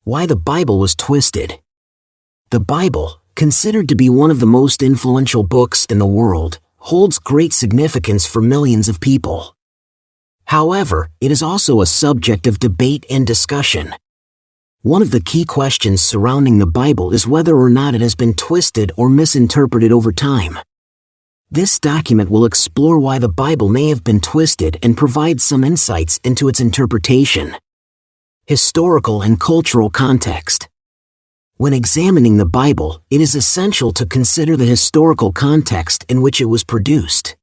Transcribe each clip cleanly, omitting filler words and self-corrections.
Why the Bible was twisted. The Bible, considered to be one of the most influential books in the world, holds great significance for millions of people. However, it is also a subject of debate and discussion. One of the key questions surrounding the Bible is whether or not it has been twisted or misinterpreted over time. This document will explore why the Bible may have been twisted and provide some insights into its interpretation. Historical and cultural context. When examining the Bible, it is essential to consider the historical context in which it was produced.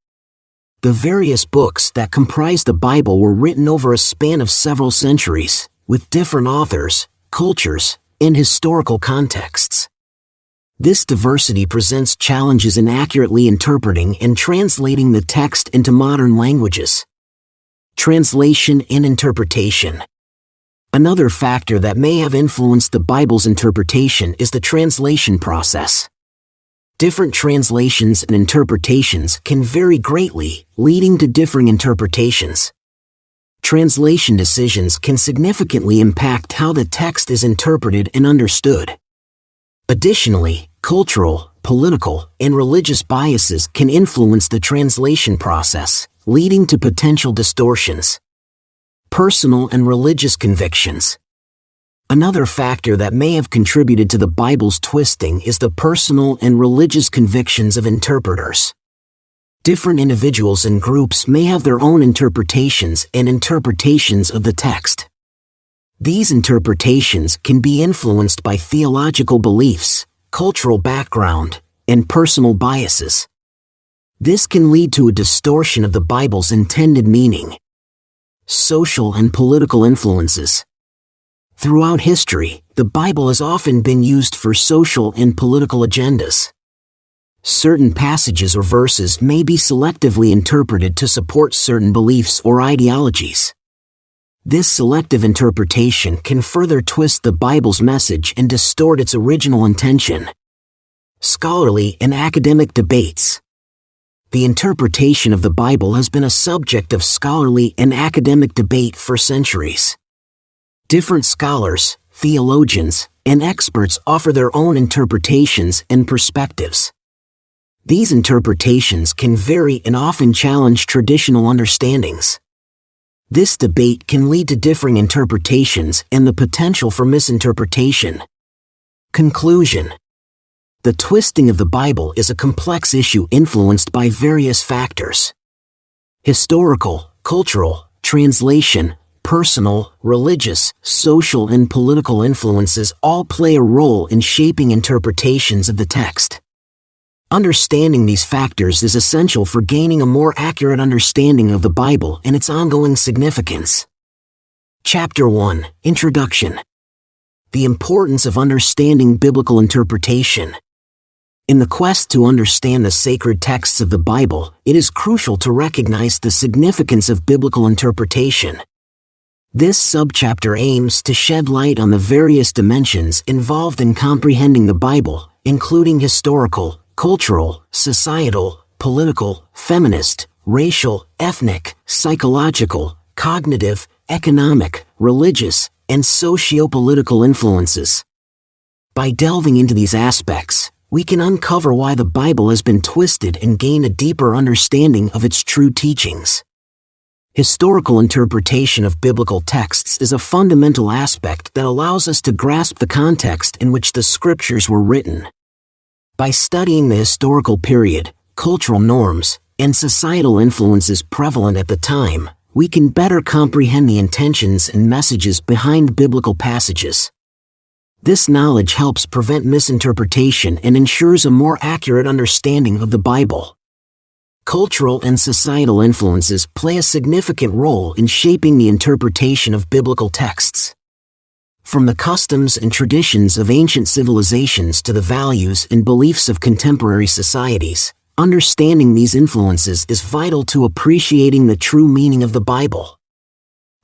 The various books that comprise the Bible were written over a span of several centuries, with different authors, cultures, and historical contexts. This diversity presents challenges in accurately interpreting and translating the text into modern languages. Translation and interpretation. Another factor that may have influenced the Bible's interpretation is the translation process. Different translations and interpretations can vary greatly, leading to differing interpretations. Translation decisions can significantly impact how the text is interpreted and understood. Additionally, cultural, political, and religious biases can influence the translation process, leading to potential distortions. Personal and religious convictions. Another factor that may have contributed to the Bible's twisting is the personal and religious convictions of interpreters. Different individuals and groups may have their own interpretations and interpretations of the text. These interpretations can be influenced by theological beliefs, cultural background, and personal biases. This can lead to a distortion of the Bible's intended meaning. Social and political influences. Throughout history, the Bible has often been used for social and political agendas. Certain passages or verses may be selectively interpreted to support certain beliefs or ideologies. This selective interpretation can further twist the Bible's message and distort its original intention. Scholarly and academic debates. The interpretation of the Bible has been a subject of scholarly and academic debate for centuries. Different scholars, theologians, and experts offer their own interpretations and perspectives. These interpretations can vary and often challenge traditional understandings. This debate can lead to differing interpretations and the potential for misinterpretation. Conclusion. The twisting of the Bible is a complex issue influenced by various factors. Historical, cultural, translation, personal, religious, social, and political influences all play a role in shaping interpretations of the text. Understanding these factors is essential for gaining a more accurate understanding of the Bible and its ongoing significance. Chapter 1, Introduction. The importance of understanding biblical interpretation. In the quest to understand the sacred texts of the Bible, it is crucial to recognize the significance of biblical interpretation. This subchapter aims to shed light on the various dimensions involved in comprehending the Bible, including historical, cultural, societal, political, feminist, racial, ethnic, psychological, cognitive, economic, religious, and socio-political influences. By delving into these aspects, we can uncover why the Bible has been twisted and gain a deeper understanding of its true teachings. Historical interpretation of biblical texts is a fundamental aspect that allows us to grasp the context in which the scriptures were written. By studying the historical period, cultural norms, and societal influences prevalent at the time, we can better comprehend the intentions and messages behind biblical passages. This knowledge helps prevent misinterpretation and ensures a more accurate understanding of the Bible. Cultural and societal influences play a significant role in shaping the interpretation of biblical texts. From the customs and traditions of ancient civilizations to the values and beliefs of contemporary societies, understanding these influences is vital to appreciating the true meaning of the Bible.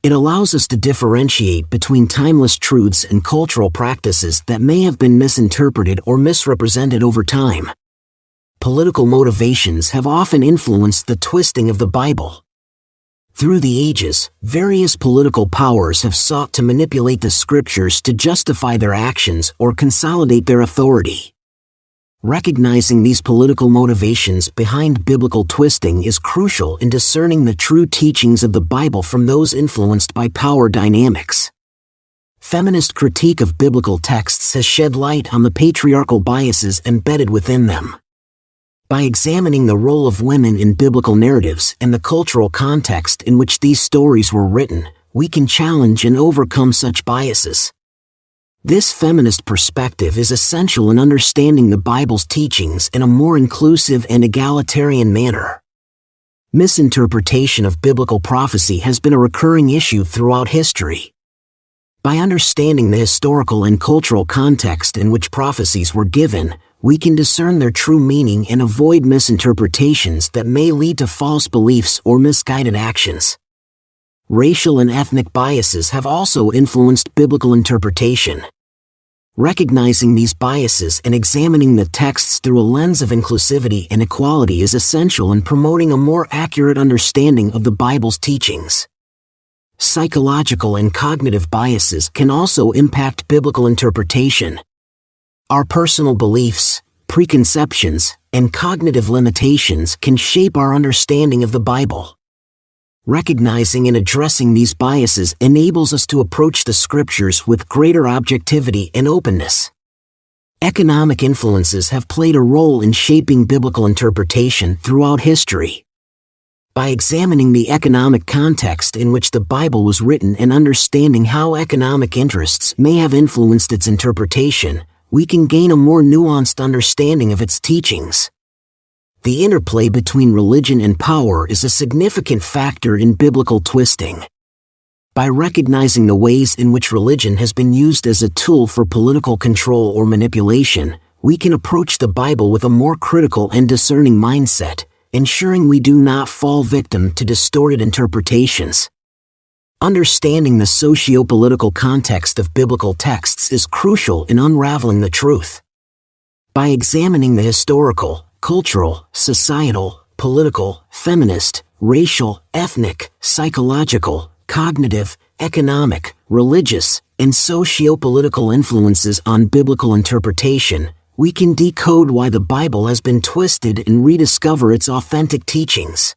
It allows us to differentiate between timeless truths and cultural practices that may have been misinterpreted or misrepresented over time. Political motivations have often influenced the twisting of the Bible. Through the ages, various political powers have sought to manipulate the scriptures to justify their actions or consolidate their authority. Recognizing these political motivations behind biblical twisting is crucial in discerning the true teachings of the Bible from those influenced by power dynamics. Feminist critique of biblical texts has shed light on the patriarchal biases embedded within them. By examining the role of women in biblical narratives and the cultural context in which these stories were written, we can challenge and overcome such biases. This feminist perspective is essential in understanding the Bible's teachings in a more inclusive and egalitarian manner. Misinterpretation of biblical prophecy has been a recurring issue throughout history. By understanding the historical and cultural context in which prophecies were given, we can discern their true meaning and avoid misinterpretations that may lead to false beliefs or misguided actions. Racial and ethnic biases have also influenced biblical interpretation. Recognizing these biases and examining the texts through a lens of inclusivity and equality is essential in promoting a more accurate understanding of the Bible's teachings. Psychological and cognitive biases can also impact biblical interpretation. Our personal beliefs, preconceptions, and cognitive limitations can shape our understanding of the Bible. Recognizing and addressing these biases enables us to approach the scriptures with greater objectivity and openness. Economic influences have played a role in shaping biblical interpretation throughout history. By examining the economic context in which the Bible was written and understanding how economic interests may have influenced its interpretation, we can gain a more nuanced understanding of its teachings. The interplay between religion and power is a significant factor in biblical twisting. By recognizing the ways in which religion has been used as a tool for political control or manipulation, we can approach the Bible with a more critical and discerning mindset, ensuring we do not fall victim to distorted interpretations. Understanding the socio-political context of biblical texts is crucial in unraveling the truth. By examining the historical, cultural, societal, political, feminist, racial, ethnic, psychological, cognitive, economic, religious, and socio-political influences on biblical interpretation, we can decode why the Bible has been twisted and rediscover its authentic teachings.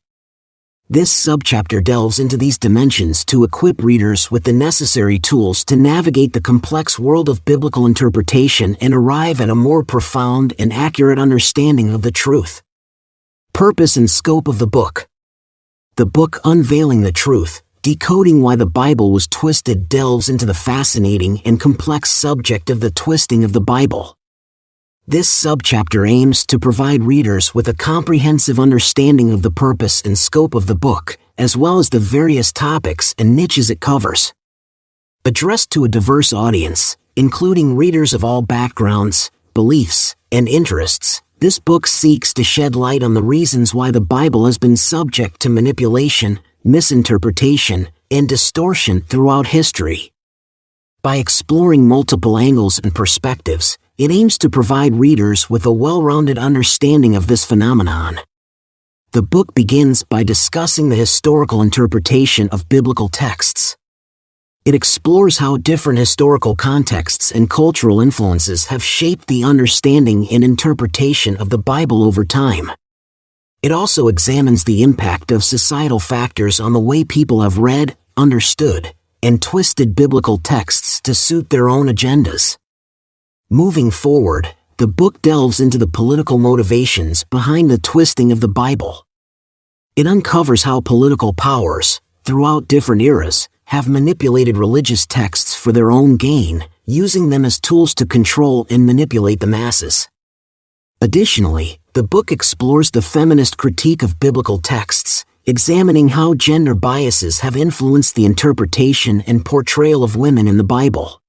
This subchapter delves into these dimensions to equip readers with the necessary tools to navigate the complex world of biblical interpretation and arrive at a more profound and accurate understanding of the truth. Purpose and scope of the book. The book Unveiling the Truth, Decoding Why the Bible Was Twisted delves into the fascinating and complex subject of the twisting of the Bible. This subchapter aims to provide readers with a comprehensive understanding of the purpose and scope of the book, as well as the various topics and niches it covers. Addressed to a diverse audience, including readers of all backgrounds, beliefs, and interests, this book seeks to shed light on the reasons why the Bible has been subject to manipulation, misinterpretation, and distortion throughout history. By exploring multiple angles and perspectives, it aims to provide readers with a well-rounded understanding of this phenomenon. The book begins by discussing the historical interpretation of biblical texts. It explores how different historical contexts and cultural influences have shaped the understanding and interpretation of the Bible over time. It also examines the impact of societal factors on the way people have read, understood, and twisted biblical texts to suit their own agendas. Moving forward, the book delves into the political motivations behind the twisting of the Bible. It uncovers how political powers, throughout different eras, have manipulated religious texts for their own gain, using them as tools to control and manipulate the masses. Additionally, the book explores the feminist critique of biblical texts, examining how gender biases have influenced the interpretation and portrayal of women in the Bible.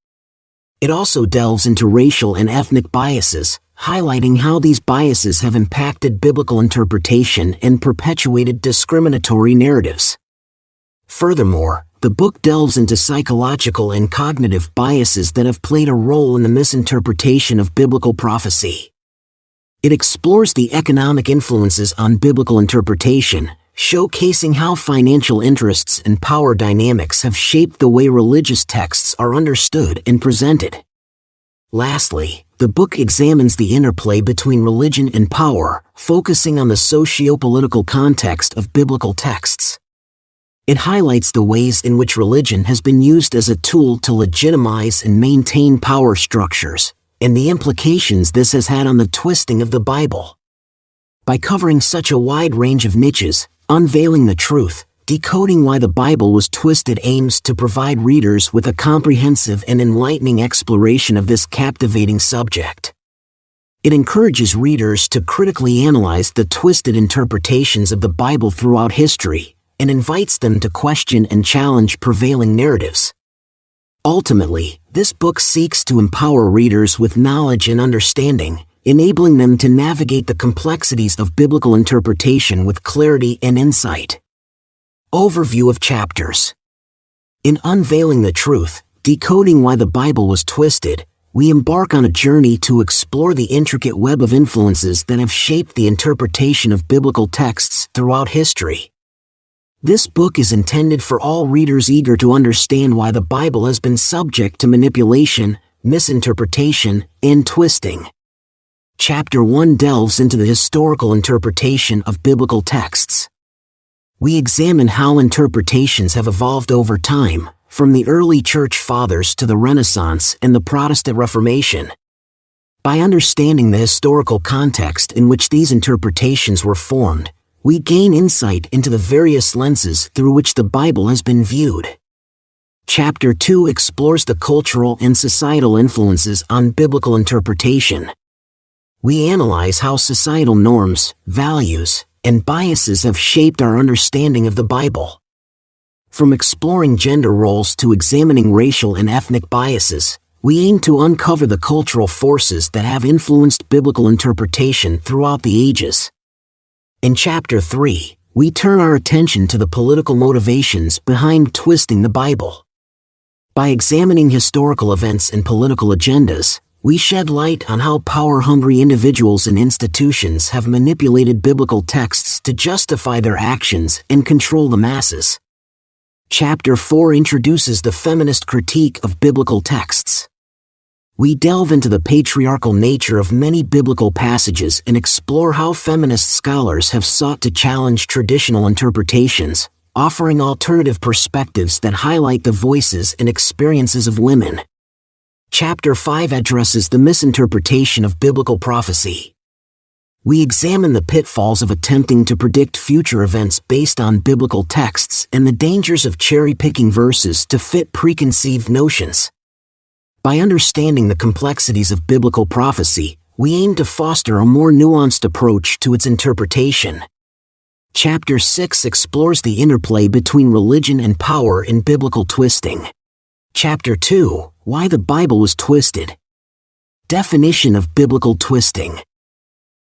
It also delves into racial and ethnic biases, highlighting how these biases have impacted biblical interpretation and perpetuated discriminatory narratives. Furthermore, the book delves into psychological and cognitive biases that have played a role in the misinterpretation of biblical prophecy. It explores the economic influences on biblical interpretation, showcasing how financial interests and power dynamics have shaped the way religious texts are understood and presented. Lastly, the book examines the interplay between religion and power, focusing on the socio-political context of biblical texts. It highlights the ways in which religion has been used as a tool to legitimize and maintain power structures, and the implications this has had on the twisting of the Bible. By covering such a wide range of niches, Unveiling the Truth, Decoding Why the Bible Was Twisted aims to provide readers with a comprehensive and enlightening exploration of this captivating subject. It encourages readers to critically analyze the twisted interpretations of the Bible throughout history, and invites them to question and challenge prevailing narratives. Ultimately, this book seeks to empower readers with knowledge and understanding, enabling them to navigate the complexities of biblical interpretation with clarity and insight. Overview of chapters. In Unveiling the Truth, Decoding Why the Bible Was Twisted, we embark on a journey to explore the intricate web of influences that have shaped the interpretation of biblical texts throughout history. This book is intended for all readers eager to understand why the Bible has been subject to manipulation, misinterpretation, and twisting. Chapter 1 delves into the historical interpretation of biblical texts. We examine how interpretations have evolved over time, from the early church fathers to the Renaissance and the Protestant Reformation. By understanding the historical context in which these interpretations were formed, we gain insight into the various lenses through which the Bible has been viewed. Chapter 2 explores the cultural and societal influences on biblical interpretation. We analyze how societal norms, values, and biases have shaped our understanding of the Bible. From exploring gender roles to examining racial and ethnic biases, we aim to uncover the cultural forces that have influenced biblical interpretation throughout the ages. In Chapter 3, we turn our attention to the political motivations behind twisting the Bible. By examining historical events and political agendas, we shed light on how power-hungry individuals and institutions have manipulated biblical texts to justify their actions and control the masses. Chapter 4 introduces the feminist critique of biblical texts. We delve into the patriarchal nature of many biblical passages and explore how feminist scholars have sought to challenge traditional interpretations, offering alternative perspectives that highlight the voices and experiences of women. Chapter 5 addresses the misinterpretation of biblical prophecy. We examine the pitfalls of attempting to predict future events based on biblical texts and the dangers of cherry-picking verses to fit preconceived notions. By understanding the complexities of biblical prophecy, we aim to foster a more nuanced approach to its interpretation. Chapter 6 explores the interplay between religion and power in biblical twisting. Chapter 2, Why the Bible Was Twisted. Definition of biblical twisting.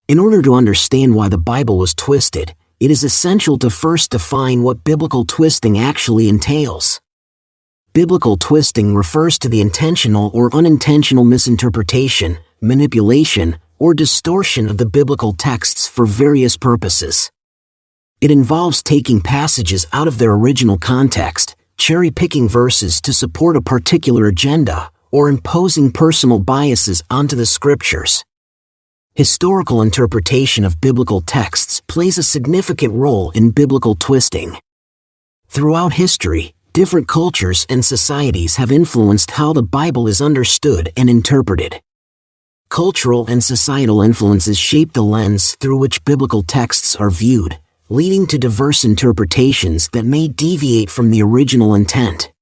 In order to understand why the Bible was twisted, it is essential to first define what biblical twisting actually entails. Biblical twisting refers to the intentional or unintentional misinterpretation, manipulation, or distortion of the biblical texts for various purposes. It involves taking passages out of their original context, cherry-picking verses to support a particular agenda, or imposing personal biases onto the scriptures. Historical interpretation of biblical texts plays a significant role in biblical twisting. Throughout history, different cultures and societies have influenced how the Bible is understood and interpreted. Cultural and societal influences shape the lens through which biblical texts are viewed, leading to diverse interpretations that may deviate from the original intent.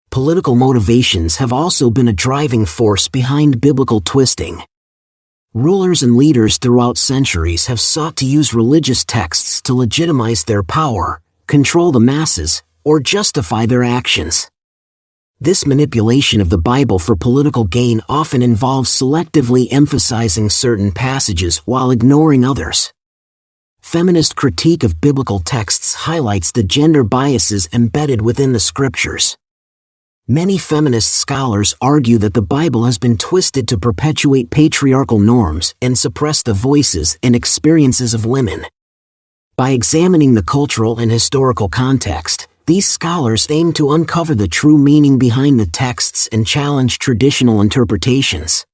Political motivations have also been a driving force behind biblical twisting. Rulers and leaders throughout centuries have sought to use religious texts to legitimize their power, control the masses, or justify their actions. This manipulation of the Bible for political gain often involves selectively emphasizing certain passages while ignoring others. Feminist critique of biblical texts highlights the gender biases embedded within the scriptures. Many feminist scholars argue that the Bible has been twisted to perpetuate patriarchal norms and suppress the voices and experiences of women. By examining the cultural and historical context, these scholars aim to uncover the true meaning behind the texts and challenge traditional interpretations.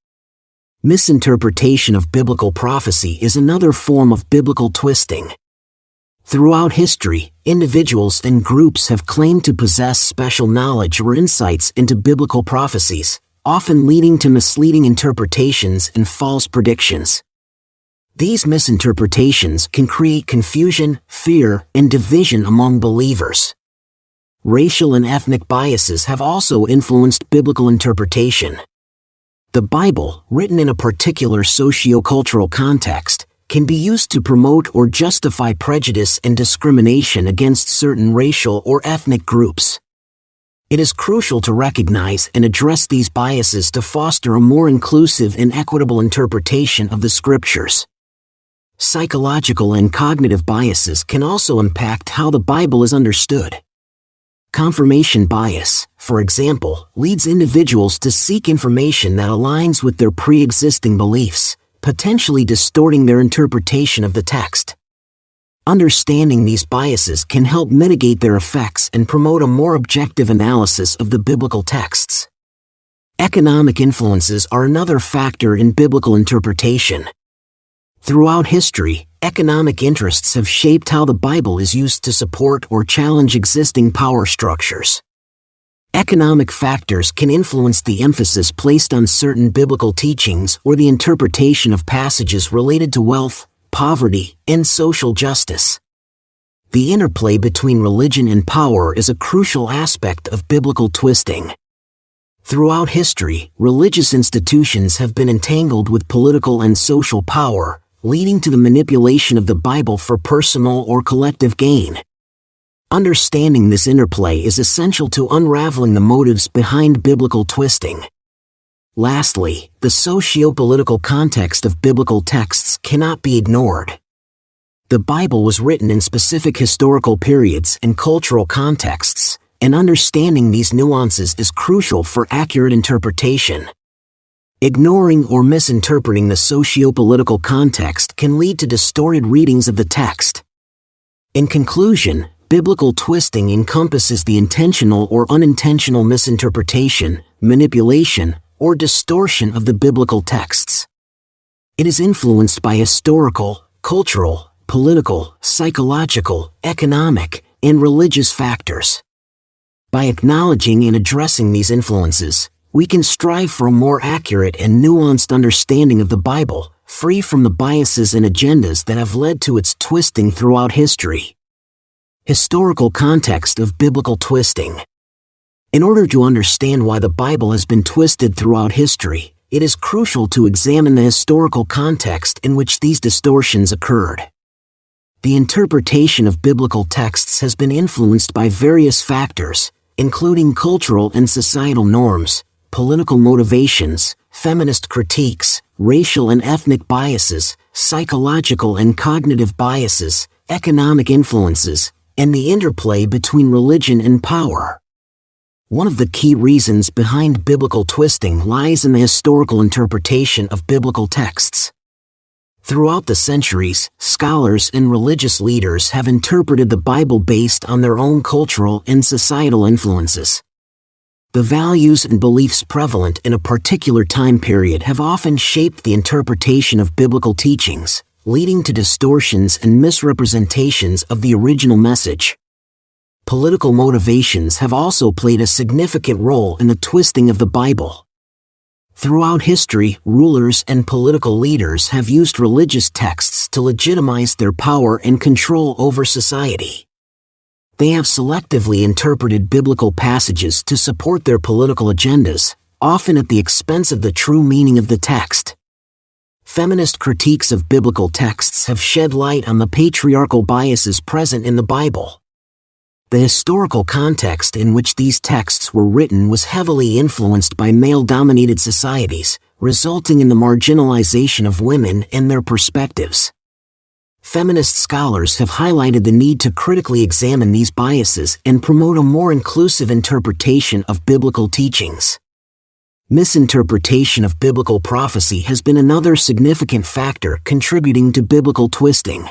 Misinterpretation of biblical prophecy is another form of biblical twisting. Throughout history, individuals and groups have claimed to possess special knowledge or insights into biblical prophecies, often leading to misleading interpretations and false predictions. These misinterpretations can create confusion, fear, and division among believers. Racial and ethnic biases have also influenced biblical interpretation. The Bible, written in a particular socio-cultural context, can be used to promote or justify prejudice and discrimination against certain racial or ethnic groups. It is crucial to recognize and address these biases to foster a more inclusive and equitable interpretation of the Scriptures. Psychological and cognitive biases can also impact how the Bible is understood. Confirmation bias, for example, leads individuals to seek information that aligns with their pre-existing beliefs, potentially distorting their interpretation of the text. Understanding these biases can help mitigate their effects and promote a more objective analysis of the biblical texts. Economic influences are another factor in biblical interpretation. Throughout history, economic interests have shaped how the Bible is used to support or challenge existing power structures. Economic factors can influence the emphasis placed on certain biblical teachings or the interpretation of passages related to wealth, poverty, and social justice. The interplay between religion and power is a crucial aspect of biblical twisting. Throughout history, religious institutions have been entangled with political and social power, leading to the manipulation of the Bible for personal or collective gain. Understanding this interplay is essential to unraveling the motives behind biblical twisting. Lastly, the socio-political context of biblical texts cannot be ignored. The Bible was written in specific historical periods and cultural contexts, and understanding these nuances is crucial for accurate interpretation. Ignoring or misinterpreting the socio-political context can lead to distorted readings of the text. In conclusion, biblical twisting encompasses the intentional or unintentional misinterpretation, manipulation, or distortion of the biblical texts. It is influenced by historical, cultural, political, psychological, economic, and religious factors. By acknowledging and addressing these influences, we can strive for a more accurate and nuanced understanding of the Bible, free from the biases and agendas that have led to its twisting throughout history. Historical context of biblical twisting. In order to understand why the Bible has been twisted throughout history, it is crucial to examine the historical context in which these distortions occurred. The interpretation of biblical texts has been influenced by various factors, including cultural and societal norms, political motivations, feminist critiques, racial and ethnic biases, psychological and cognitive biases, economic influences, and the interplay between religion and power. One of the key reasons behind biblical twisting lies in the historical interpretation of biblical texts. Throughout the centuries, scholars and religious leaders have interpreted the Bible based on their own cultural and societal influences. The values and beliefs prevalent in a particular time period have often shaped the interpretation of biblical teachings, leading to distortions and misrepresentations of the original message. Political motivations have also played a significant role in the twisting of the Bible. Throughout history, rulers and political leaders have used religious texts to legitimize their power and control over society. They have selectively interpreted biblical passages to support their political agendas, often at the expense of the true meaning of the text. Feminist critiques of biblical texts have shed light on the patriarchal biases present in the Bible. The historical context in which these texts were written was heavily influenced by male-dominated societies, resulting in the marginalization of women and their perspectives. Feminist scholars have highlighted the need to critically examine these biases and promote a more inclusive interpretation of biblical teachings. Misinterpretation of biblical prophecy has been another significant factor contributing to biblical twisting.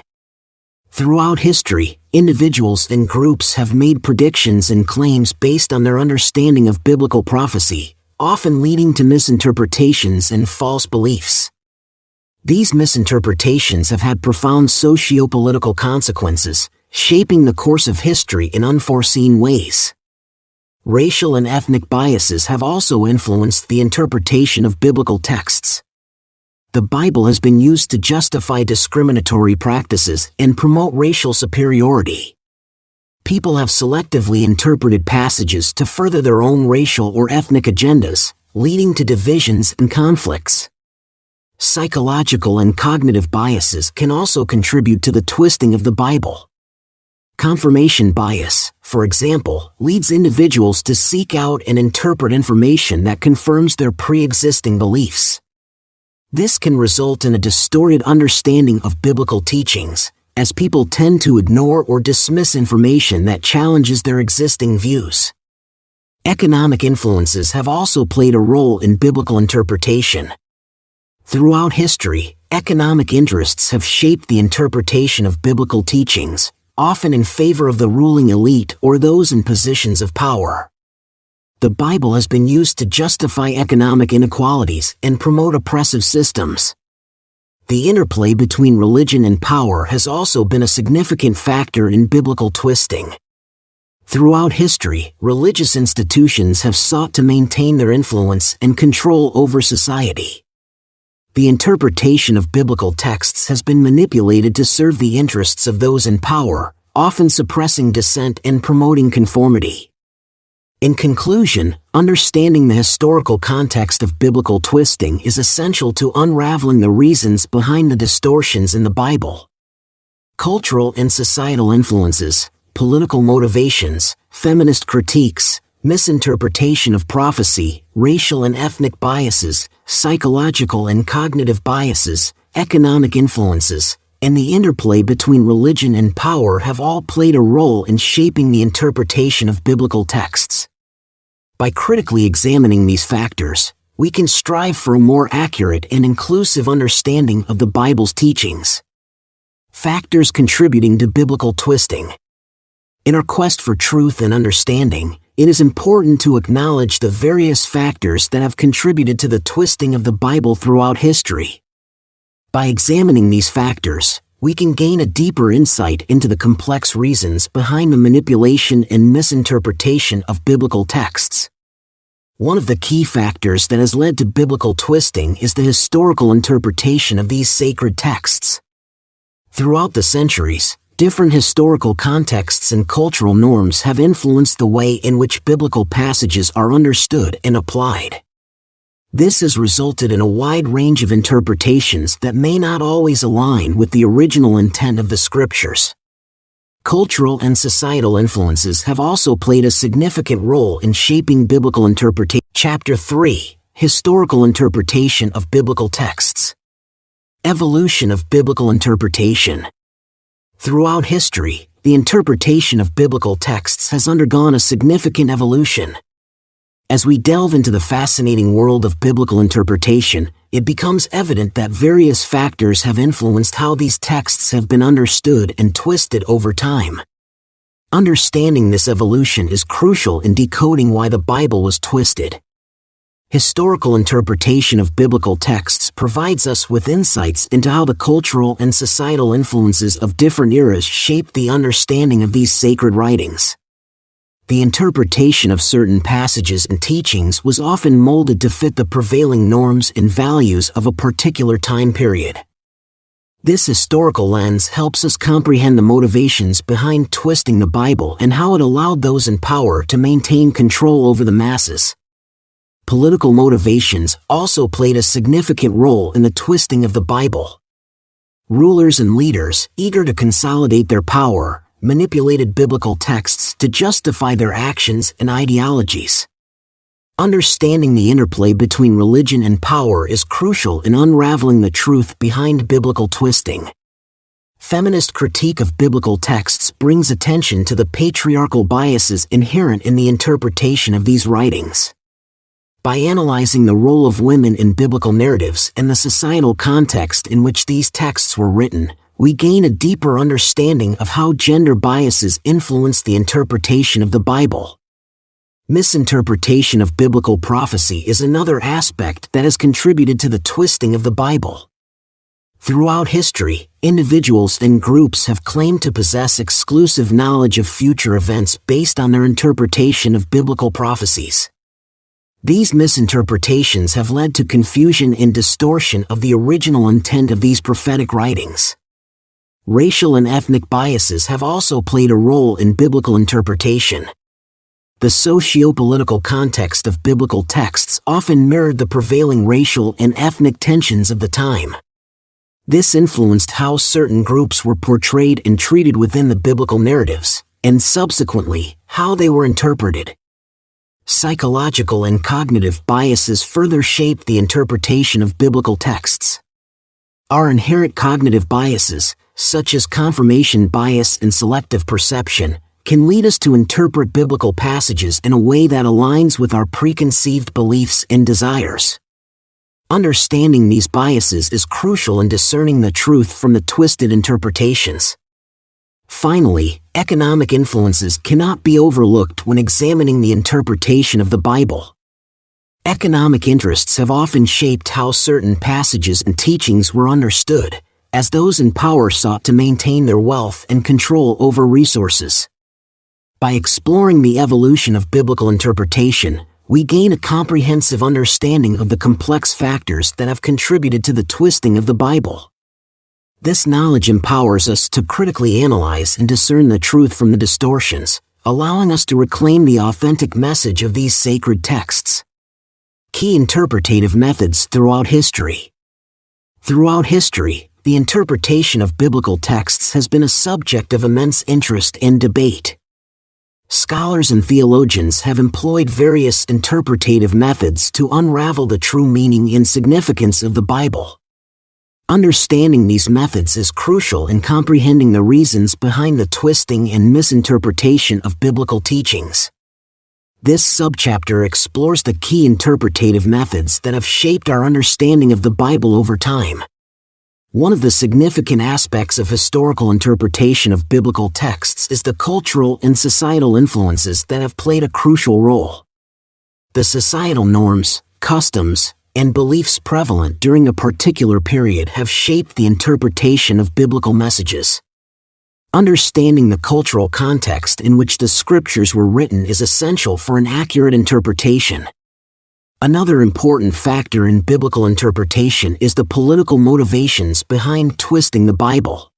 Throughout history, individuals and groups have made predictions and claims based on their understanding of biblical prophecy, often leading to misinterpretations and false beliefs. These misinterpretations have had profound socio-political consequences, shaping the course of history in unforeseen ways. Racial and ethnic biases have also influenced the interpretation of biblical texts. The Bible has been used to justify discriminatory practices and promote racial superiority. People have selectively interpreted passages to further their own racial or ethnic agendas, leading to divisions and conflicts. Psychological and cognitive biases can also contribute to the twisting of the Bible. Confirmation bias, for example, leads individuals to seek out and interpret information that confirms their pre-existing beliefs. This can result in a distorted understanding of biblical teachings, as people tend to ignore or dismiss information that challenges their existing views. Economic influences have also played a role in biblical interpretation. Throughout history, economic interests have shaped the interpretation of biblical teachings, often in favor of the ruling elite or those in positions of power. The Bible has been used to justify economic inequalities and promote oppressive systems. The interplay between religion and power has also been a significant factor in biblical twisting. Throughout history, religious institutions have sought to maintain their influence and control over society. The interpretation of biblical texts has been manipulated to serve the interests of those in power, often suppressing dissent and promoting conformity. In conclusion, understanding the historical context of biblical twisting is essential to unraveling the reasons behind the distortions in the Bible. Cultural and societal influences, political motivations, feminist critiques, misinterpretation of prophecy, racial and ethnic biases, psychological and cognitive biases, economic influences, and the interplay between religion and power have all played a role in shaping the interpretation of biblical texts. By critically examining these factors, we can strive for a more accurate and inclusive understanding of the Bible's teachings. Factors contributing to biblical twisting. In our quest for truth and understanding, it is important to acknowledge the various factors that have contributed to the twisting of the Bible throughout history. By examining these factors, we can gain a deeper insight into the complex reasons behind the manipulation and misinterpretation of biblical texts. One of the key factors that has led to biblical twisting is the historical interpretation of these sacred texts. Throughout the centuries, different historical contexts and cultural norms have influenced the way in which biblical passages are understood and applied. This has resulted in a wide range of interpretations that may not always align with the original intent of the scriptures. Cultural and societal influences have also played a significant role in shaping biblical interpretation. Chapter 3: Historical Interpretation of Biblical Texts. Evolution of biblical interpretation. Throughout history, the interpretation of biblical texts has undergone a significant evolution. As we delve into the fascinating world of biblical interpretation, it becomes evident that various factors have influenced how these texts have been understood and twisted over time. Understanding this evolution is crucial in decoding why the Bible was twisted. Historical interpretation of biblical texts provides us with insights into how the cultural and societal influences of different eras shaped the understanding of these sacred writings. The interpretation of certain passages and teachings was often molded to fit the prevailing norms and values of a particular time period. This historical lens helps us comprehend the motivations behind twisting the Bible and how it allowed those in power to maintain control over the masses. Political motivations also played a significant role in the twisting of the Bible. Rulers and leaders, eager to consolidate their power, manipulated biblical texts to justify their actions and ideologies. Understanding the interplay between religion and power is crucial in unraveling the truth behind biblical twisting. Feminist critique of biblical texts brings attention to the patriarchal biases inherent in the interpretation of these writings. By analyzing the role of women in biblical narratives and the societal context in which these texts were written, we gain a deeper understanding of how gender biases influence the interpretation of the Bible. Misinterpretation of biblical prophecy is another aspect that has contributed to the twisting of the Bible. Throughout history, individuals and groups have claimed to possess exclusive knowledge of future events based on their interpretation of biblical prophecies. These misinterpretations have led to confusion and distortion of the original intent of these prophetic writings. Racial and ethnic biases have also played a role in biblical interpretation. The socio-political context of biblical texts often mirrored the prevailing racial and ethnic tensions of the time. This influenced how certain groups were portrayed and treated within the biblical narratives, and subsequently, how they were interpreted. Psychological and cognitive biases further shaped the interpretation of biblical texts. Our inherent cognitive biases, such as confirmation bias and selective perception, can lead us to interpret biblical passages in a way that aligns with our preconceived beliefs and desires. Understanding these biases is crucial in discerning the truth from the twisted interpretations. Finally, economic influences cannot be overlooked when examining the interpretation of the Bible. Economic interests have often shaped how certain passages and teachings were understood, as those in power sought to maintain their wealth and control over resources. By exploring the evolution of biblical interpretation, we gain a comprehensive understanding of the complex factors that have contributed to the twisting of the Bible. This knowledge empowers us to critically analyze and discern the truth from the distortions, allowing us to reclaim the authentic message of these sacred texts. Key interpretative methods throughout history. Throughout history, the interpretation of biblical texts has been a subject of immense interest and debate. Scholars and theologians have employed various interpretative methods to unravel the true meaning and significance of the Bible. Understanding these methods is crucial in comprehending the reasons behind the twisting and misinterpretation of biblical teachings. This subchapter explores the key interpretative methods that have shaped our understanding of the Bible over time. One of the significant aspects of historical interpretation of biblical texts is the cultural and societal influences that have played a crucial role. The societal norms, customs, and beliefs prevalent during a particular period have shaped the interpretation of biblical messages. Understanding the cultural context in which the scriptures were written is essential for an accurate interpretation. Another important factor in biblical interpretation is the political motivations behind twisting the Bible.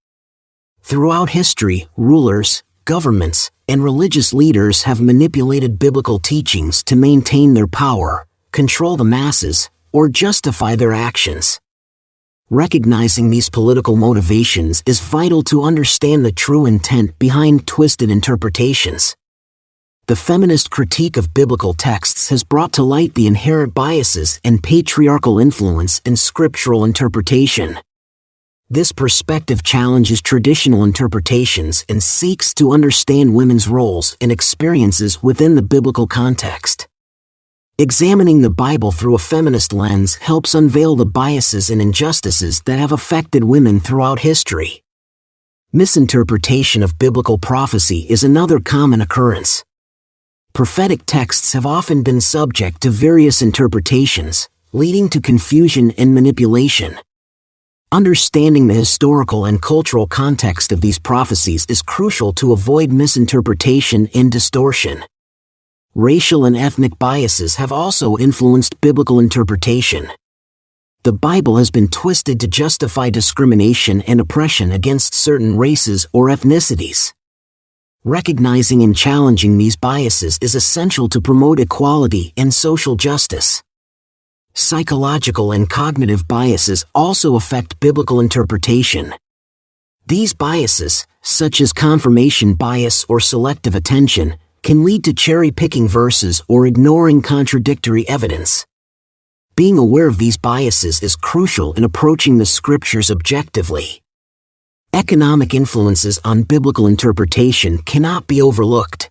Throughout history, rulers, governments, and religious leaders have manipulated biblical teachings to maintain their power, control the masses, or justify their actions. Recognizing these political motivations is vital to understand the true intent behind twisted interpretations. The feminist critique of biblical texts has brought to light the inherent biases and patriarchal influence in scriptural interpretation. This perspective challenges traditional interpretations and seeks to understand women's roles and experiences within the biblical context. Examining the Bible through a feminist lens helps unveil the biases and injustices that have affected women throughout history. Misinterpretation of biblical prophecy is another common occurrence. Prophetic texts have often been subject to various interpretations, leading to confusion and manipulation. Understanding the historical and cultural context of these prophecies is crucial to avoid misinterpretation and distortion. Racial and ethnic biases have also influenced biblical interpretation. The Bible has been twisted to justify discrimination and oppression against certain races or ethnicities. Recognizing and challenging these biases is essential to promote equality and social justice. Psychological and cognitive biases also affect biblical interpretation. These biases, such as confirmation bias or selective attention, can lead to cherry-picking verses or ignoring contradictory evidence. Being aware of these biases is crucial in approaching the scriptures objectively. Economic influences on biblical interpretation cannot be overlooked.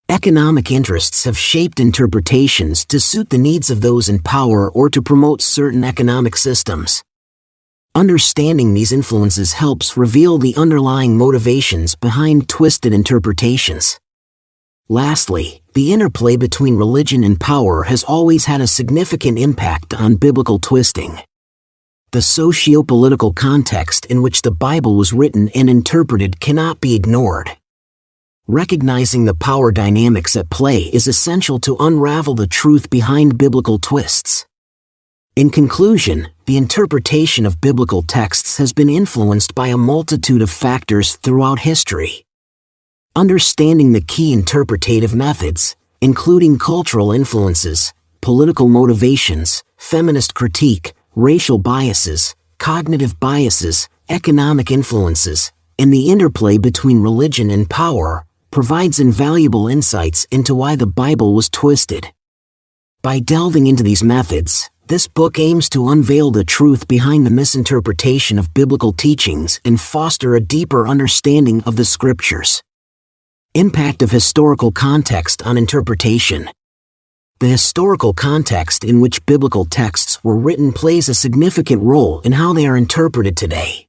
Economic interests have shaped interpretations to suit the needs of those in power or to promote certain economic systems. Understanding these influences helps reveal the underlying motivations behind twisted interpretations. Lastly, the interplay between religion and power has always had a significant impact on biblical twisting. The socio-political context in which the Bible was written and interpreted cannot be ignored. Recognizing the power dynamics at play is essential to unravel the truth behind biblical twists. In conclusion, the interpretation of biblical texts has been influenced by a multitude of factors throughout history. Understanding the key interpretative methods, including cultural influences, political motivations, feminist critique, racial biases, cognitive biases, economic influences, and the interplay between religion and power, provides invaluable insights into why the Bible was twisted. By delving into these methods, this book aims to unveil the truth behind the misinterpretation of biblical teachings and foster a deeper understanding of the Scriptures. Impact of historical context on interpretation. The historical context in which biblical texts were written plays a significant role in how they are interpreted today.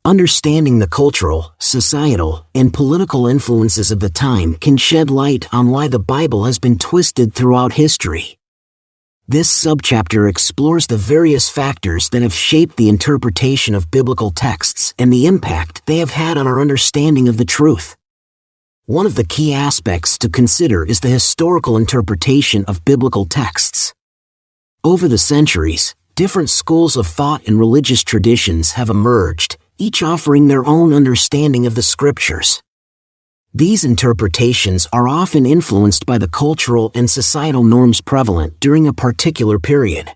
Understanding the cultural, societal, and political influences of the time can shed light on why the Bible has been twisted throughout history. This subchapter explores the various factors that have shaped the interpretation of biblical texts and the impact they have had on our understanding of the truth. One of the key aspects to consider is the historical interpretation of biblical texts. Over the centuries, different schools of thought and religious traditions have emerged, each offering their own understanding of the Scriptures. These interpretations are often influenced by the cultural and societal norms prevalent during a particular period.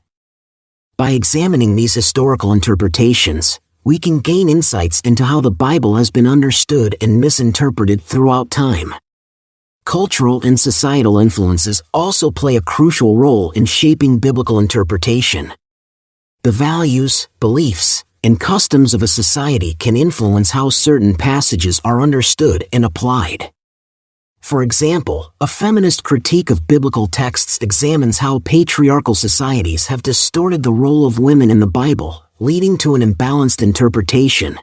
By examining these historical interpretations, we can gain insights into how the Bible has been understood and misinterpreted throughout time. Cultural and societal influences also play a crucial role in shaping biblical interpretation. The values, beliefs, and customs of a society can influence how certain passages are understood and applied. For example, a feminist critique of biblical texts examines how patriarchal societies have distorted the role of women in the Bible, leading to an imbalanced interpretation.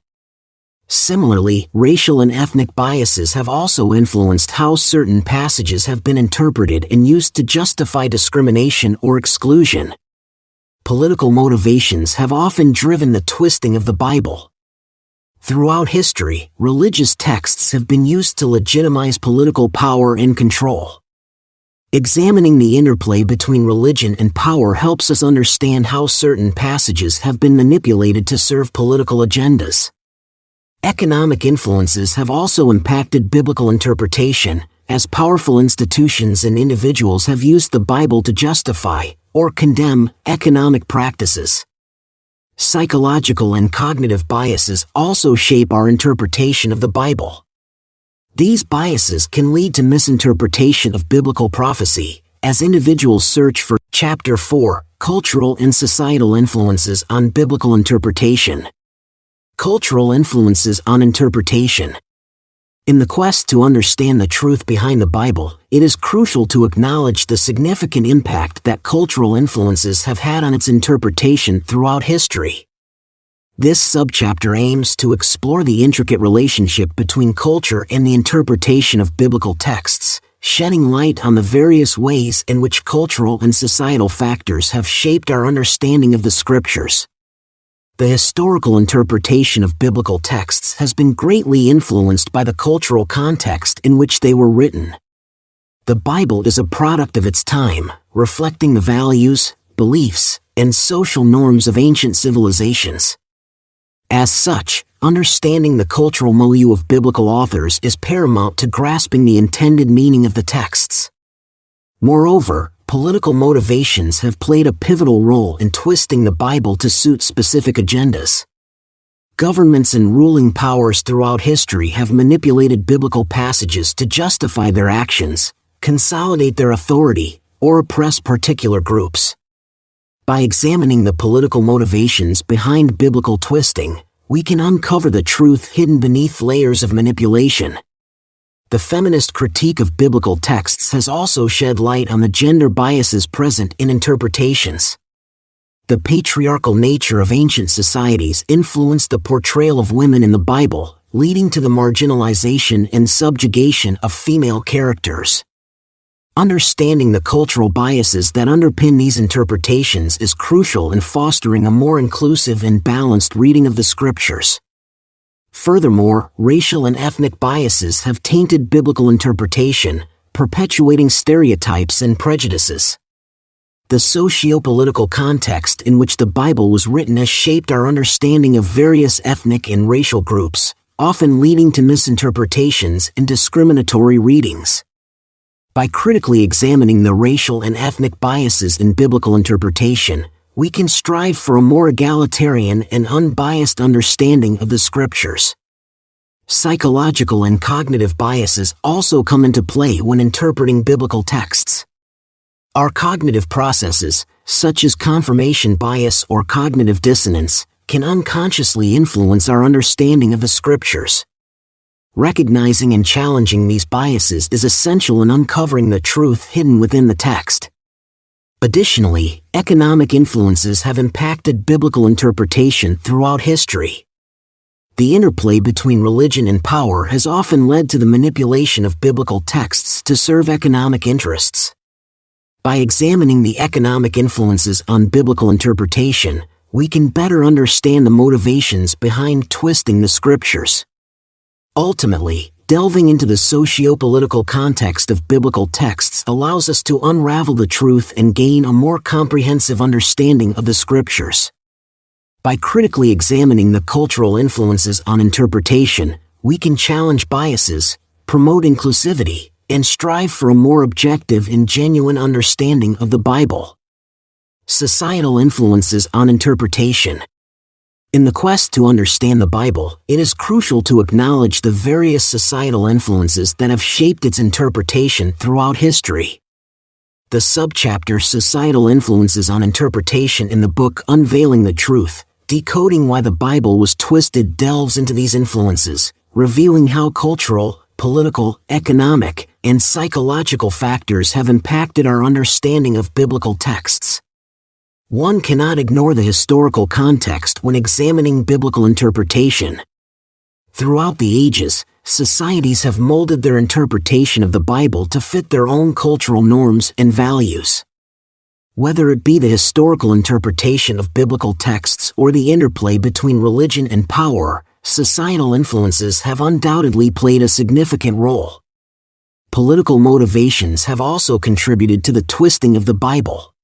Similarly, racial and ethnic biases have also influenced how certain passages have been interpreted and used to justify discrimination or exclusion. Political motivations have often driven the twisting of the Bible. Throughout history, religious texts have been used to legitimize political power and control. Examining the interplay between religion and power helps us understand how certain passages have been manipulated to serve political agendas. Economic influences have also impacted biblical interpretation, as powerful institutions and individuals have used the Bible to justify or condemn economic practices. Psychological and cognitive biases also shape our interpretation of the Bible. These biases can lead to misinterpretation of biblical prophecy, as individuals search for Chapter 4, Cultural and Societal Influences on Biblical Interpretation. Cultural influences on interpretation. In the quest to understand the truth behind the Bible, it is crucial to acknowledge the significant impact that cultural influences have had on its interpretation throughout history. This subchapter aims to explore the intricate relationship between culture and the interpretation of biblical texts, shedding light on the various ways in which cultural and societal factors have shaped our understanding of the Scriptures. The historical interpretation of biblical texts has been greatly influenced by the cultural context in which they were written. The Bible is a product of its time, reflecting the values, beliefs, and social norms of ancient civilizations. As such, understanding the cultural milieu of biblical authors is paramount to grasping the intended meaning of the texts. Moreover, political motivations have played a pivotal role in twisting the Bible to suit specific agendas. Governments and ruling powers throughout history have manipulated biblical passages to justify their actions, consolidate their authority, or oppress particular groups. By examining the political motivations behind biblical twisting, we can uncover the truth hidden beneath layers of manipulation. The feminist critique of biblical texts has also shed light on the gender biases present in interpretations. The patriarchal nature of ancient societies influenced the portrayal of women in the Bible, leading to the marginalization and subjugation of female characters. Understanding the cultural biases that underpin these interpretations is crucial in fostering a more inclusive and balanced reading of the scriptures. Furthermore, racial and ethnic biases have tainted biblical interpretation, perpetuating stereotypes and prejudices. The socio-political context in which the Bible was written has shaped our understanding of various ethnic and racial groups, often leading to misinterpretations and discriminatory readings. By critically examining the racial and ethnic biases in biblical interpretation, we can strive for a more egalitarian and unbiased understanding of the scriptures. Psychological and cognitive biases also come into play when interpreting biblical texts. Our cognitive processes, such as confirmation bias or cognitive dissonance, can unconsciously influence our understanding of the scriptures. Recognizing and challenging these biases is essential in uncovering the truth hidden within the text. Additionally, economic influences have impacted biblical interpretation throughout history. The interplay between religion and power has often led to the manipulation of biblical texts to serve economic interests. By examining the economic influences on biblical interpretation, we can better understand the motivations behind twisting the scriptures. Ultimately, delving into the socio-political context of biblical texts allows us to unravel the truth and gain a more comprehensive understanding of the scriptures. By critically examining the cultural influences on interpretation, we can challenge biases, promote inclusivity, and strive for a more objective and genuine understanding of the Bible. Societal influences on interpretation. In the quest to understand the Bible, it is crucial to acknowledge the various societal influences that have shaped its interpretation throughout history. The subchapter Societal Influences on Interpretation in the book Unveiling the Truth, Decoding Why the Bible Was Twisted delves into these influences, revealing how cultural, political, economic, and psychological factors have impacted our understanding of biblical texts. One cannot ignore the historical context when examining biblical interpretation. Throughout the ages, societies have molded their interpretation of the Bible to fit their own cultural norms and values. Whether it be the historical interpretation of biblical texts or the interplay between religion and power, societal influences have undoubtedly played a significant role. Political motivations have also contributed to the twisting of the Bible.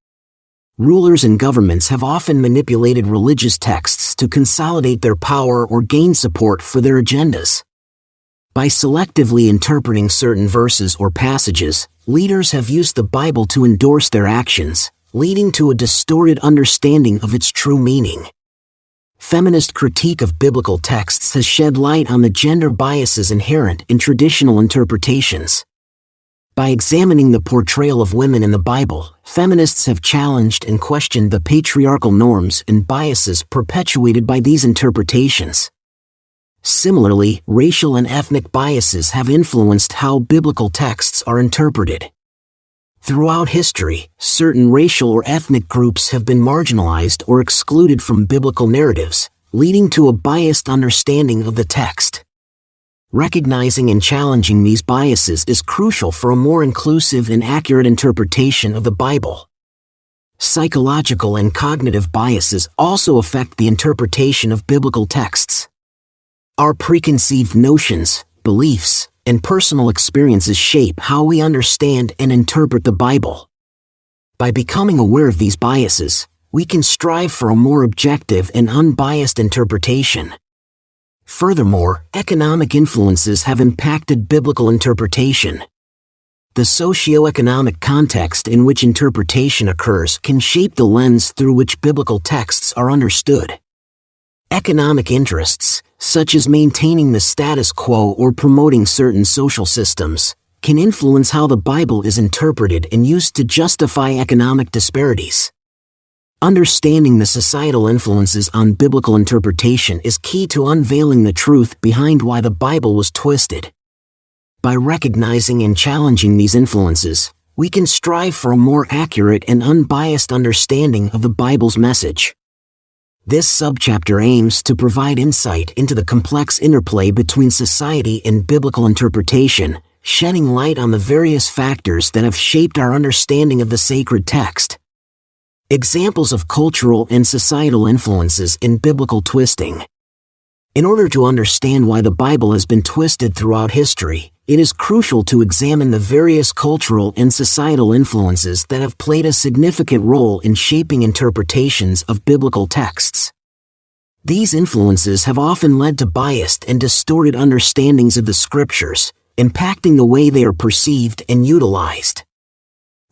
Rulers and governments have often manipulated religious texts to consolidate their power or gain support for their agendas. By selectively interpreting certain verses or passages, leaders have used the Bible to endorse their actions, leading to a distorted understanding of its true meaning. Feminist critique of biblical texts has shed light on the gender biases inherent in traditional interpretations. By examining the portrayal of women in the Bible, feminists have challenged and questioned the patriarchal norms and biases perpetuated by these interpretations. Similarly, racial and ethnic biases have influenced how biblical texts are interpreted. Throughout history, certain racial or ethnic groups have been marginalized or excluded from biblical narratives, leading to a biased understanding of the text. Recognizing and challenging these biases is crucial for a more inclusive and accurate interpretation of the Bible. Psychological and cognitive biases also affect the interpretation of biblical texts. Our preconceived notions, beliefs, and personal experiences shape how we understand and interpret the Bible. By becoming aware of these biases, we can strive for a more objective and unbiased interpretation. Furthermore, economic influences have impacted biblical interpretation. The socio-economic context in which interpretation occurs can shape the lens through which biblical texts are understood. Economic interests, such as maintaining the status quo or promoting certain social systems, can influence how the Bible is interpreted and used to justify economic disparities. Understanding the societal influences on biblical interpretation is key to unveiling the truth behind why the Bible was twisted. By recognizing and challenging these influences, we can strive for a more accurate and unbiased understanding of the Bible's message. This subchapter aims to provide insight into the complex interplay between society and biblical interpretation, shedding light on the various factors that have shaped our understanding of the sacred text. Examples of cultural and societal influences in biblical twisting. In order to understand why the Bible has been twisted throughout history, it is crucial to examine the various cultural and societal influences that have played a significant role in shaping interpretations of biblical texts. These influences have often led to biased and distorted understandings of the Scriptures, impacting the way they are perceived and utilized.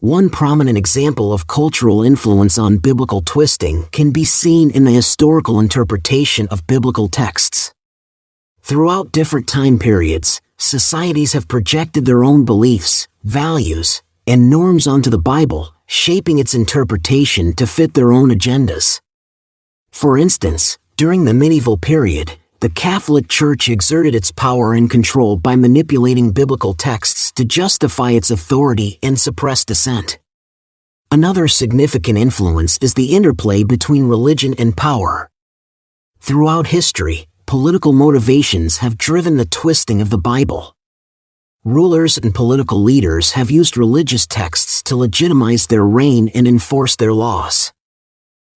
One prominent example of cultural influence on biblical twisting can be seen in the historical interpretation of biblical texts. Throughout different time periods, societies have projected their own beliefs, values, and norms onto the Bible, shaping its interpretation to fit their own agendas. For instance, during the medieval period, the Catholic Church exerted its power and control by manipulating biblical texts to justify its authority and suppress dissent. Another significant influence is the interplay between religion and power. Throughout history, political motivations have driven the twisting of the Bible. Rulers and political leaders have used religious texts to legitimize their reign and enforce their laws.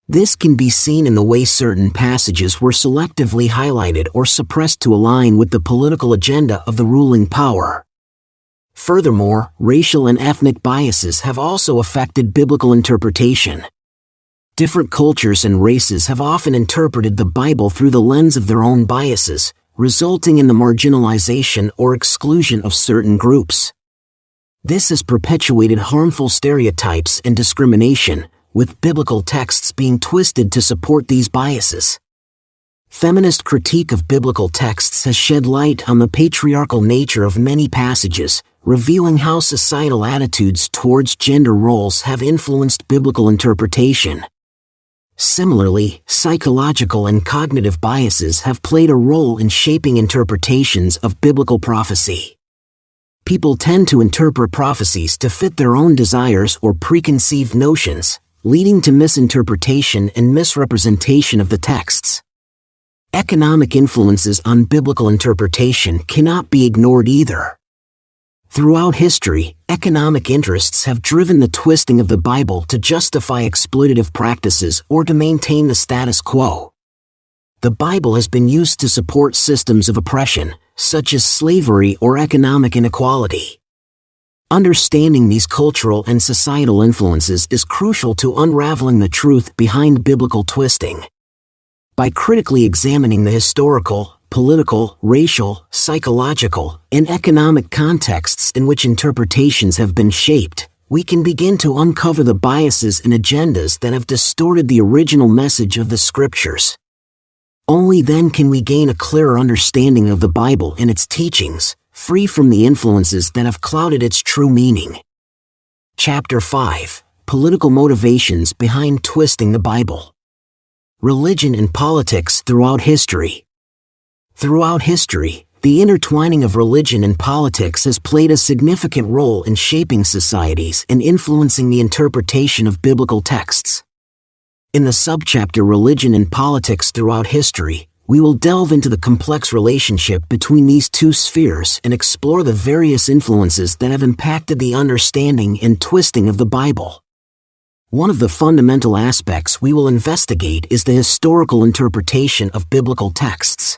This can be seen in the way certain passages were selectively highlighted or suppressed to align with the political agenda of the ruling power. Furthermore, racial and ethnic biases have also affected biblical interpretation. Different cultures and races have often interpreted the Bible through the lens of their own biases, resulting in the marginalization or exclusion of certain groups. This has perpetuated harmful stereotypes and discrimination, with biblical texts being twisted to support these biases. Feminist critique of biblical texts has shed light on the patriarchal nature of many passages, revealing how societal attitudes towards gender roles have influenced biblical interpretation. Similarly, psychological and cognitive biases have played a role in shaping interpretations of biblical prophecy. People tend to interpret prophecies to fit their own desires or preconceived notions, leading to misinterpretation and misrepresentation of the texts. Economic influences on biblical interpretation cannot be ignored either. Throughout history, economic interests have driven the twisting of the Bible to justify exploitative practices or to maintain the status quo. The Bible has been used to support systems of oppression, such as slavery or economic inequality. Understanding these cultural and societal influences is crucial to unraveling the truth behind biblical twisting. By critically examining the historical, political, racial, psychological, and economic contexts in which interpretations have been shaped, we can begin to uncover the biases and agendas that have distorted the original message of the Scriptures. Only then can we gain a clearer understanding of the Bible and its teachings, free from the influences that have clouded its true meaning. Chapter 5: Political Motivations Behind Twisting the Bible. Religion and Politics Throughout History. Throughout history, the intertwining of religion and politics has played a significant role in shaping societies and influencing the interpretation of biblical texts. In the subchapter Religion and Politics Throughout History, we will delve into the complex relationship between these two spheres and explore the various influences that have impacted the understanding and twisting of the Bible. One of the fundamental aspects we will investigate is the historical interpretation of biblical texts.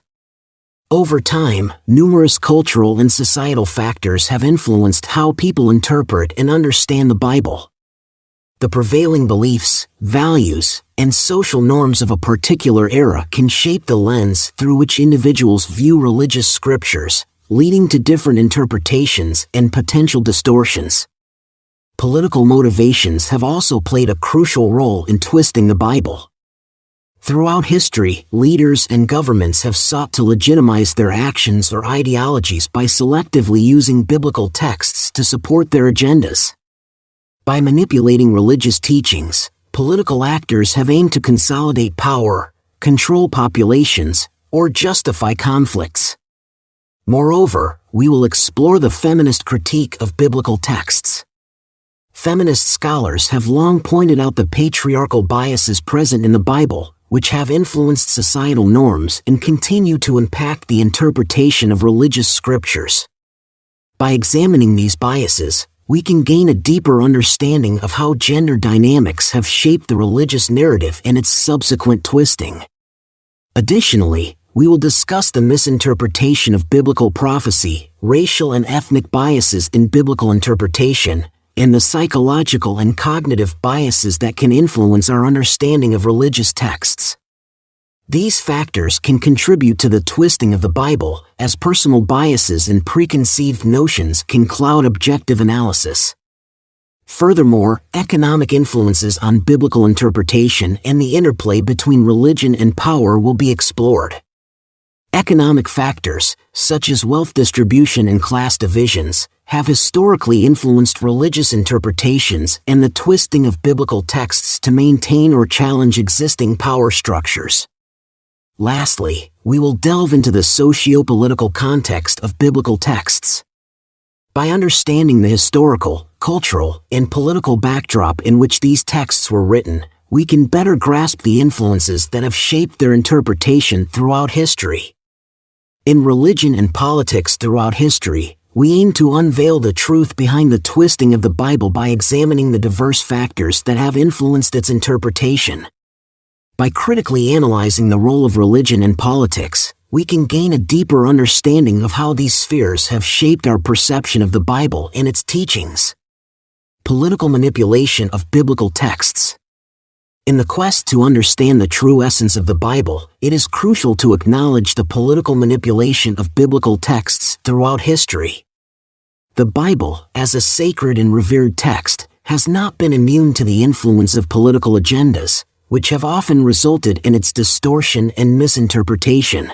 Over time, numerous cultural and societal factors have influenced how people interpret and understand the Bible. The prevailing beliefs, values, and social norms of a particular era can shape the lens through which individuals view religious scriptures, leading to different interpretations and potential distortions. Political motivations have also played a crucial role in twisting the Bible. Throughout history, leaders and governments have sought to legitimize their actions or ideologies by selectively using biblical texts to support their agendas. By manipulating religious teachings, political actors have aimed to consolidate power, control populations, or justify conflicts. Moreover, we will explore the feminist critique of biblical texts. Feminist scholars have long pointed out the patriarchal biases present in the Bible, which have influenced societal norms and continue to impact the interpretation of religious scriptures. By examining these biases, we can gain a deeper understanding of how gender dynamics have shaped the religious narrative and its subsequent twisting. Additionally, we will discuss the misinterpretation of biblical prophecy, racial and ethnic biases in biblical interpretation, and the psychological and cognitive biases that can influence our understanding of religious texts. These factors can contribute to the twisting of the Bible, as personal biases and preconceived notions can cloud objective analysis. Furthermore, economic influences on biblical interpretation and the interplay between religion and power will be explored. Economic factors, such as wealth distribution and class divisions, have historically influenced religious interpretations and the twisting of biblical texts to maintain or challenge existing power structures. Lastly, we will delve into the socio-political context of biblical texts. By understanding the historical, cultural, and political backdrop in which these texts were written, we can better grasp the influences that have shaped their interpretation throughout history. In religion and politics throughout history, we aim to unveil the truth behind the twisting of the Bible by examining the diverse factors that have influenced its interpretation. By critically analyzing the role of religion and politics, we can gain a deeper understanding of how these spheres have shaped our perception of the Bible and its teachings. Political manipulation of biblical texts. In the quest to understand the true essence of the Bible, it is crucial to acknowledge the political manipulation of biblical texts throughout history. The Bible, as a sacred and revered text, has not been immune to the influence of political agendas, which have often resulted in its distortion and misinterpretation.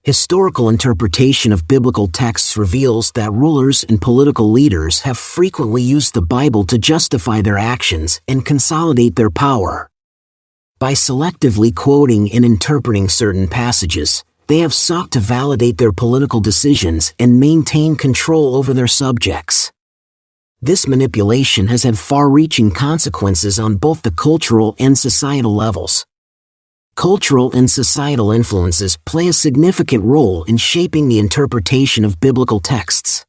Historical interpretation of biblical texts reveals that rulers and political leaders have frequently used the Bible to justify their actions and consolidate their power. By selectively quoting and interpreting certain passages, they have sought to validate their political decisions and maintain control over their subjects. This manipulation has had far-reaching consequences on both the cultural and societal levels. Cultural and societal influences play a significant role in shaping the interpretation of biblical texts.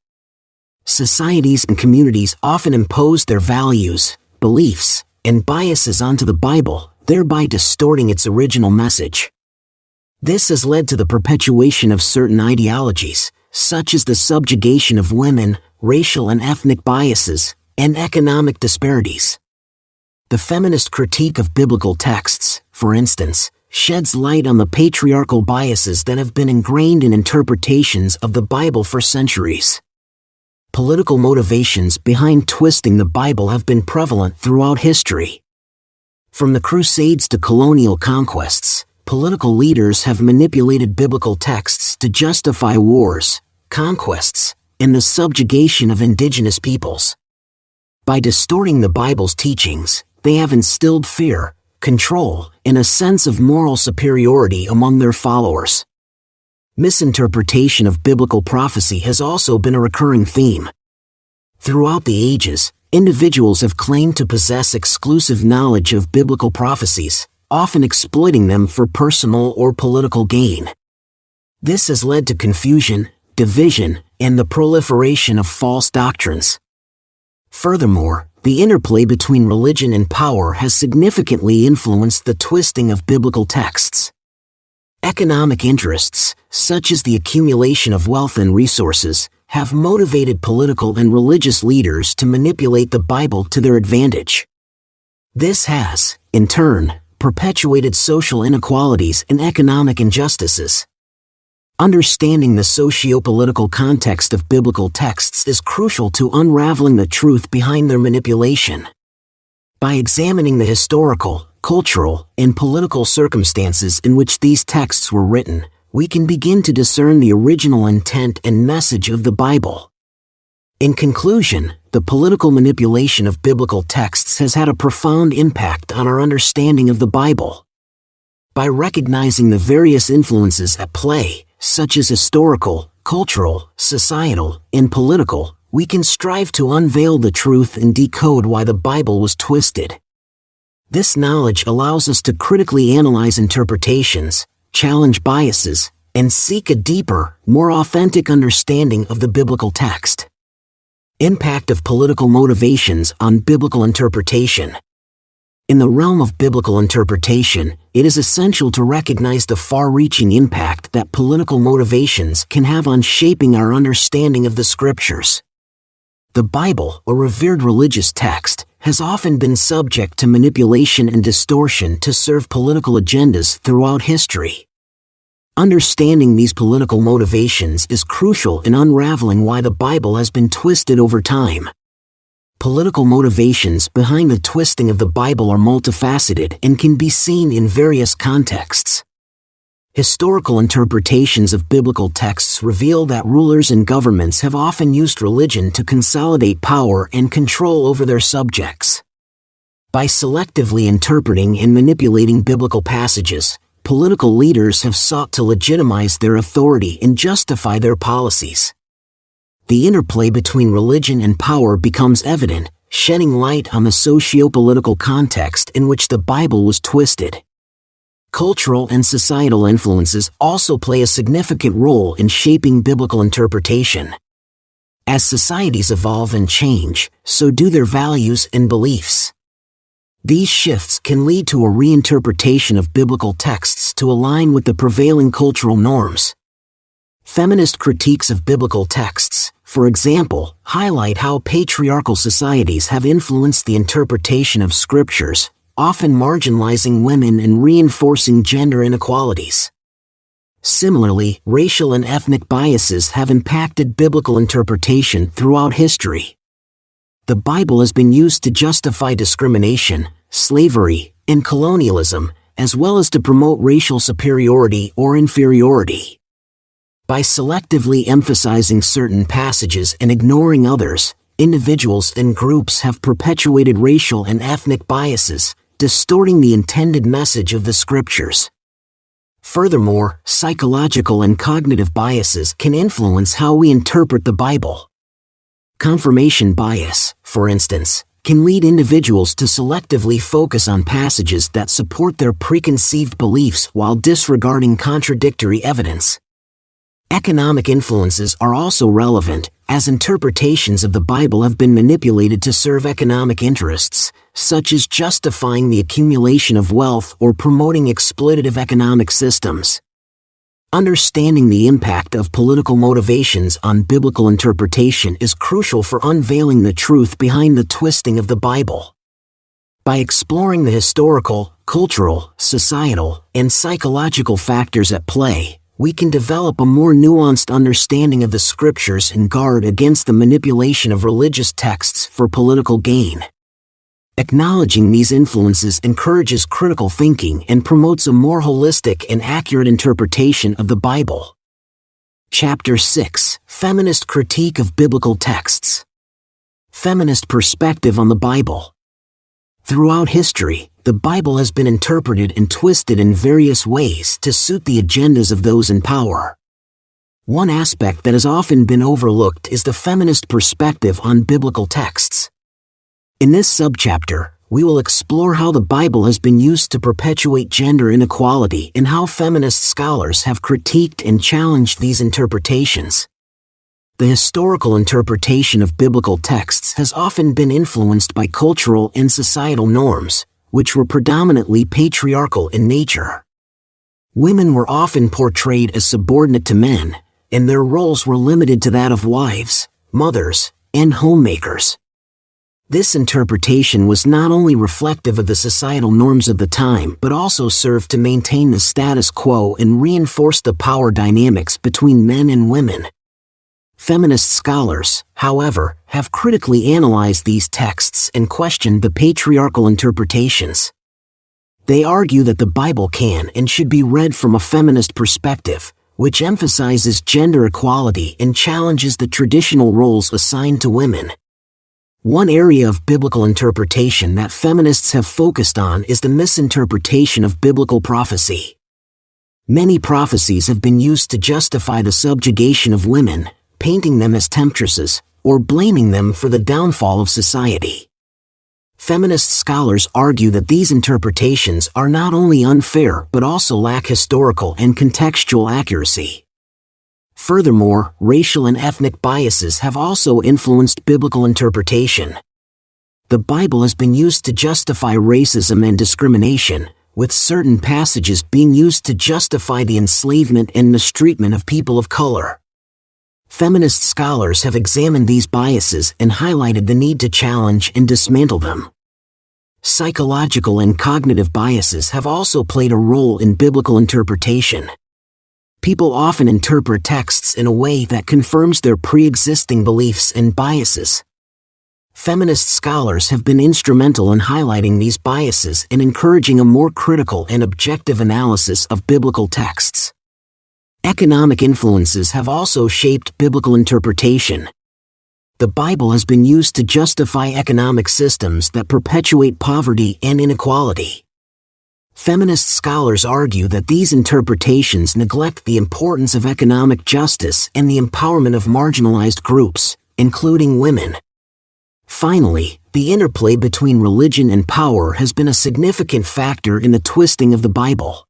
Societies and communities often impose their values, beliefs, and biases onto the Bible, thereby distorting its original message. This has led to the perpetuation of certain ideologies, such as the subjugation of women, racial and ethnic biases, and economic disparities. The feminist critique of biblical texts, for instance, sheds light on the patriarchal biases that have been ingrained in interpretations of the Bible for centuries. Political motivations behind twisting the Bible have been prevalent throughout history. From the Crusades to colonial conquests, political leaders have manipulated biblical texts to justify wars, conquests, and the subjugation of indigenous peoples. By distorting the Bible's teachings, they have instilled fear, control, and a sense of moral superiority among their followers. Misinterpretation of biblical prophecy has also been a recurring theme. Throughout the ages, individuals have claimed to possess exclusive knowledge of biblical prophecies, often exploiting them for personal or political gain. This has led to confusion, division, and the proliferation of false doctrines. Furthermore, the interplay between religion and power has significantly influenced the twisting of biblical texts. Economic interests, such as the accumulation of wealth and resources, have motivated political and religious leaders to manipulate the Bible to their advantage. This has, in turn, perpetuated social inequalities and economic injustices. Understanding the socio-political context of biblical texts is crucial to unraveling the truth behind their manipulation. By examining the historical, cultural, and political circumstances in which these texts were written, we can begin to discern the original intent and message of the Bible. In conclusion, the political manipulation of biblical texts has had a profound impact on our understanding of the Bible. By recognizing the various influences at play, such as historical, cultural, societal, and political, we can strive to unveil the truth and decode why the Bible was twisted. This knowledge allows us to critically analyze interpretations, challenge biases, and seek a deeper, more authentic understanding of the biblical text. Impact of political motivations on biblical interpretation. In the realm of biblical interpretation, it is essential to recognize the far-reaching impact that political motivations can have on shaping our understanding of the Scriptures. The Bible, a revered religious text, has often been subject to manipulation and distortion to serve political agendas throughout history. Understanding these political motivations is crucial in unraveling why the Bible has been twisted over time. Political motivations behind the twisting of the Bible are multifaceted and can be seen in various contexts. Historical interpretations of biblical texts reveal that rulers and governments have often used religion to consolidate power and control over their subjects. By selectively interpreting and manipulating biblical passages, political leaders have sought to legitimize their authority and justify their policies. The interplay between religion and power becomes evident, shedding light on the socio-political context in which the Bible was twisted. Cultural and societal influences also play a significant role in shaping biblical interpretation. As societies evolve and change, so do their values and beliefs. These shifts can lead to a reinterpretation of biblical texts to align with the prevailing cultural norms. Feminist critiques of biblical texts, for example, highlight how patriarchal societies have influenced the interpretation of scriptures, often marginalizing women and reinforcing gender inequalities. Similarly, racial and ethnic biases have impacted biblical interpretation throughout history. The Bible has been used to justify discrimination, slavery, and colonialism, as well as to promote racial superiority or inferiority. By selectively emphasizing certain passages and ignoring others, individuals and groups have perpetuated racial and ethnic biases, distorting the intended message of the Scriptures. Furthermore, psychological and cognitive biases can influence how we interpret the Bible. Confirmation bias, for instance, can lead individuals to selectively focus on passages that support their preconceived beliefs while disregarding contradictory evidence. Economic influences are also relevant, as interpretations of the Bible have been manipulated to serve economic interests, such as justifying the accumulation of wealth or promoting exploitative economic systems. Understanding the impact of political motivations on biblical interpretation is crucial for unveiling the truth behind the twisting of the Bible. By exploring the historical, cultural, societal, and psychological factors at play, we can develop a more nuanced understanding of the Scriptures and guard against the manipulation of religious texts for political gain. Acknowledging these influences encourages critical thinking and promotes a more holistic and accurate interpretation of the Bible. Chapter 6: Feminist Critique of Biblical Texts. Feminist Perspective on the Bible. Throughout history, the Bible has been interpreted and twisted in various ways to suit the agendas of those in power. One aspect that has often been overlooked is the feminist perspective on biblical texts. In this subchapter, we will explore how the Bible has been used to perpetuate gender inequality and how feminist scholars have critiqued and challenged these interpretations. The historical interpretation of biblical texts has often been influenced by cultural and societal norms, which were predominantly patriarchal in nature. Women were often portrayed as subordinate to men, and their roles were limited to that of wives, mothers, and homemakers. This interpretation was not only reflective of the societal norms of the time but also served to maintain the status quo and reinforce the power dynamics between men and women. Feminist scholars, however, have critically analyzed these texts and questioned the patriarchal interpretations. They argue that the Bible can and should be read from a feminist perspective, which emphasizes gender equality and challenges the traditional roles assigned to women. One area of biblical interpretation that feminists have focused on is the misinterpretation of biblical prophecy. Many prophecies have been used to justify the subjugation of women, painting them as temptresses, or blaming them for the downfall of society. Feminist scholars argue that these interpretations are not only unfair but also lack historical and contextual accuracy. Furthermore, racial and ethnic biases have also influenced biblical interpretation. The Bible has been used to justify racism and discrimination, with certain passages being used to justify the enslavement and mistreatment of people of color. Feminist scholars have examined these biases and highlighted the need to challenge and dismantle them. Psychological and cognitive biases have also played a role in biblical interpretation. People often interpret texts in a way that confirms their pre-existing beliefs and biases. Feminist scholars have been instrumental in highlighting these biases and encouraging a more critical and objective analysis of biblical texts. Economic influences have also shaped biblical interpretation. The Bible has been used to justify economic systems that perpetuate poverty and inequality. Feminist scholars argue that these interpretations neglect the importance of economic justice and the empowerment of marginalized groups, including women. Finally, the interplay between religion and power has been a significant factor in the twisting of the Bible.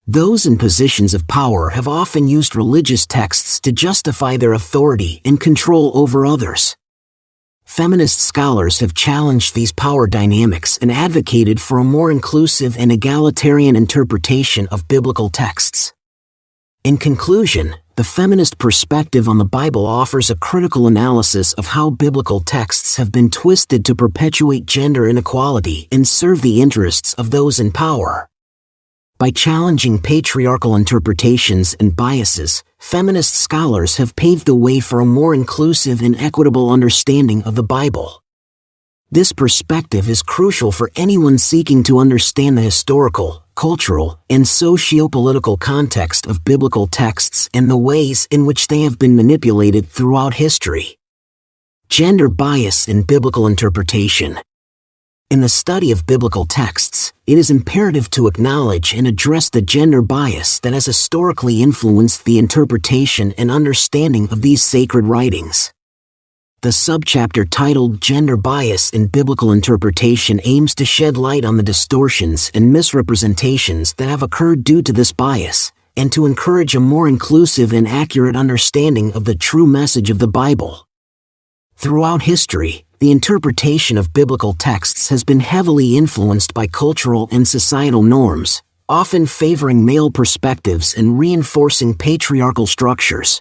Those in positions of power have often used religious texts to justify their authority and control over others. Feminist scholars have challenged these power dynamics and advocated for a more inclusive and egalitarian interpretation of biblical texts. In conclusion, the feminist perspective on the Bible offers a critical analysis of how biblical texts have been twisted to perpetuate gender inequality and serve the interests of those in power. By challenging patriarchal interpretations and biases, feminist scholars have paved the way for a more inclusive and equitable understanding of the Bible. This perspective is crucial for anyone seeking to understand the historical, cultural, and socio-political context of biblical texts and the ways in which they have been manipulated throughout history. Gender bias in biblical interpretation. In the study of biblical texts, it is imperative to acknowledge and address the gender bias that has historically influenced the interpretation and understanding of these sacred writings. The subchapter titled Gender Bias in Biblical Interpretation aims to shed light on the distortions and misrepresentations that have occurred due to this bias, and to encourage a more inclusive and accurate understanding of the true message of the Bible. Throughout history, the interpretation of biblical texts has been heavily influenced by cultural and societal norms, often favoring male perspectives and reinforcing patriarchal structures.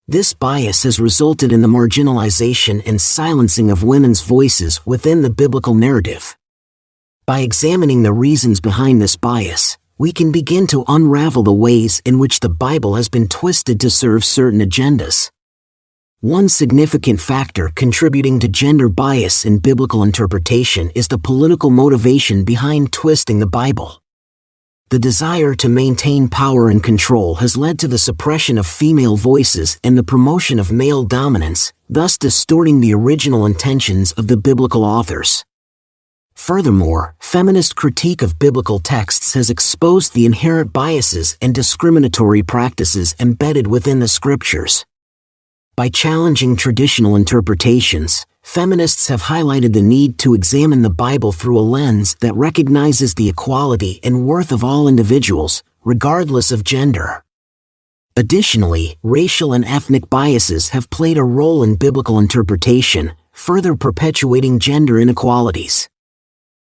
This bias has resulted in the marginalization and silencing of women's voices within the biblical narrative. By examining the reasons behind this bias, we can begin to unravel the ways in which the Bible has been twisted to serve certain agendas. One significant factor contributing to gender bias in biblical interpretation is the political motivation behind twisting the Bible. The desire to maintain power and control has led to the suppression of female voices and the promotion of male dominance, thus distorting the original intentions of the biblical authors. Furthermore, feminist critique of biblical texts has exposed the inherent biases and discriminatory practices embedded within the scriptures. By challenging traditional interpretations, feminists have highlighted the need to examine the Bible through a lens that recognizes the equality and worth of all individuals, regardless of gender. Additionally, racial and ethnic biases have played a role in biblical interpretation, further perpetuating gender inequalities.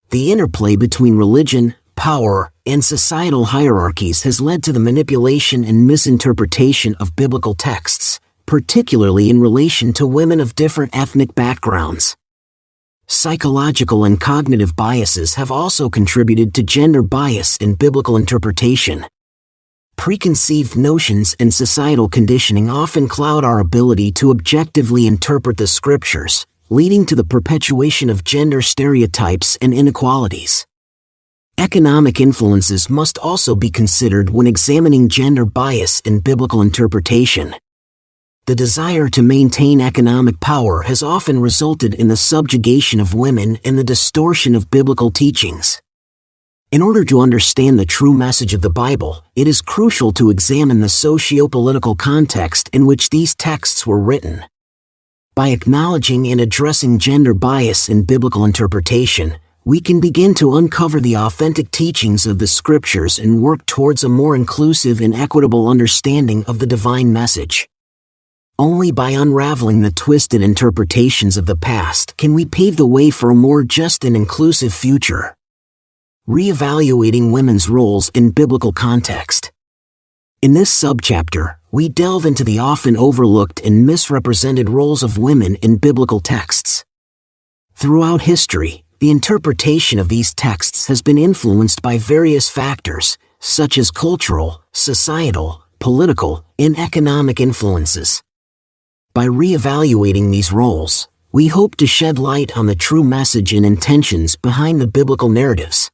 The interplay between religion, power, and societal hierarchies has led to the manipulation and misinterpretation of biblical texts, particularly in relation to women of different ethnic backgrounds. Psychological and cognitive biases have also contributed to gender bias in biblical interpretation. Preconceived notions and societal conditioning often cloud our ability to objectively interpret the scriptures, leading to the perpetuation of gender stereotypes and inequalities. Economic influences must also be considered when examining gender bias in biblical interpretation. The desire to maintain economic power has often resulted in the subjugation of women and the distortion of biblical teachings. In order to understand the true message of the Bible, it is crucial to examine the socio-political context in which these texts were written. By acknowledging and addressing gender bias in biblical interpretation, we can begin to uncover the authentic teachings of the Scriptures and work towards a more inclusive and equitable understanding of the divine message. Only by unraveling the twisted interpretations of the past can we pave the way for a more just and inclusive future. Reevaluating women's roles in biblical context. In this subchapter, we delve into the often overlooked and misrepresented roles of women in biblical texts. Throughout history, the interpretation of these texts has been influenced by various factors, such as cultural, societal, political, and economic influences. By reevaluating these roles, we hope to shed light on the true message and intentions behind the biblical narratives.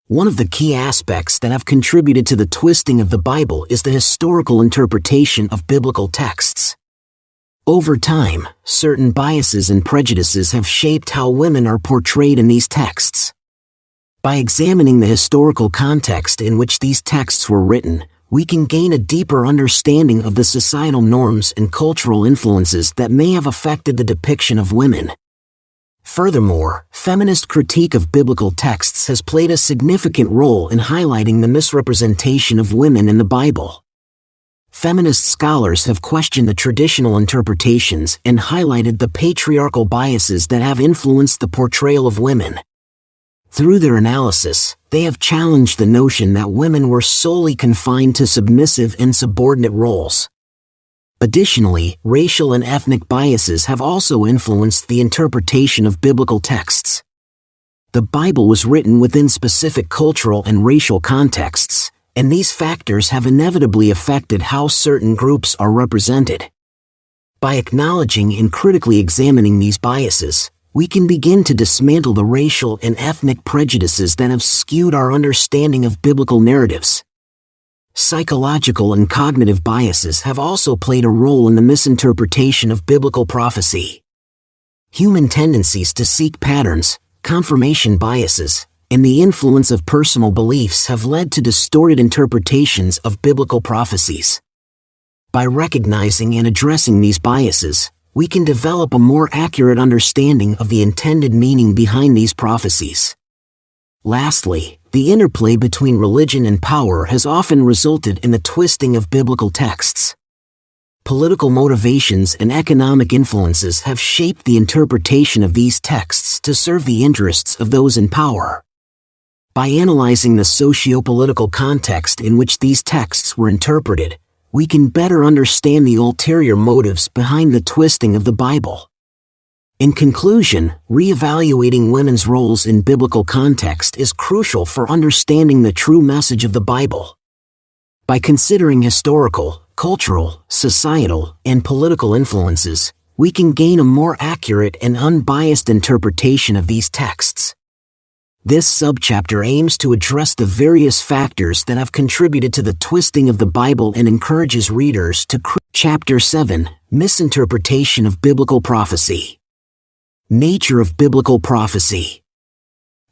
One of the key aspects that have contributed to the twisting of the Bible is the historical interpretation of biblical texts. Over time, certain biases and prejudices have shaped how women are portrayed in these texts. By examining the historical context in which these texts were written, we can gain a deeper understanding of the societal norms and cultural influences that may have affected the depiction of women. Furthermore, feminist critique of biblical texts has played a significant role in highlighting the misrepresentation of women in the Bible. Feminist scholars have questioned the traditional interpretations and highlighted the patriarchal biases that have influenced the portrayal of women. Through their analysis, they have challenged the notion that women were solely confined to submissive and subordinate roles. Additionally, racial and ethnic biases have also influenced the interpretation of biblical texts. The Bible was written within specific cultural and racial contexts, and these factors have inevitably affected how certain groups are represented. By acknowledging and critically examining these biases, we can begin to dismantle the racial and ethnic prejudices that have skewed our understanding of biblical narratives. Psychological and cognitive biases have also played a role in the misinterpretation of biblical prophecy. Human tendencies to seek patterns, confirmation biases, and the influence of personal beliefs have led to distorted interpretations of biblical prophecies. By recognizing and addressing these biases, we can develop a more accurate understanding of the intended meaning behind these prophecies. Lastly, the interplay between religion and power has often resulted in the twisting of biblical texts. Political motivations and economic influences have shaped the interpretation of these texts to serve the interests of those in power. By analyzing the socio-political context in which these texts were interpreted, we can better understand the ulterior motives behind the twisting of the Bible. In conclusion, reevaluating women's roles in biblical context is crucial for understanding the true message of the Bible. By considering historical, cultural, societal, and political influences, we can gain a more accurate and unbiased interpretation of these texts. This subchapter aims to address the various factors that have contributed to the twisting of the Bible and encourages readers to Chapter 7, Misinterpretation of Biblical Prophecy. Nature of Biblical Prophecy.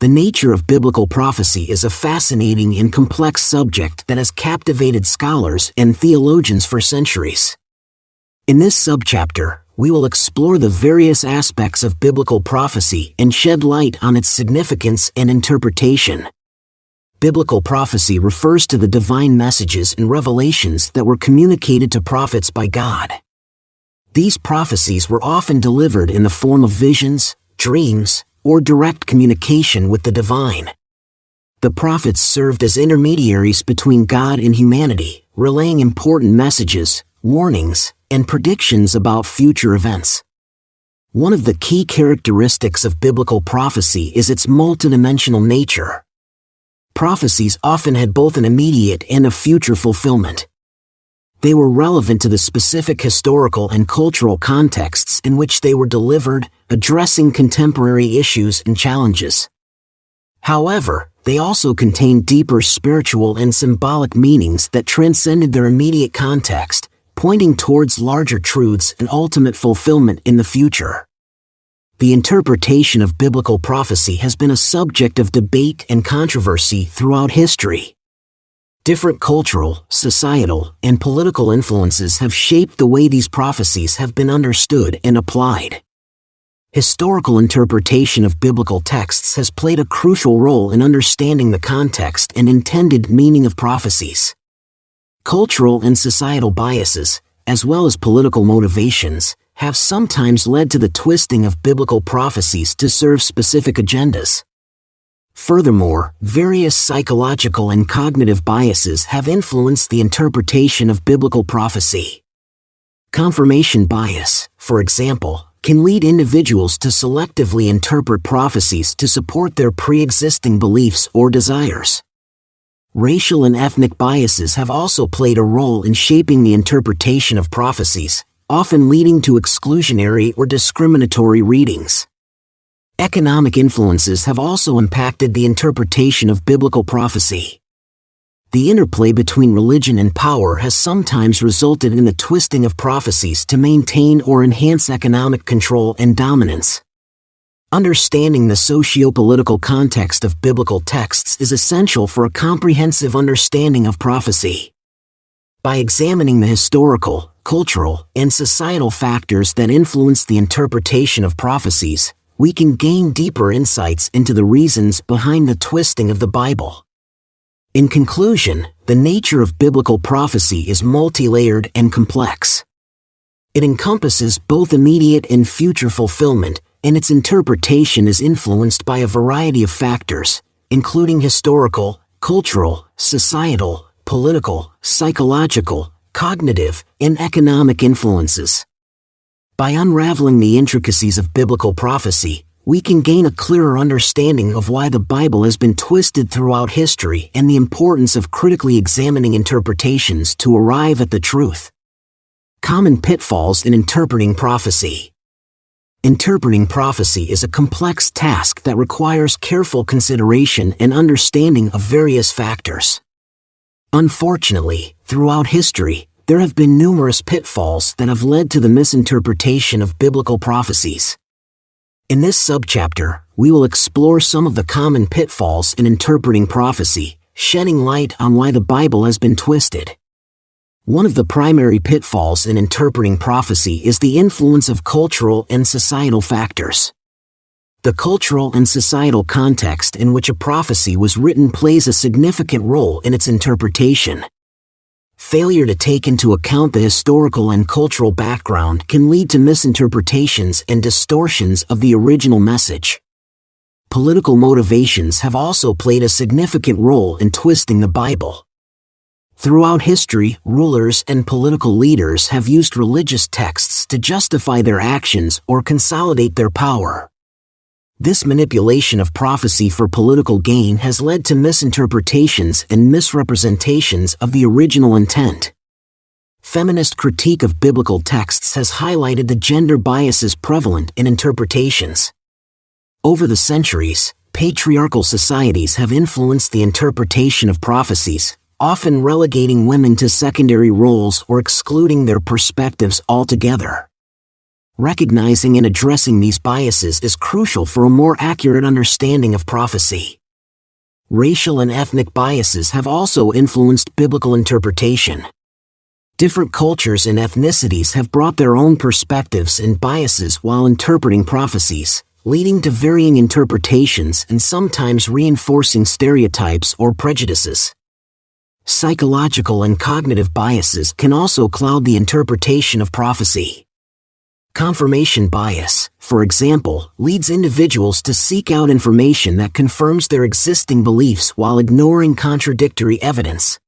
The nature of biblical prophecy is a fascinating and complex subject that has captivated scholars and theologians for centuries. In this subchapter, we will explore the various aspects of biblical prophecy and shed light on its significance and interpretation. Biblical prophecy refers to the divine messages and revelations that were communicated to prophets by God. These prophecies were often delivered in the form of visions, dreams, or direct communication with the divine. The prophets served as intermediaries between God and humanity, relaying important messages, warnings, and predictions about future events. One of the key characteristics of biblical prophecy is its multidimensional nature. Prophecies often had both an immediate and a future fulfillment. They were relevant to the specific historical and cultural contexts in which they were delivered, addressing contemporary issues and challenges. However, they also contained deeper spiritual and symbolic meanings that transcended their immediate context, pointing towards larger truths and ultimate fulfillment in the future. The interpretation of biblical prophecy has been a subject of debate and controversy throughout history. Different cultural, societal, and political influences have shaped the way these prophecies have been understood and applied. Historical interpretation of biblical texts has played a crucial role in understanding the context and intended meaning of prophecies. Cultural and societal biases, as well as political motivations, have sometimes led to the twisting of biblical prophecies to serve specific agendas. Furthermore, various psychological and cognitive biases have influenced the interpretation of biblical prophecy. Confirmation bias, for example, can lead individuals to selectively interpret prophecies to support their pre-existing beliefs or desires. Racial and ethnic biases have also played a role in shaping the interpretation of prophecies, often leading to exclusionary or discriminatory readings. Economic influences have also impacted the interpretation of biblical prophecy. The interplay between religion and power has sometimes resulted in the twisting of prophecies to maintain or enhance economic control and dominance. Understanding the socio-political context of biblical texts is essential for a comprehensive understanding of prophecy. By examining the historical, cultural, and societal factors that influence the interpretation of prophecies, we can gain deeper insights into the reasons behind the twisting of the Bible. In conclusion, the nature of biblical prophecy is multi-layered and complex. It encompasses both immediate and future fulfillment, and its interpretation is influenced by a variety of factors, including historical, cultural, societal, political, psychological, cognitive, and economic influences. By unraveling the intricacies of biblical prophecy, we can gain a clearer understanding of why the Bible has been twisted throughout history and the importance of critically examining interpretations to arrive at the truth. Common pitfalls in interpreting prophecy. Interpreting prophecy is a complex task that requires careful consideration and understanding of various factors. Unfortunately, throughout history, there have been numerous pitfalls that have led to the misinterpretation of biblical prophecies. In this subchapter, we will explore some of the common pitfalls in interpreting prophecy, shedding light on why the Bible has been twisted. One of the primary pitfalls in interpreting prophecy is the influence of cultural and societal factors. The cultural and societal context in which a prophecy was written plays a significant role in its interpretation. Failure to take into account the historical and cultural background can lead to misinterpretations and distortions of the original message. Political motivations have also played a significant role in twisting the Bible. Throughout history, rulers and political leaders have used religious texts to justify their actions or consolidate their power. This manipulation of prophecy for political gain has led to misinterpretations and misrepresentations of the original intent. Feminist critique of biblical texts has highlighted the gender biases prevalent in interpretations. Over the centuries, patriarchal societies have influenced the interpretation of prophecies, often relegating women to secondary roles or excluding their perspectives altogether. Recognizing and addressing these biases is crucial for a more accurate understanding of prophecy. Racial and ethnic biases have also influenced biblical interpretation. Different cultures and ethnicities have brought their own perspectives and biases while interpreting prophecies, leading to varying interpretations and sometimes reinforcing stereotypes or prejudices. Psychological and cognitive biases can also cloud the interpretation of prophecy. Confirmation bias, for example, leads individuals to seek out information that confirms their existing beliefs while ignoring contradictory evidence.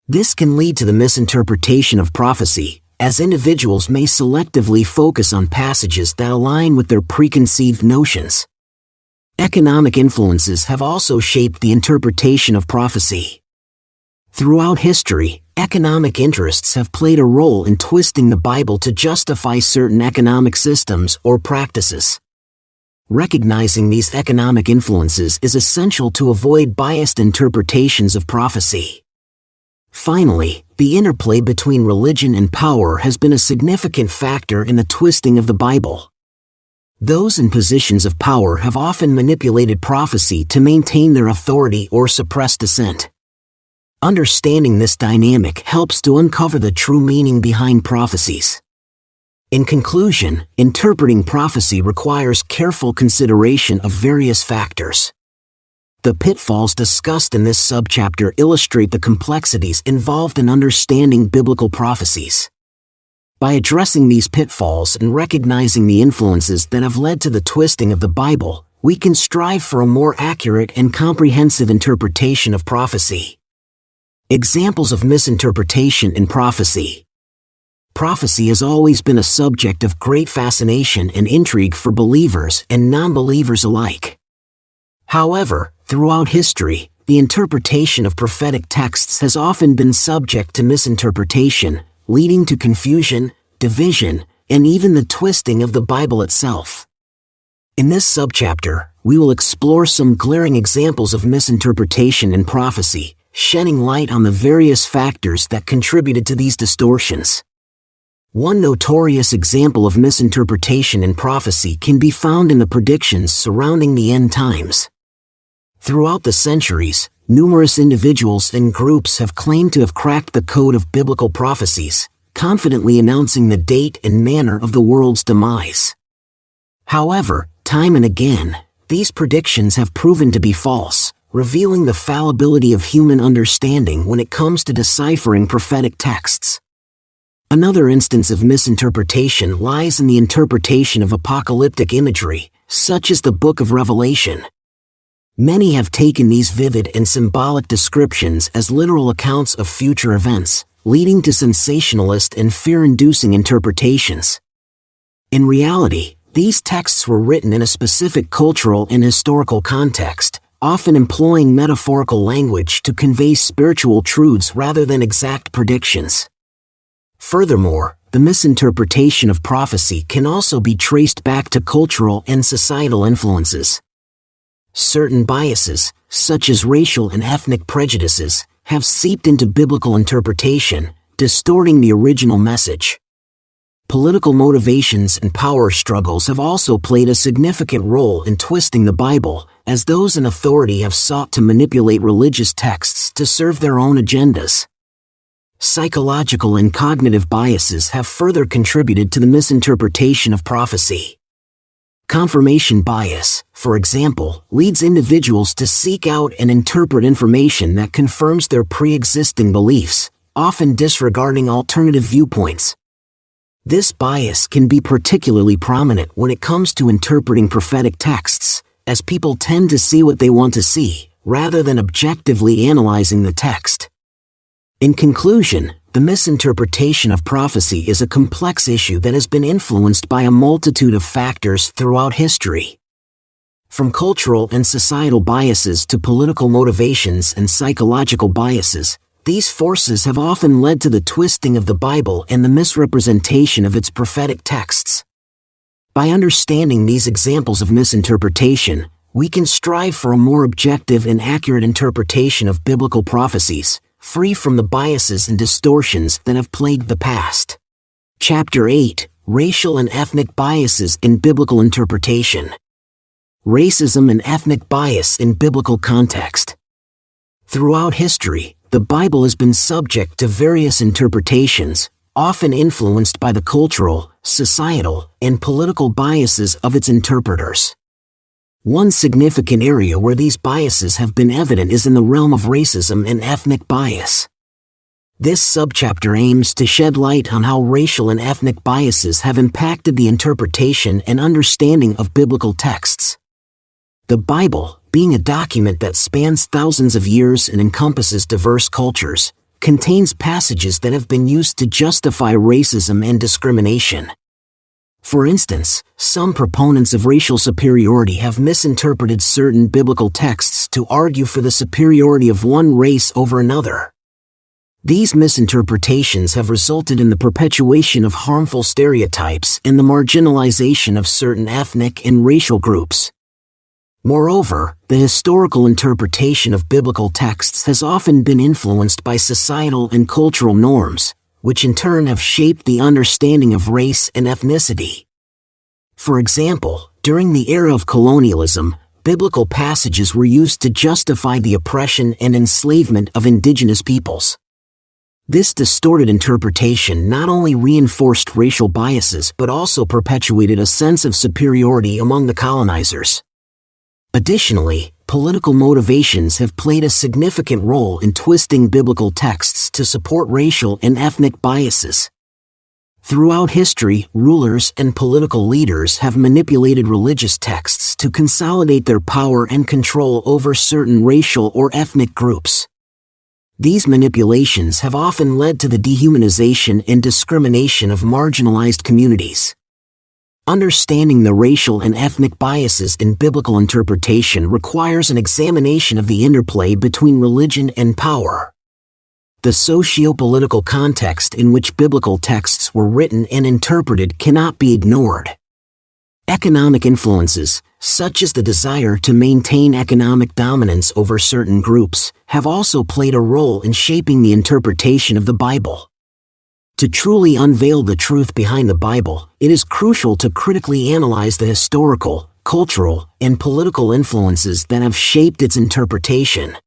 This can lead to the misinterpretation of prophecy, as individuals may selectively focus on passages that align with their preconceived notions. Economic influences have also shaped the interpretation of prophecy. Throughout history, economic interests have played a role in twisting the Bible to justify certain economic systems or practices. Recognizing these economic influences is essential to avoid biased interpretations of prophecy. Finally, the interplay between religion and power has been a significant factor in the twisting of the Bible. Those in positions of power have often manipulated prophecy to maintain their authority or suppress dissent. Understanding this dynamic helps to uncover the true meaning behind prophecies. In conclusion, interpreting prophecy requires careful consideration of various factors. The pitfalls discussed in this subchapter illustrate the complexities involved in understanding biblical prophecies. By addressing these pitfalls and recognizing the influences that have led to the twisting of the Bible, we can strive for a more accurate and comprehensive interpretation of prophecy. Examples of misinterpretation in prophecy. Prophecy has always been a subject of great fascination and intrigue for believers and non-believers alike. However, throughout history, the interpretation of prophetic texts has often been subject to misinterpretation, leading to confusion, division, and even the twisting of the Bible itself. In this subchapter, we will explore some glaring examples of misinterpretation in prophecy, shedding light on the various factors that contributed to these distortions. One notorious example of misinterpretation in prophecy can be found in the predictions surrounding the end times. Throughout the centuries, numerous individuals and groups have claimed to have cracked the code of biblical prophecies, confidently announcing the date and manner of the world's demise. However, time and again, these predictions have proven to be false, revealing the fallibility of human understanding when it comes to deciphering prophetic texts. Another instance of misinterpretation lies in the interpretation of apocalyptic imagery, such as the Book of Revelation. Many have taken these vivid and symbolic descriptions as literal accounts of future events, leading to sensationalist and fear-inducing interpretations. In reality, these texts were written in a specific cultural and historical context, often employing metaphorical language to convey spiritual truths rather than exact predictions. Furthermore, the misinterpretation of prophecy can also be traced back to cultural and societal influences. Certain biases, such as racial and ethnic prejudices, have seeped into biblical interpretation, distorting the original message. Political motivations and power struggles have also played a significant role in twisting the Bible, as those in authority have sought to manipulate religious texts to serve their own agendas. Psychological and cognitive biases have further contributed to the misinterpretation of prophecy. Confirmation bias, for example, leads individuals to seek out and interpret information that confirms their pre-existing beliefs, often disregarding alternative viewpoints. This bias can be particularly prominent when it comes to interpreting prophetic texts, as people tend to see what they want to see, rather than objectively analyzing the text. In conclusion, the misinterpretation of prophecy is a complex issue that has been influenced by a multitude of factors throughout history. From cultural and societal biases to political motivations and psychological biases, these forces have often led to the twisting of the Bible and the misrepresentation of its prophetic texts. By understanding these examples of misinterpretation, we can strive for a more objective and accurate interpretation of biblical prophecies, free from the biases and distortions that have plagued the past. Chapter 8: Racial and Ethnic Biases in Biblical Interpretation. Racism and ethnic bias in biblical context. Throughout history, the Bible has been subject to various interpretations, often influenced by the cultural, societal, and political biases of its interpreters. One significant area where these biases have been evident is in the realm of racism and ethnic bias. This subchapter aims to shed light on how racial and ethnic biases have impacted the interpretation and understanding of biblical texts. The Bible, being a document that spans thousands of years and encompasses diverse cultures, contains passages that have been used to justify racism and discrimination. For instance, some proponents of racial superiority have misinterpreted certain biblical texts to argue for the superiority of one race over another. These misinterpretations have resulted in the perpetuation of harmful stereotypes and the marginalization of certain ethnic and racial groups. Moreover, the historical interpretation of biblical texts has often been influenced by societal and cultural norms, which in turn have shaped the understanding of race and ethnicity. For example, during the era of colonialism, biblical passages were used to justify the oppression and enslavement of indigenous peoples. This distorted interpretation not only reinforced racial biases but also perpetuated a sense of superiority among the colonizers. Additionally, political motivations have played a significant role in twisting biblical texts to support racial and ethnic biases. Throughout history, rulers and political leaders have manipulated religious texts to consolidate their power and control over certain racial or ethnic groups. These manipulations have often led to the dehumanization and discrimination of marginalized communities. Understanding the racial and ethnic biases in biblical interpretation requires an examination of the interplay between religion and power. The socio-political context in which biblical texts were written and interpreted cannot be ignored. Economic influences, such as the desire to maintain economic dominance over certain groups, have also played a role in shaping the interpretation of the Bible. To truly unveil the truth behind the Bible, it is crucial to critically analyze the historical, cultural, and political influences that have shaped its interpretation.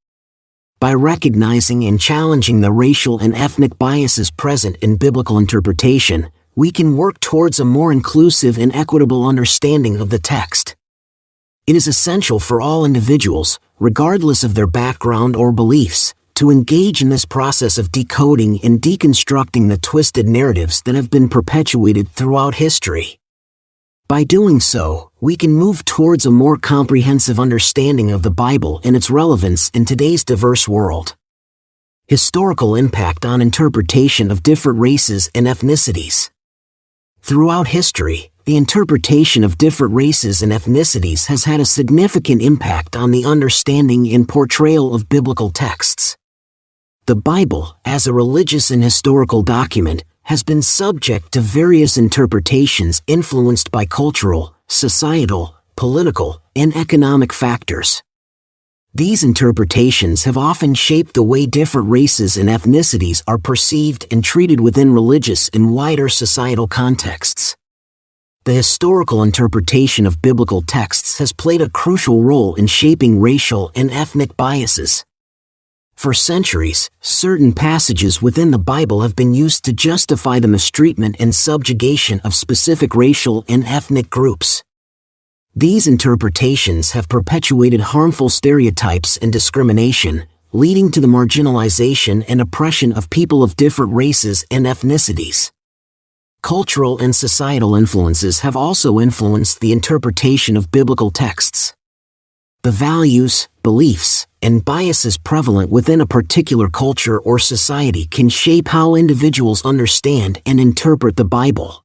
By recognizing and challenging the racial and ethnic biases present in biblical interpretation, we can work towards a more inclusive and equitable understanding of the text. It is essential for all individuals, regardless of their background or beliefs, to engage in this process of decoding and deconstructing the twisted narratives that have been perpetuated throughout history. By doing so, we can move towards a more comprehensive understanding of the Bible and its relevance in today's diverse world. Historical impact on interpretation of different races and ethnicities. Throughout history, the interpretation of different races and ethnicities has had a significant impact on the understanding and portrayal of biblical texts. The Bible, as a religious and historical document, has been subject to various interpretations influenced by cultural, societal, political, and economic factors. These interpretations have often shaped the way different races and ethnicities are perceived and treated within religious and wider societal contexts. The historical interpretation of biblical texts has played a crucial role in shaping racial and ethnic biases. For centuries, certain passages within the Bible have been used to justify the mistreatment and subjugation of specific racial and ethnic groups. These interpretations have perpetuated harmful stereotypes and discrimination, leading to the marginalization and oppression of people of different races and ethnicities. Cultural and societal influences have also influenced the interpretation of biblical texts. The values, beliefs, and biases prevalent within a particular culture or society can shape how individuals understand and interpret the Bible.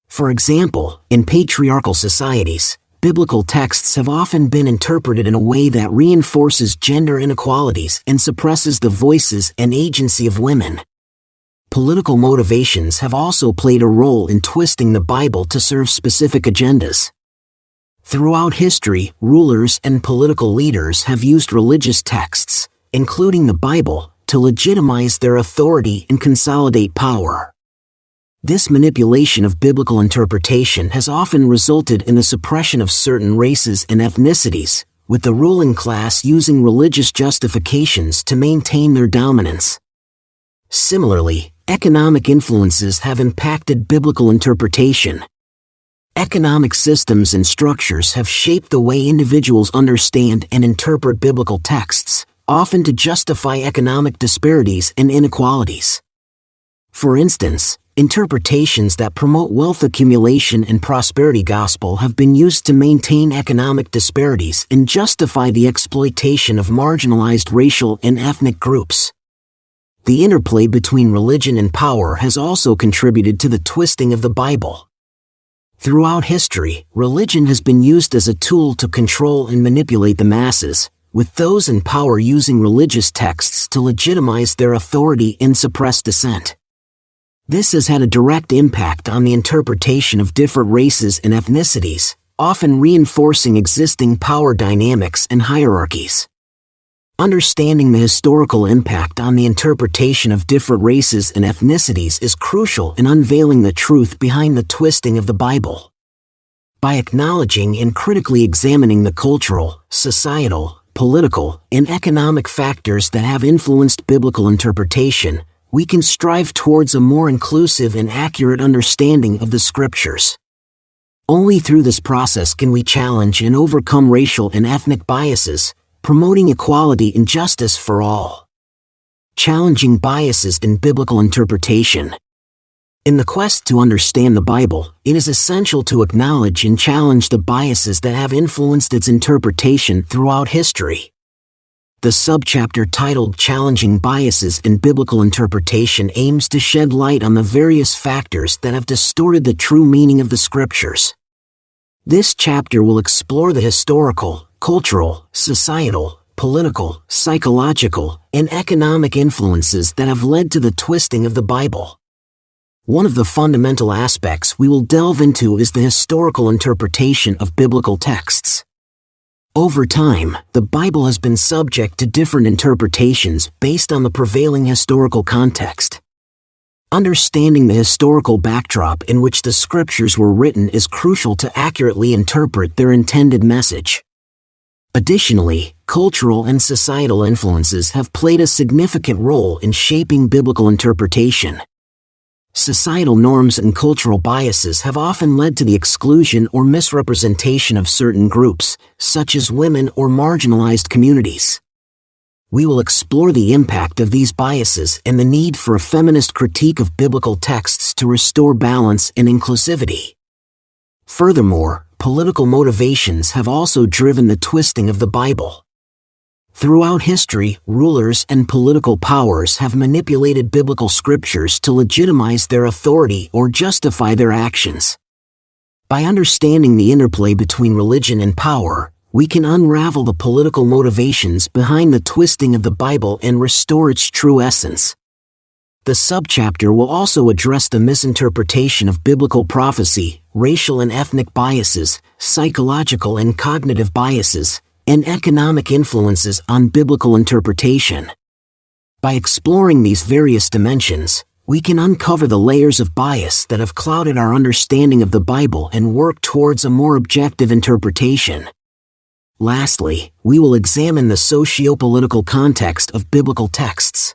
For example, in patriarchal societies, biblical texts have often been interpreted in a way that reinforces gender inequalities and suppresses the voices and agency of women. Political motivations have also played a role in twisting the Bible to serve specific agendas. Throughout history, rulers and political leaders have used religious texts, including the Bible, to legitimize their authority and consolidate power. This manipulation of biblical interpretation has often resulted in the suppression of certain races and ethnicities, with the ruling class using religious justifications to maintain their dominance. Similarly, economic influences have impacted biblical interpretation. Economic systems and structures have shaped the way individuals understand and interpret biblical texts, often to justify economic disparities and inequalities. For instance, interpretations that promote wealth accumulation and prosperity gospel have been used to maintain economic disparities and justify the exploitation of marginalized racial and ethnic groups. The interplay between religion and power has also contributed to the twisting of the Bible. Throughout history, religion has been used as a tool to control and manipulate the masses, with those in power using religious texts to legitimize their authority and suppress dissent. This has had a direct impact on the interpretation of different races and ethnicities, often reinforcing existing power dynamics and hierarchies. Understanding the historical impact on the interpretation of different races and ethnicities is crucial in unveiling the truth behind the twisting of the Bible. by acknowledging and critically examining the cultural, societal, political, and economic factors that have influenced biblical interpretation, we can strive towards a more inclusive and accurate understanding of the Scriptures. Only through this process can we challenge and overcome racial and ethnic biases, promoting equality and justice for all. Challenging biases in biblical interpretation. In the quest to understand the Bible, it is essential to acknowledge and challenge the biases that have influenced its interpretation throughout history. The subchapter titled Challenging Biases in Biblical Interpretation aims to shed light on the various factors that have distorted the true meaning of the Scriptures. This chapter will explore the historical, cultural, societal, political, psychological, and economic influences that have led to the twisting of the Bible. One of the fundamental aspects we will delve into is the historical interpretation of biblical texts. Over time, the Bible has been subject to different interpretations based on the prevailing historical context. Understanding the historical backdrop in which the Scriptures were written is crucial to accurately interpret their intended message. Additionally, cultural and societal influences have played a significant role in shaping biblical interpretation. Societal norms and cultural biases have often led to the exclusion or misrepresentation of certain groups, such as women or marginalized communities. We will explore the impact of these biases and the need for a feminist critique of biblical texts to restore balance and inclusivity. Furthermore, political motivations have also driven the twisting of the Bible. Throughout history, rulers and political powers have manipulated biblical scriptures to legitimize their authority or justify their actions. By understanding the interplay between religion and power, we can unravel the political motivations behind the twisting of the Bible and restore its true essence. The subchapter will also address the misinterpretation of biblical prophecy, racial and ethnic biases, psychological and cognitive biases, and economic influences on biblical interpretation. By exploring these various dimensions, we can uncover the layers of bias that have clouded our understanding of the Bible and work towards a more objective interpretation. Lastly, we will examine the socio-political context of biblical texts.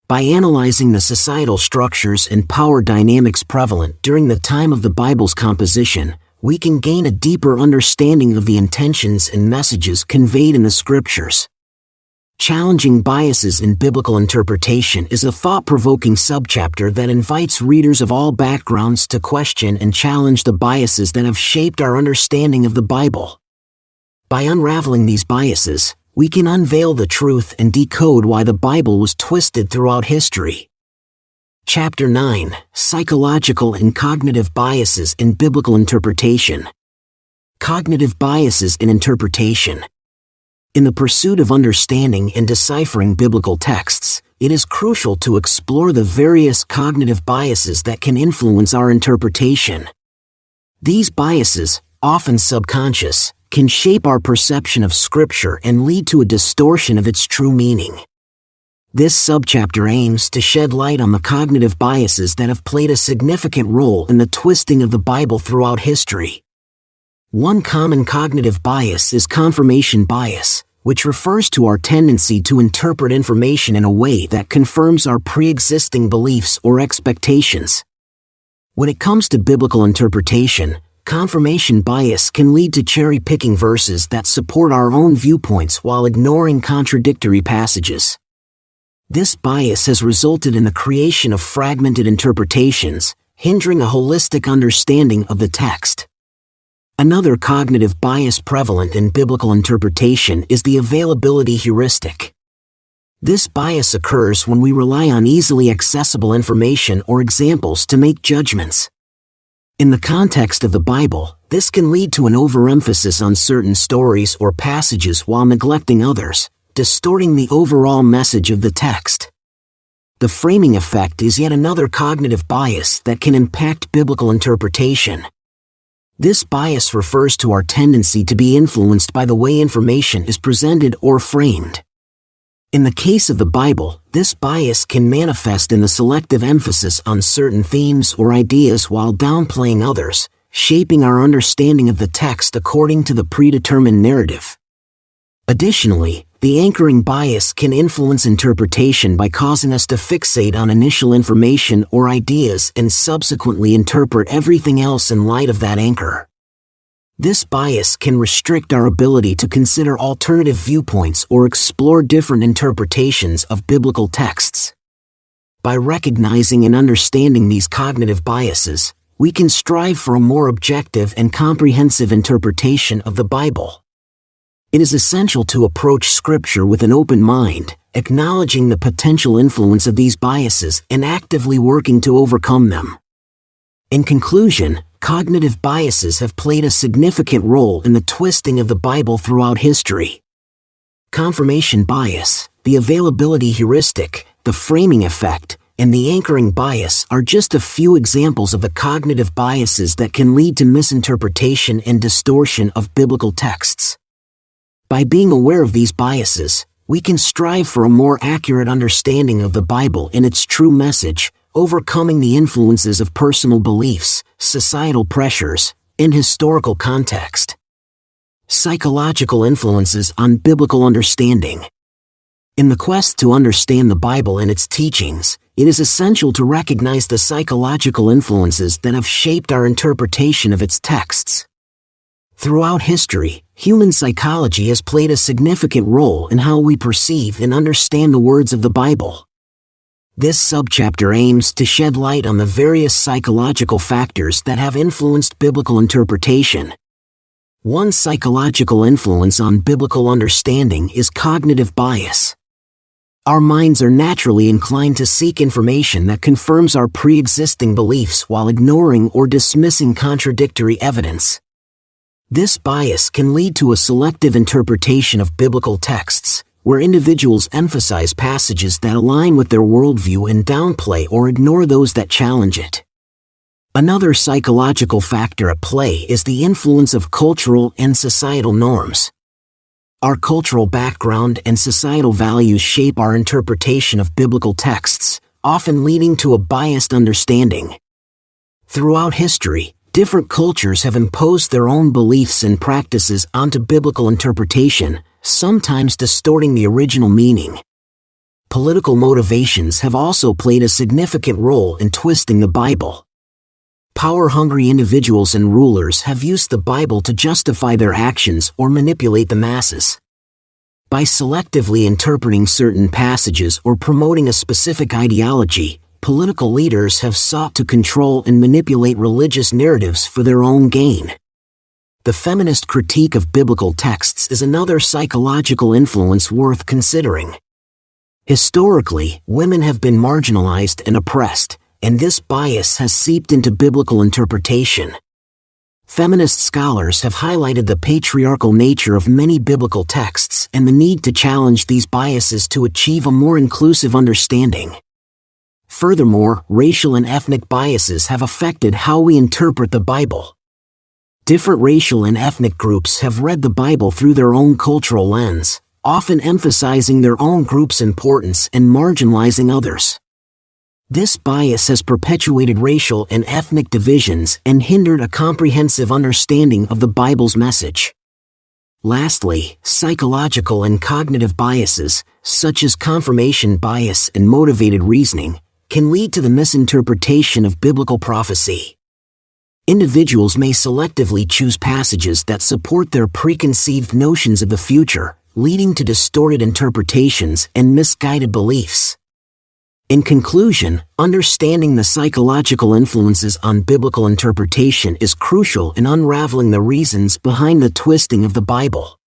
By analyzing the societal structures and power dynamics prevalent during the time of the Bible's composition, we can gain a deeper understanding of the intentions and messages conveyed in the Scriptures. Challenging biases in biblical interpretation is a thought-provoking subchapter that invites readers of all backgrounds to question and challenge the biases that have shaped our understanding of the Bible. By unraveling these biases, we can unveil the truth and decode why the Bible was twisted throughout history. Chapter 9: Psychological and Cognitive Biases in Biblical Interpretation. Cognitive biases in interpretation. In the pursuit of understanding and deciphering biblical texts, it is crucial to explore the various cognitive biases that can influence our interpretation. These biases, often subconscious, can shape our perception of Scripture and lead to a distortion of its true meaning. This subchapter aims to shed light on the cognitive biases that have played a significant role in the twisting of the Bible throughout history. One common cognitive bias is confirmation bias, which refers to our tendency to interpret information in a way that confirms our pre-existing beliefs or expectations. When it comes to biblical interpretation, confirmation bias can lead to cherry-picking verses that support our own viewpoints while ignoring contradictory passages. This bias has resulted in the creation of fragmented interpretations, hindering a holistic understanding of the text. Another cognitive bias prevalent in biblical interpretation is the availability heuristic. This bias occurs when we rely on easily accessible information or examples to make judgments. In the context of the Bible, this can lead to an overemphasis on certain stories or passages while neglecting others, distorting the overall message of the text. The framing effect is yet another cognitive bias that can impact biblical interpretation. This bias refers to our tendency to be influenced by the way information is presented or framed. In the case of the Bible, this bias can manifest in the selective emphasis on certain themes or ideas while downplaying others, shaping our understanding of the text according to the predetermined narrative. Additionally, the anchoring bias can influence interpretation by causing us to fixate on initial information or ideas and subsequently interpret everything else in light of that anchor. This bias can restrict our ability to consider alternative viewpoints or explore different interpretations of biblical texts. By recognizing and understanding these cognitive biases, we can strive for a more objective and comprehensive interpretation of the Bible. It is essential to approach Scripture with an open mind, acknowledging the potential influence of these biases and actively working to overcome them. In conclusion, cognitive biases have played a significant role in the twisting of the Bible throughout history. Confirmation bias, the availability heuristic, the framing effect, and the anchoring bias are just a few examples of the cognitive biases that can lead to misinterpretation and distortion of biblical texts. By being aware of these biases, we can strive for a more accurate understanding of the Bible and its true message, overcoming the influences of personal beliefs, societal pressures, and historical context. Psychological influences on biblical understanding. In the quest to understand the Bible and its teachings, it is essential to recognize the psychological influences that have shaped our interpretation of its texts. Throughout history, human psychology has played a significant role in how we perceive and understand the words of the Bible. This subchapter aims to shed light on the various psychological factors that have influenced biblical interpretation. One psychological influence on biblical understanding is cognitive bias. Our minds are naturally inclined to seek information that confirms our pre-existing beliefs while ignoring or dismissing contradictory evidence. This bias can lead to a selective interpretation of biblical texts, where individuals emphasize passages that align with their worldview and downplay or ignore those that challenge it. Another psychological factor at play is the influence of cultural and societal norms. Our cultural background and societal values shape our interpretation of biblical texts, often leading to a biased understanding. Throughout history, different cultures have imposed their own beliefs and practices onto biblical interpretation, sometimes distorting the original meaning. Political motivations have also played a significant role in twisting the Bible. Power-hungry individuals and rulers have used the Bible to justify their actions or manipulate the masses. By selectively interpreting certain passages or promoting a specific ideology, political leaders have sought to control and manipulate religious narratives for their own gain. The feminist critique of biblical texts is another psychological influence worth considering. Historically, women have been marginalized and oppressed, and this bias has seeped into biblical interpretation. Feminist scholars have highlighted the patriarchal nature of many biblical texts and the need to challenge these biases to achieve a more inclusive understanding. Furthermore, racial and ethnic biases have affected how we interpret the Bible. Different racial and ethnic groups have read the Bible through their own cultural lens, often emphasizing their own group's importance and marginalizing others. This bias has perpetuated racial and ethnic divisions and hindered a comprehensive understanding of the Bible's message. Lastly, psychological and cognitive biases, such as confirmation bias and motivated reasoning, can lead to the misinterpretation of biblical prophecy. Individuals may selectively choose passages that support their preconceived notions of the future, leading to distorted interpretations and misguided beliefs. In conclusion, understanding the psychological influences on biblical interpretation is crucial in unraveling the reasons behind the twisting of the Bible.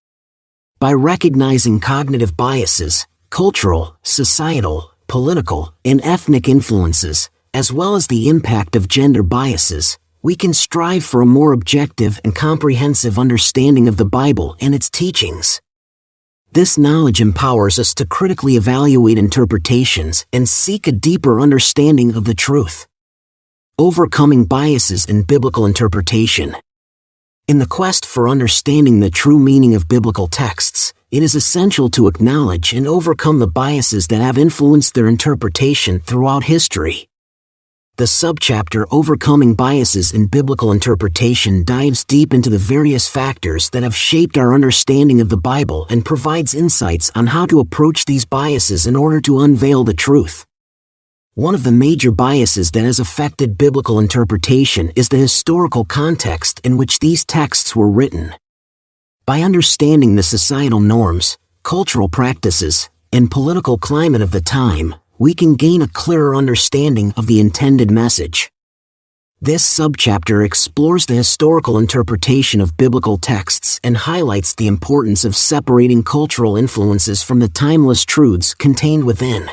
By recognizing cognitive biases, cultural, societal, political, and ethnic influences, as well as the impact of gender biases, we can strive for a more objective and comprehensive understanding of the Bible and its teachings. This knowledge empowers us to critically evaluate interpretations and seek a deeper understanding of the truth. Overcoming biases in biblical interpretation. In the quest for understanding the true meaning of biblical texts, it is essential to acknowledge and overcome the biases that have influenced their interpretation throughout history. The subchapter Overcoming Biases in Biblical Interpretation dives deep into the various factors that have shaped our understanding of the Bible and provides insights on how to approach these biases in order to unveil the truth. One of the major biases that has affected biblical interpretation is the historical context in which these texts were written. By understanding the societal norms, cultural practices, and political climate of the time, we can gain a clearer understanding of the intended message. This subchapter explores the historical interpretation of biblical texts and highlights the importance of separating cultural influences from the timeless truths contained within.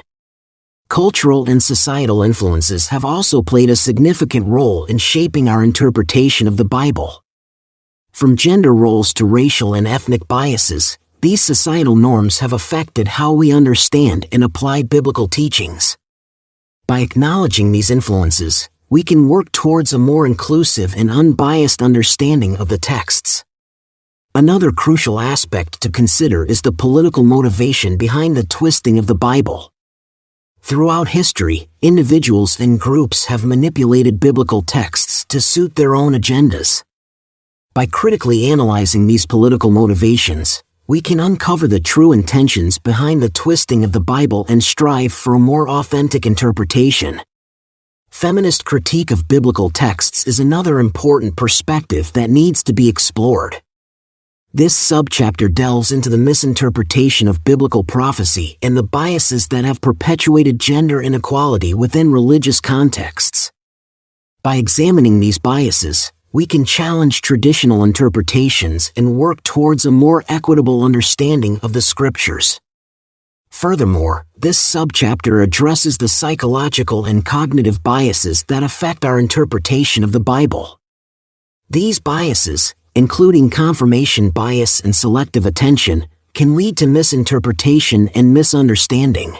Cultural and societal influences have also played a significant role in shaping our interpretation of the Bible. From gender roles to racial and ethnic biases, these societal norms have affected how we understand and apply biblical teachings. By acknowledging these influences, we can work towards a more inclusive and unbiased understanding of the texts. Another crucial aspect to consider is the political motivation behind the twisting of the Bible. Throughout history, individuals and groups have manipulated biblical texts to suit their own agendas. By critically analyzing these political motivations, we can uncover the true intentions behind the twisting of the Bible and strive for a more authentic interpretation. Feminist critique of biblical texts is another important perspective that needs to be explored. This subchapter delves into the misinterpretation of biblical prophecy and the biases that have perpetuated gender inequality within religious contexts. By examining these biases, we can challenge traditional interpretations and work towards a more equitable understanding of the Scriptures. Furthermore, this subchapter addresses the psychological and cognitive biases that affect our interpretation of the Bible. These biases, including confirmation bias and selective attention, can lead to misinterpretation and misunderstanding.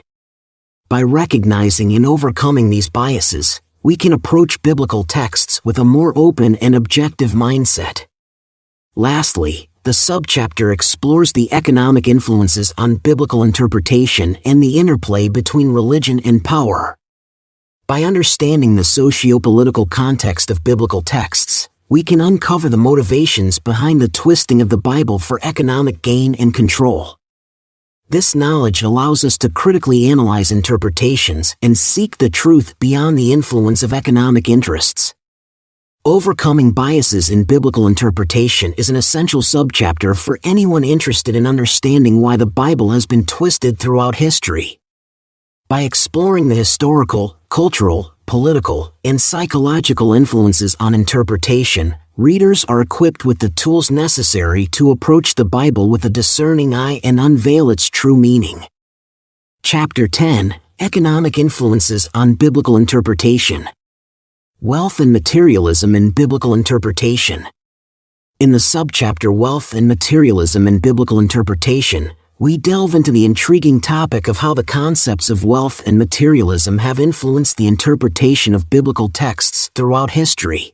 By recognizing and overcoming these biases, we can approach biblical texts with a more open and objective mindset. Lastly, the subchapter explores the economic influences on biblical interpretation and the interplay between religion and power. By understanding the socio-political context of biblical texts, we can uncover the motivations behind the twisting of the Bible for economic gain and control. This knowledge allows us to critically analyze interpretations and seek the truth beyond the influence of economic interests. Overcoming biases in biblical interpretation is an essential subchapter for anyone interested in understanding why the Bible has been twisted throughout history. By exploring the historical, cultural, political, and psychological influences on interpretation, readers are equipped with the tools necessary to approach the Bible with a discerning eye and unveil its true meaning. Chapter 10: Economic Influences on Biblical Interpretation. Wealth and Materialism in Biblical Interpretation. In the subchapter Wealth and Materialism in Biblical Interpretation, we delve into the intriguing topic of how the concepts of wealth and materialism have influenced the interpretation of biblical texts throughout history.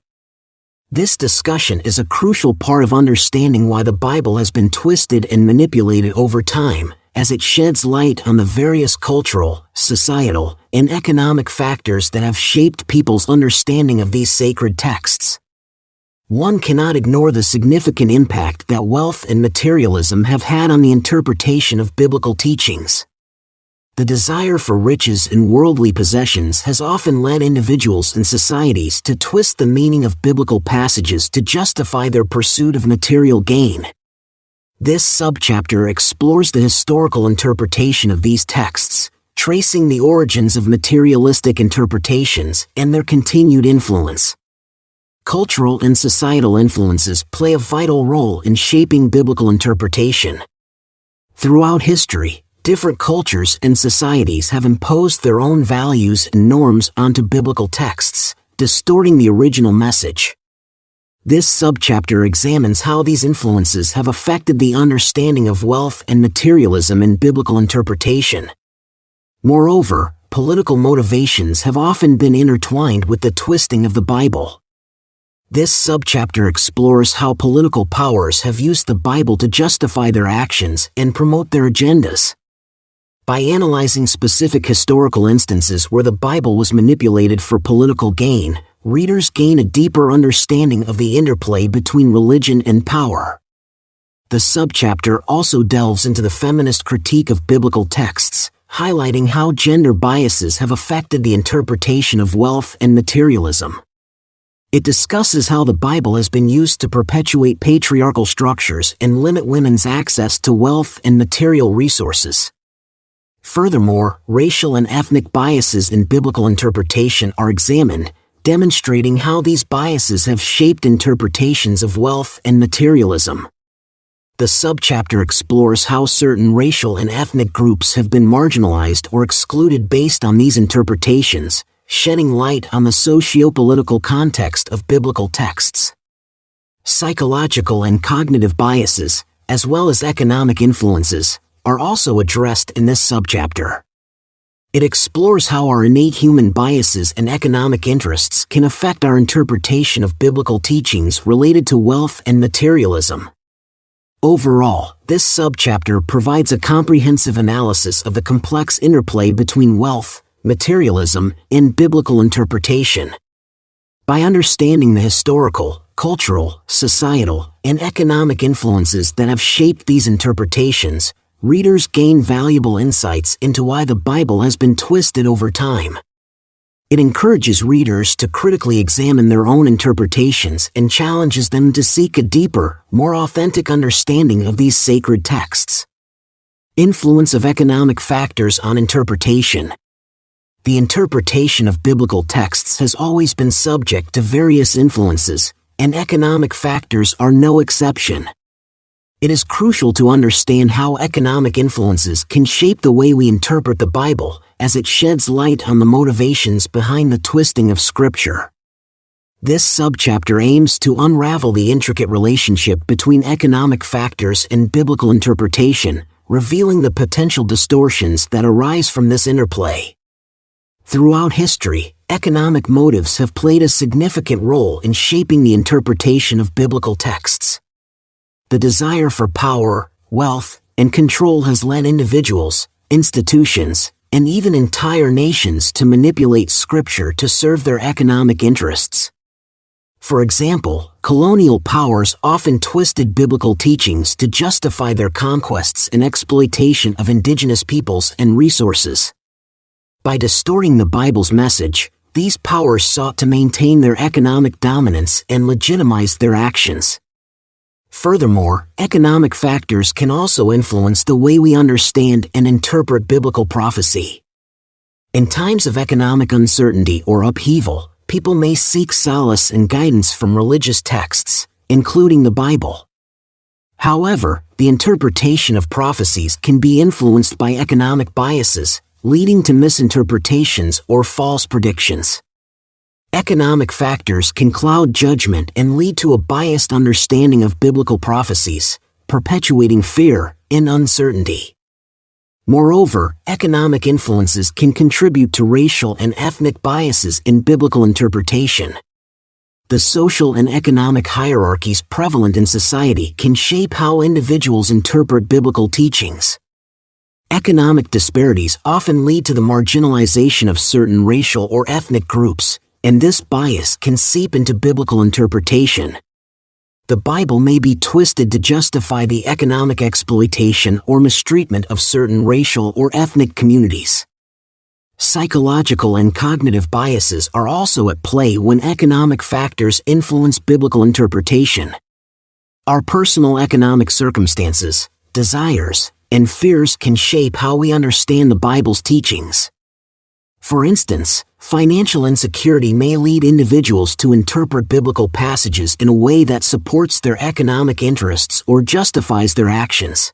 This discussion is a crucial part of understanding why the Bible has been twisted and manipulated over time, as it sheds light on the various cultural, societal, and economic factors that have shaped people's understanding of these sacred texts. One cannot ignore the significant impact that wealth and materialism have had on the interpretation of biblical teachings. The desire for riches and worldly possessions has often led individuals and societies to twist the meaning of biblical passages to justify their pursuit of material gain. This subchapter explores the historical interpretation of these texts, tracing the origins of materialistic interpretations and their continued influence. Cultural and societal influences play a vital role in shaping biblical interpretation. Throughout history, different cultures and societies have imposed their own values and norms onto biblical texts, distorting the original message. This subchapter examines how these influences have affected the understanding of wealth and materialism in biblical interpretation. Moreover, political motivations have often been intertwined with the twisting of the Bible. This subchapter explores how political powers have used the Bible to justify their actions and promote their agendas. By analyzing specific historical instances where the Bible was manipulated for political gain, readers gain a deeper understanding of the interplay between religion and power. The subchapter also delves into the feminist critique of biblical texts, highlighting how gender biases have affected the interpretation of wealth and materialism. It discusses how the Bible has been used to perpetuate patriarchal structures and limit women's access to wealth and material resources. Furthermore, racial and ethnic biases in biblical interpretation are examined, demonstrating how these biases have shaped interpretations of wealth and materialism. The subchapter explores how certain racial and ethnic groups have been marginalized or excluded based on these interpretations, shedding light on the socio-political context of biblical texts. Psychological and cognitive biases, as well as economic influences, are also addressed in this subchapter. It explores how our innate human biases and economic interests can affect our interpretation of biblical teachings related to wealth and materialism. Overall, this subchapter provides a comprehensive analysis of the complex interplay between wealth, materialism, and biblical interpretation. By understanding the historical, cultural, societal, and economic influences that have shaped these interpretations, readers gain valuable insights into why the Bible has been twisted over time. It encourages readers to critically examine their own interpretations and challenges them to seek a deeper, more authentic understanding of these sacred texts. Influence of economic factors on interpretation. The interpretation of biblical texts has always been subject to various influences, and economic factors are no exception. It is crucial to understand how economic influences can shape the way we interpret the Bible, as it sheds light on the motivations behind the twisting of Scripture. This subchapter aims to unravel the intricate relationship between economic factors and biblical interpretation, revealing the potential distortions that arise from this interplay. Throughout history, economic motives have played a significant role in shaping the interpretation of biblical texts. The desire for power, wealth, and control has led individuals, institutions, and even entire nations to manipulate Scripture to serve their economic interests. For example, colonial powers often twisted biblical teachings to justify their conquests and exploitation of indigenous peoples and resources. By distorting the Bible's message, these powers sought to maintain their economic dominance and legitimize their actions. Furthermore, economic factors can also influence the way we understand and interpret biblical prophecy. In times of economic uncertainty or upheaval, people may seek solace and guidance from religious texts, including the Bible. However, the interpretation of prophecies can be influenced by economic biases, leading to misinterpretations or false predictions. Economic factors can cloud judgment and lead to a biased understanding of biblical prophecies, perpetuating fear and uncertainty. Moreover, economic influences can contribute to racial and ethnic biases in biblical interpretation. The social and economic hierarchies prevalent in society can shape how individuals interpret biblical teachings. Economic disparities often lead to the marginalization of certain racial or ethnic groups, and this bias can seep into biblical interpretation. The Bible may be twisted to justify the economic exploitation or mistreatment of certain racial or ethnic communities. Psychological and cognitive biases are also at play when economic factors influence biblical interpretation. Our personal economic circumstances, desires, and fears can shape how we understand the Bible's teachings. For instance, financial insecurity may lead individuals to interpret biblical passages in a way that supports their economic interests or justifies their actions.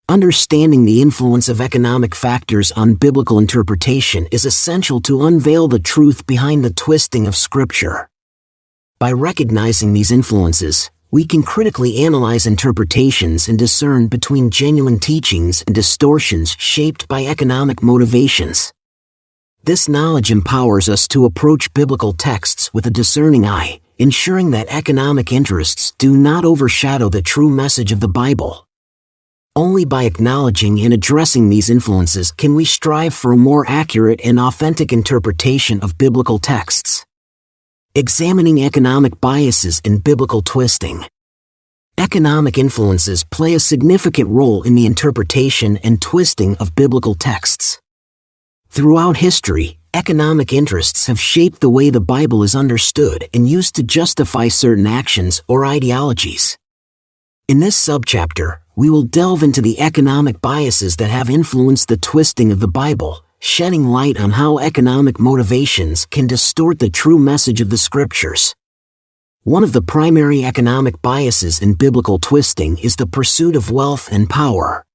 Understanding the influence of economic factors on biblical interpretation is essential to unveil the truth behind the twisting of Scripture. By recognizing these influences, we can critically analyze interpretations and discern between genuine teachings and distortions shaped by economic motivations. This knowledge empowers us to approach biblical texts with a discerning eye, ensuring that economic interests do not overshadow the true message of the Bible. Only by acknowledging and addressing these influences can we strive for a more accurate and authentic interpretation of biblical texts. Examining economic biases and biblical twisting. Economic influences play a significant role in the interpretation and twisting of biblical texts. Throughout history, economic interests have shaped the way the Bible is understood and used to justify certain actions or ideologies. In this subchapter, we will delve into the economic biases that have influenced the twisting of the Bible, shedding light on how economic motivations can distort the true message of the Scriptures. One of the primary economic biases in biblical twisting is the pursuit of wealth and power.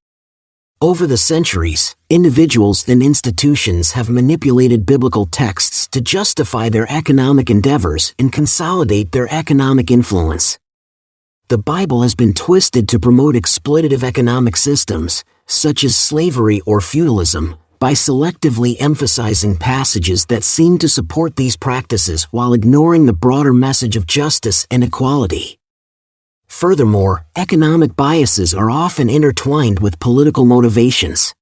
Over the centuries, individuals and institutions have manipulated biblical texts to justify their economic endeavors and consolidate their economic influence. The Bible has been twisted to promote exploitative economic systems, such as slavery or feudalism, by selectively emphasizing passages that seem to support these practices while ignoring the broader message of justice and equality. Furthermore, economic biases are often intertwined with political motivations.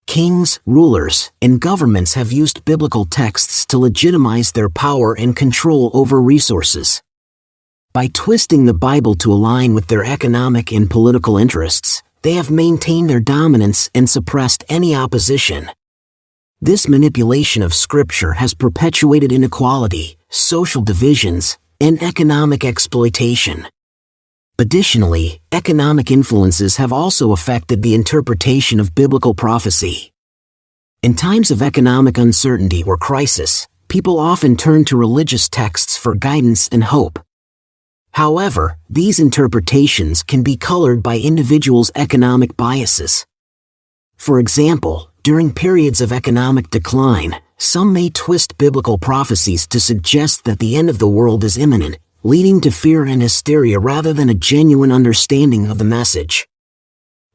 Kings, rulers, and governments have used biblical texts to legitimize their power and control over resources. By twisting the Bible to align with their economic and political interests, they have maintained their dominance and suppressed any opposition. This manipulation of Scripture has perpetuated inequality, social divisions, and economic exploitation. Additionally, economic influences have also affected the interpretation of biblical prophecy. In times of economic uncertainty or crisis, people often turn to religious texts for guidance and hope. However, these interpretations can be colored by individuals' economic biases. For example, during periods of economic decline, some may twist biblical prophecies to suggest that the end of the world is imminent, leading to fear and hysteria rather than a genuine understanding of the message.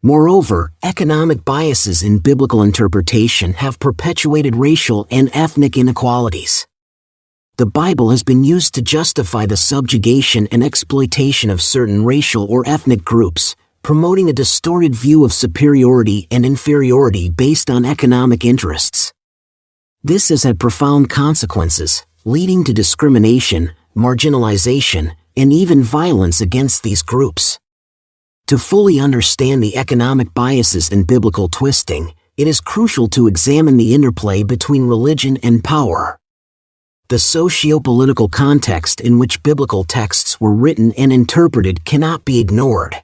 Moreover, economic biases in biblical interpretation have perpetuated racial and ethnic inequalities. The Bible has been used to justify the subjugation and exploitation of certain racial or ethnic groups, promoting a distorted view of superiority and inferiority based on economic interests. This has had profound consequences, leading to discrimination, marginalization, and even violence against these groups. To fully understand the economic biases in biblical twisting, it is crucial to examine the interplay between religion and power. The socio-political context in which biblical texts were written and interpreted cannot be ignored.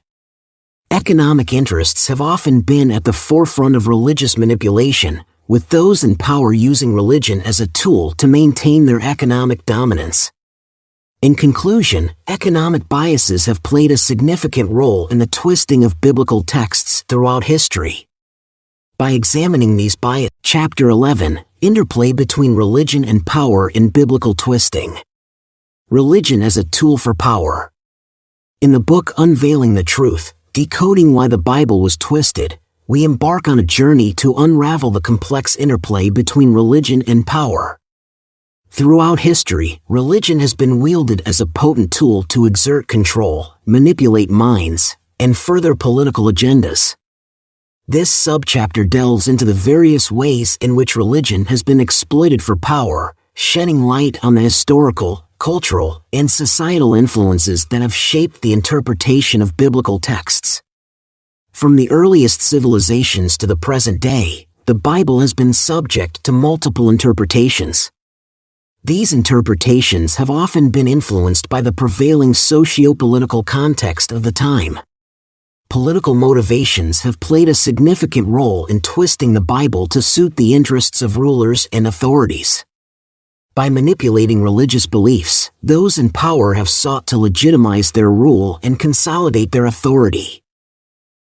Economic interests have often been at the forefront of religious manipulation, with those in power using religion as a tool to maintain their economic dominance. In conclusion, economic biases have played a significant role in the twisting of biblical texts throughout history. By examining these biases, Chapter 11, Interplay between religion and power in biblical twisting. Religion as a tool for power. In the book Unveiling the Truth, Decoding Why the Bible Was Twisted, we embark on a journey to unravel the complex interplay between religion and power. Throughout history, religion has been wielded as a potent tool to exert control, manipulate minds, and further political agendas. This subchapter delves into the various ways in which religion has been exploited for power, shedding light on the historical, cultural, and societal influences that have shaped the interpretation of biblical texts. From the earliest civilizations to the present day, the Bible has been subject to multiple interpretations. These interpretations have often been influenced by the prevailing socio-political context of the time. Political motivations have played a significant role in twisting the Bible to suit the interests of rulers and authorities. By manipulating religious beliefs, those in power have sought to legitimize their rule and consolidate their authority.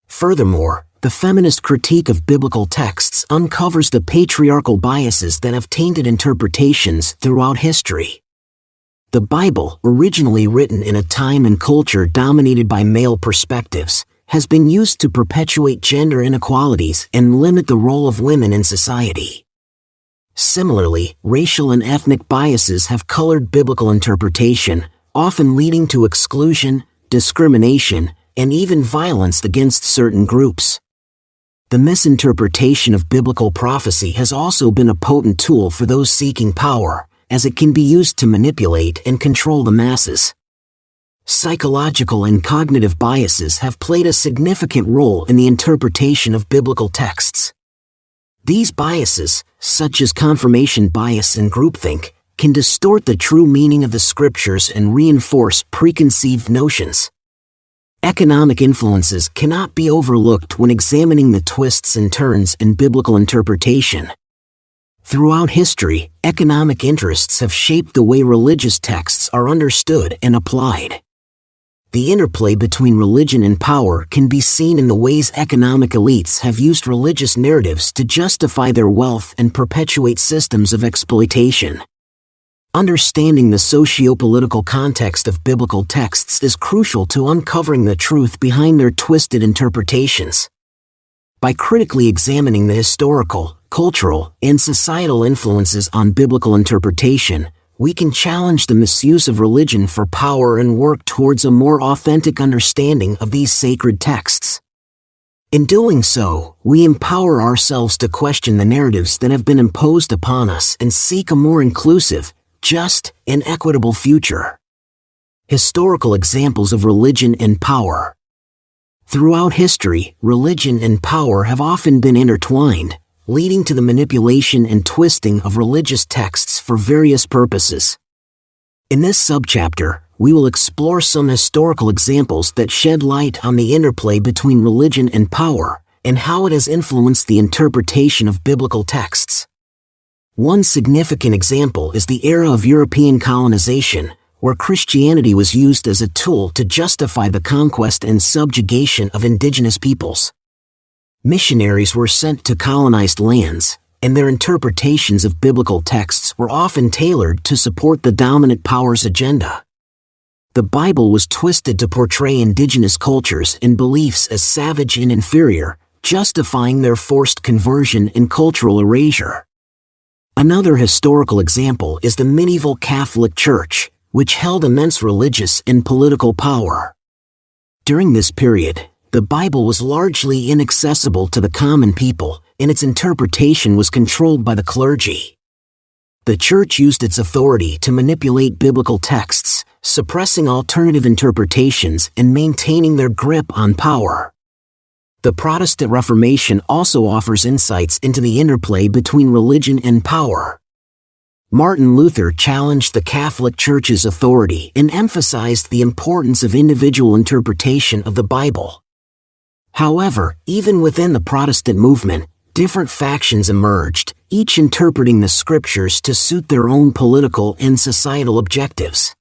Furthermore, the feminist critique of biblical texts uncovers the patriarchal biases that have tainted interpretations throughout history. The Bible, originally written in a time and culture dominated by male perspectives, has been used to perpetuate gender inequalities and limit the role of women in society. Similarly, racial and ethnic biases have colored biblical interpretation, often leading to exclusion, discrimination, and even violence against certain groups. The misinterpretation of biblical prophecy has also been a potent tool for those seeking power, as it can be used to manipulate and control the masses. Psychological and cognitive biases have played a significant role in the interpretation of biblical texts. These biases, such as confirmation bias and groupthink, can distort the true meaning of the scriptures and reinforce preconceived notions. Economic influences cannot be overlooked when examining the twists and turns in biblical interpretation. Throughout history, economic interests have shaped the way religious texts are understood and applied. The interplay between religion and power can be seen in the ways economic elites have used religious narratives to justify their wealth and perpetuate systems of exploitation. Understanding the socio-political context of biblical texts is crucial to uncovering the truth behind their twisted interpretations. By critically examining the historical, cultural, and societal influences on biblical interpretation, we can challenge the misuse of religion for power and work towards a more authentic understanding of these sacred texts. In doing so, we empower ourselves to question the narratives that have been imposed upon us and seek a more inclusive, just, and equitable future. Historical examples of religion and power. Throughout history, religion and power have often been intertwined, leading to the manipulation and twisting of religious texts for various purposes. In this subchapter, we will explore some historical examples that shed light on the interplay between religion and power, and how it has influenced the interpretation of biblical texts. One significant example is the era of European colonization, where Christianity was used as a tool to justify the conquest and subjugation of indigenous peoples. Missionaries were sent to colonized lands, and their interpretations of biblical texts were often tailored to support the dominant power's agenda. The Bible was twisted to portray indigenous cultures and beliefs as savage and inferior, justifying their forced conversion and cultural erasure. Another historical example is the medieval Catholic Church, which held immense religious and political power. During this period, the Bible was largely inaccessible to the common people, and its interpretation was controlled by the clergy. The Church used its authority to manipulate biblical texts, suppressing alternative interpretations and maintaining their grip on power. The Protestant Reformation also offers insights into the interplay between religion and power. Martin Luther challenged the Catholic Church's authority and emphasized the importance of individual interpretation of the Bible. However, even within the Protestant movement, different factions emerged, each interpreting the scriptures to suit their own political and societal objectives.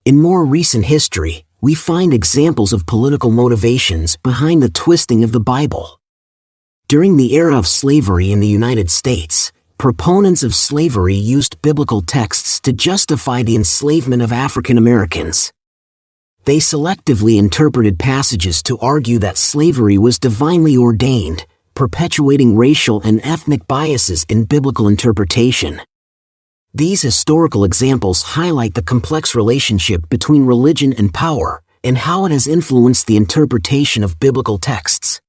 In more recent history, we find examples of political motivations behind the twisting of the Bible. During the era of slavery in the United States, proponents of slavery used biblical texts to justify the enslavement of African Americans. They selectively interpreted passages to argue that slavery was divinely ordained, perpetuating racial and ethnic biases in biblical interpretation. These historical examples highlight the complex relationship between religion and power, and how it has influenced the interpretation of biblical texts.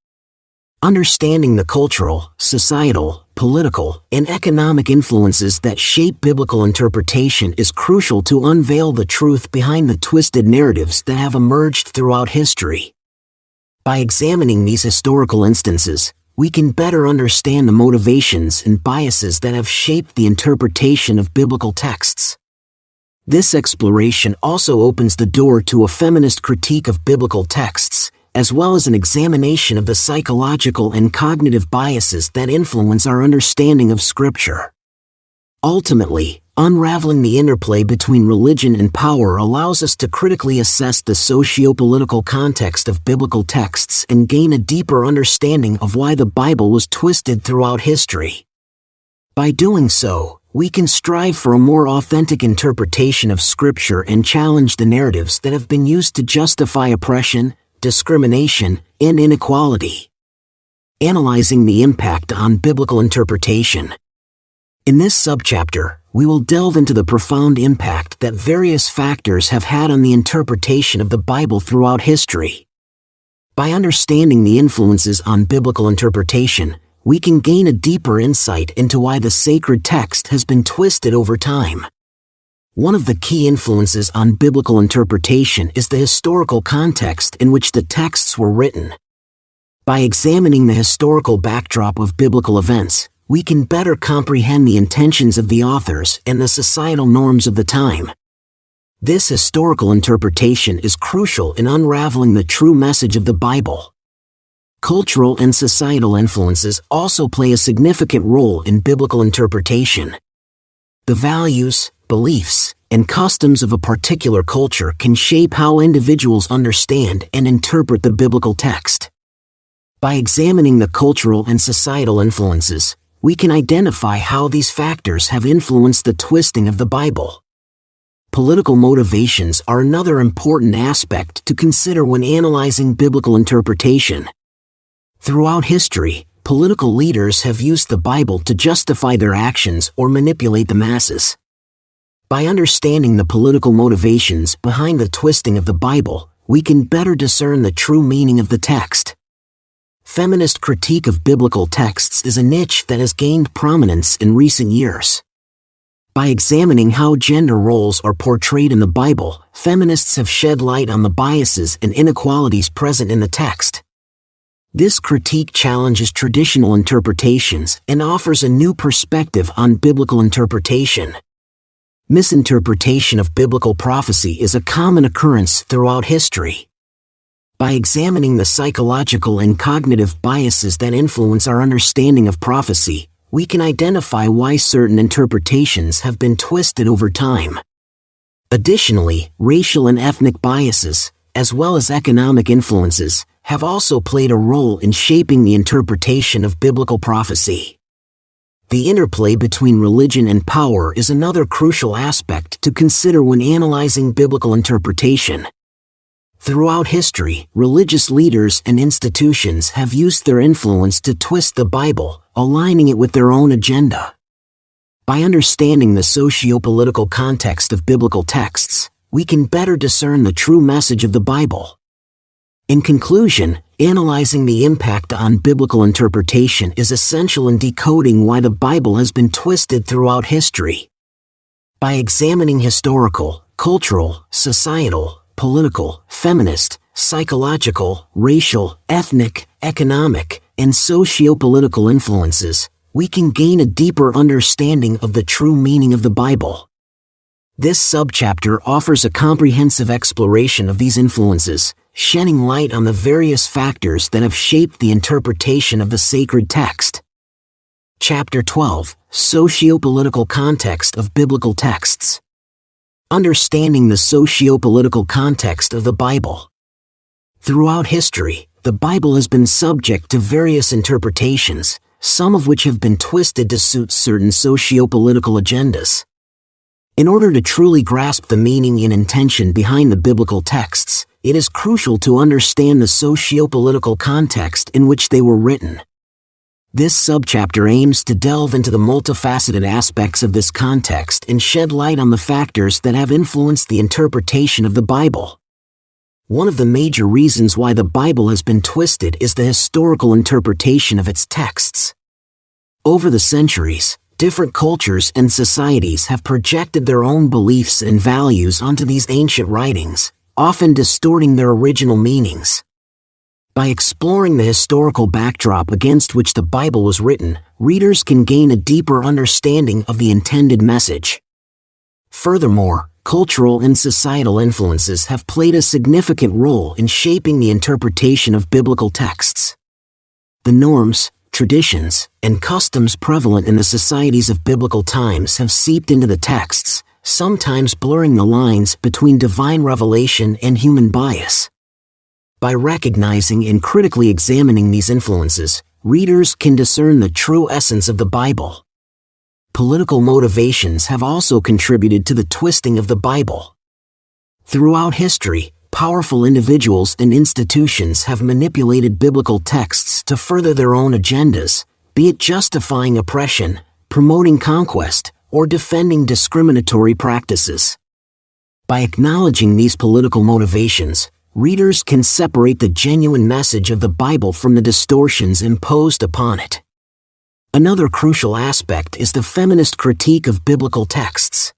Understanding the cultural, societal, political, and economic influences that shape biblical interpretation is crucial to unveil the truth behind the twisted narratives that have emerged throughout history. By examining these historical instances, we can better understand the motivations and biases that have shaped the interpretation of biblical texts. This exploration also opens the door to a feminist critique of biblical texts, as well as an examination of the psychological and cognitive biases that influence our understanding of Scripture. Ultimately, unraveling the interplay between religion and power allows us to critically assess the socio-political context of biblical texts and gain a deeper understanding of why the Bible was twisted throughout history. By doing so, we can strive for a more authentic interpretation of Scripture and challenge the narratives that have been used to justify oppression, discrimination, and inequality. Analyzing the impact on biblical interpretation. In this subchapter, we will delve into the profound impact that various factors have had on the interpretation of the Bible throughout history. By understanding the influences on biblical interpretation, we can gain a deeper insight into why the sacred text has been twisted over time. One of the key influences on biblical interpretation is the historical context in which the texts were written. By examining the historical backdrop of biblical events, we can better comprehend the intentions of the authors and the societal norms of the time. This historical interpretation is crucial in unraveling the true message of the Bible. Cultural and societal influences also play a significant role in biblical interpretation. The values, beliefs, and customs of a particular culture can shape how individuals understand and interpret the biblical text. By examining the cultural and societal influences, we can identify how these factors have influenced the twisting of the Bible. Political motivations are another important aspect to consider when analyzing biblical interpretation. Throughout history, political leaders have used the Bible to justify their actions or manipulate the masses. By understanding the political motivations behind the twisting of the Bible, we can better discern the true meaning of the text. Feminist critique of biblical texts is a niche that has gained prominence in recent years. By examining how gender roles are portrayed in the Bible, feminists have shed light on the biases and inequalities present in the text. This critique challenges traditional interpretations and offers a new perspective on biblical interpretation. Misinterpretation of biblical prophecy is a common occurrence throughout history. By examining the psychological and cognitive biases that influence our understanding of prophecy, we can identify why certain interpretations have been twisted over time. Additionally, racial and ethnic biases, as well as economic influences, have also played a role in shaping the interpretation of biblical prophecy. The interplay between religion and power is another crucial aspect to consider when analyzing biblical interpretation. Throughout history, religious leaders and institutions have used their influence to twist the Bible, aligning it with their own agenda. By understanding the socio-political context of biblical texts, we can better discern the true message of the Bible. In conclusion, analyzing the impact on biblical interpretation is essential in decoding why the Bible has been twisted throughout history. By examining historical, cultural, societal, political, feminist, psychological, racial, ethnic, economic, and socio-political influences, we can gain a deeper understanding of the true meaning of the Bible. This subchapter offers a comprehensive exploration of these influences, shedding light on the various factors that have shaped the interpretation of the sacred text. Chapter 12: Socio-political context of biblical texts. Understanding the socio-political context of the Bible. Throughout history, the Bible has been subject to various interpretations, some of which have been twisted to suit certain socio-political agendas. In order to truly grasp the meaning and intention behind the biblical texts, it is crucial to understand the socio-political context in which they were written. This subchapter aims to delve into the multifaceted aspects of this context and shed light on the factors that have influenced the interpretation of the Bible. One of the major reasons why the Bible has been twisted is the historical interpretation of its texts. Over the centuries, different cultures and societies have projected their own beliefs and values onto these ancient writings, often distorting their original meanings. By exploring the historical backdrop against which the Bible was written, readers can gain a deeper understanding of the intended message. Furthermore, cultural and societal influences have played a significant role in shaping the interpretation of biblical texts. The norms, traditions, and customs prevalent in the societies of biblical times have seeped into the texts, sometimes blurring the lines between divine revelation and human bias. By recognizing and critically examining these influences, readers can discern the true essence of the Bible. Political motivations have also contributed to the twisting of the Bible. Throughout history, powerful individuals and institutions have manipulated biblical texts to further their own agendas, be it justifying oppression, promoting conquest, or defending discriminatory practices. By acknowledging these political motivations, readers can separate the genuine message of the Bible from the distortions imposed upon it. Another crucial aspect is the feminist critique of biblical texts.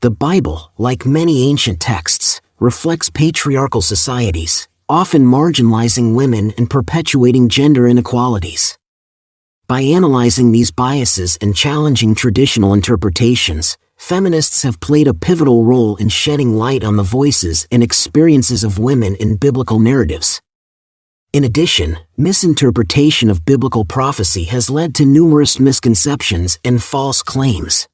The Bible, like many ancient texts, reflects patriarchal societies, often marginalizing women and perpetuating gender inequalities. By analyzing these biases and challenging traditional interpretations, feminists have played a pivotal role in shedding light on the voices and experiences of women in biblical narratives. In addition, misinterpretation of biblical prophecy has led to numerous misconceptions and false claims.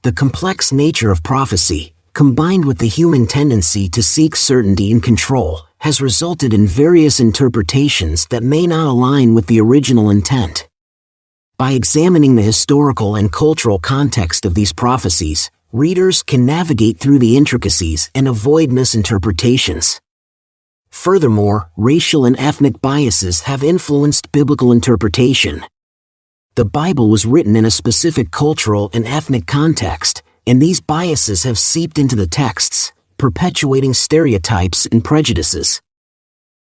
The complex nature of prophecy, combined with the human tendency to seek certainty and control, has resulted in various interpretations that may not align with the original intent. By examining the historical and cultural context of these prophecies, readers can navigate through the intricacies and avoid misinterpretations. Furthermore, racial and ethnic biases have influenced biblical interpretation. The Bible was written in a specific cultural and ethnic context, and these biases have seeped into the texts, perpetuating stereotypes and prejudices.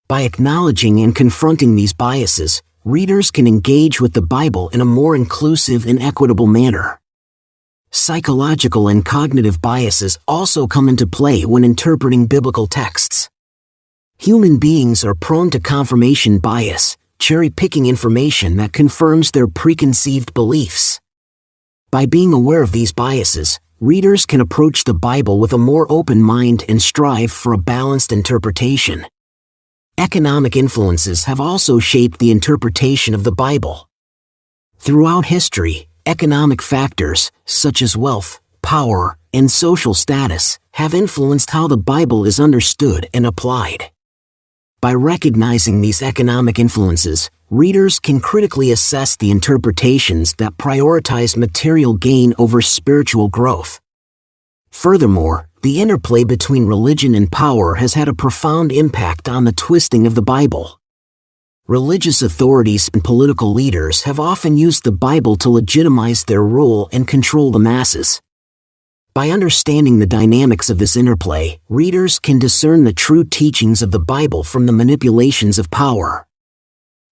By acknowledging and confronting these biases, readers can engage with the Bible in a more inclusive and equitable manner. Psychological and cognitive biases also come into play when interpreting biblical texts. Human beings are prone to confirmation bias, cherry-picking information that confirms their preconceived beliefs. By being aware of these biases, readers can approach the Bible with a more open mind and strive for a balanced interpretation. Economic influences have also shaped the interpretation of the Bible. Throughout history, economic factors, such as wealth, power, and social status, have influenced how the Bible is understood and applied. By recognizing these economic influences, readers can critically assess the interpretations that prioritize material gain over spiritual growth. Furthermore, the interplay between religion and power has had a profound impact on the twisting of the Bible. Religious authorities and political leaders have often used the Bible to legitimize their rule and control the masses. By understanding the dynamics of this interplay, readers can discern the true teachings of the Bible from the manipulations of power.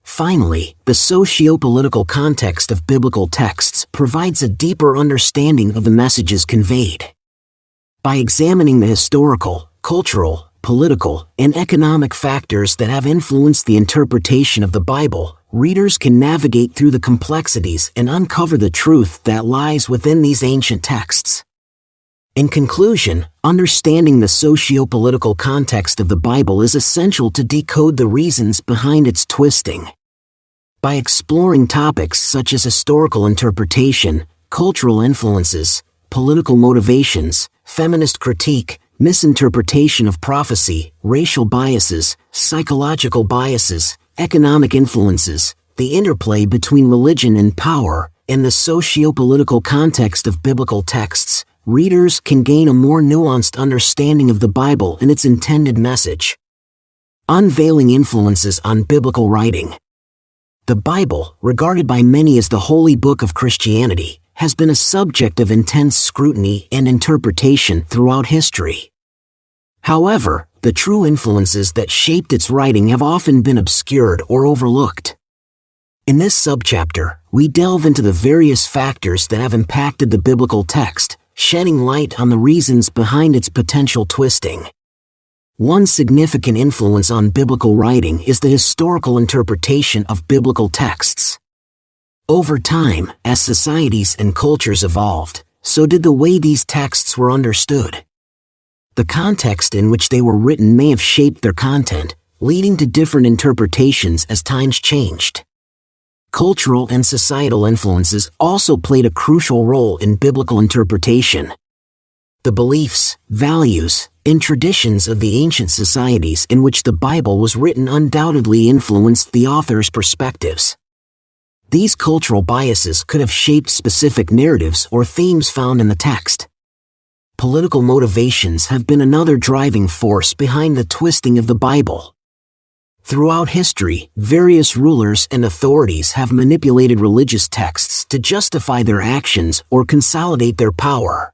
Finally, the socio-political context of biblical texts provides a deeper understanding of the messages conveyed. By examining the historical, cultural, political, and economic factors that have influenced the interpretation of the Bible, readers can navigate through the complexities and uncover the truth that lies within these ancient texts. In conclusion, understanding the socio-political context of the Bible is essential to decode the reasons behind its twisting. By exploring topics such as historical interpretation, cultural influences, political motivations, feminist critique, misinterpretation of prophecy, racial biases, psychological biases, economic influences, the interplay between religion and power, and the socio-political context of biblical texts, readers can gain a more nuanced understanding of the Bible and its intended message. Unveiling influences on biblical writing. The Bible, regarded by many as the holy book of Christianity, has been a subject of intense scrutiny and interpretation throughout history. However, the true influences that shaped its writing have often been obscured or overlooked. In this subchapter, we delve into the various factors that have impacted the biblical text, shedding light on the reasons behind its potential twisting. One significant influence on biblical writing is the historical interpretation of biblical texts. Over time, as societies and cultures evolved, so did the way these texts were understood. The context in which they were written may have shaped their content, leading to different interpretations as times changed. Cultural and societal influences also played a crucial role in biblical interpretation. The beliefs, values, and traditions of the ancient societies in which the Bible was written undoubtedly influenced the author's perspectives. These cultural biases could have shaped specific narratives or themes found in the text. Political motivations have been another driving force behind the twisting of the Bible. Throughout history, various rulers and authorities have manipulated religious texts to justify their actions or consolidate their power.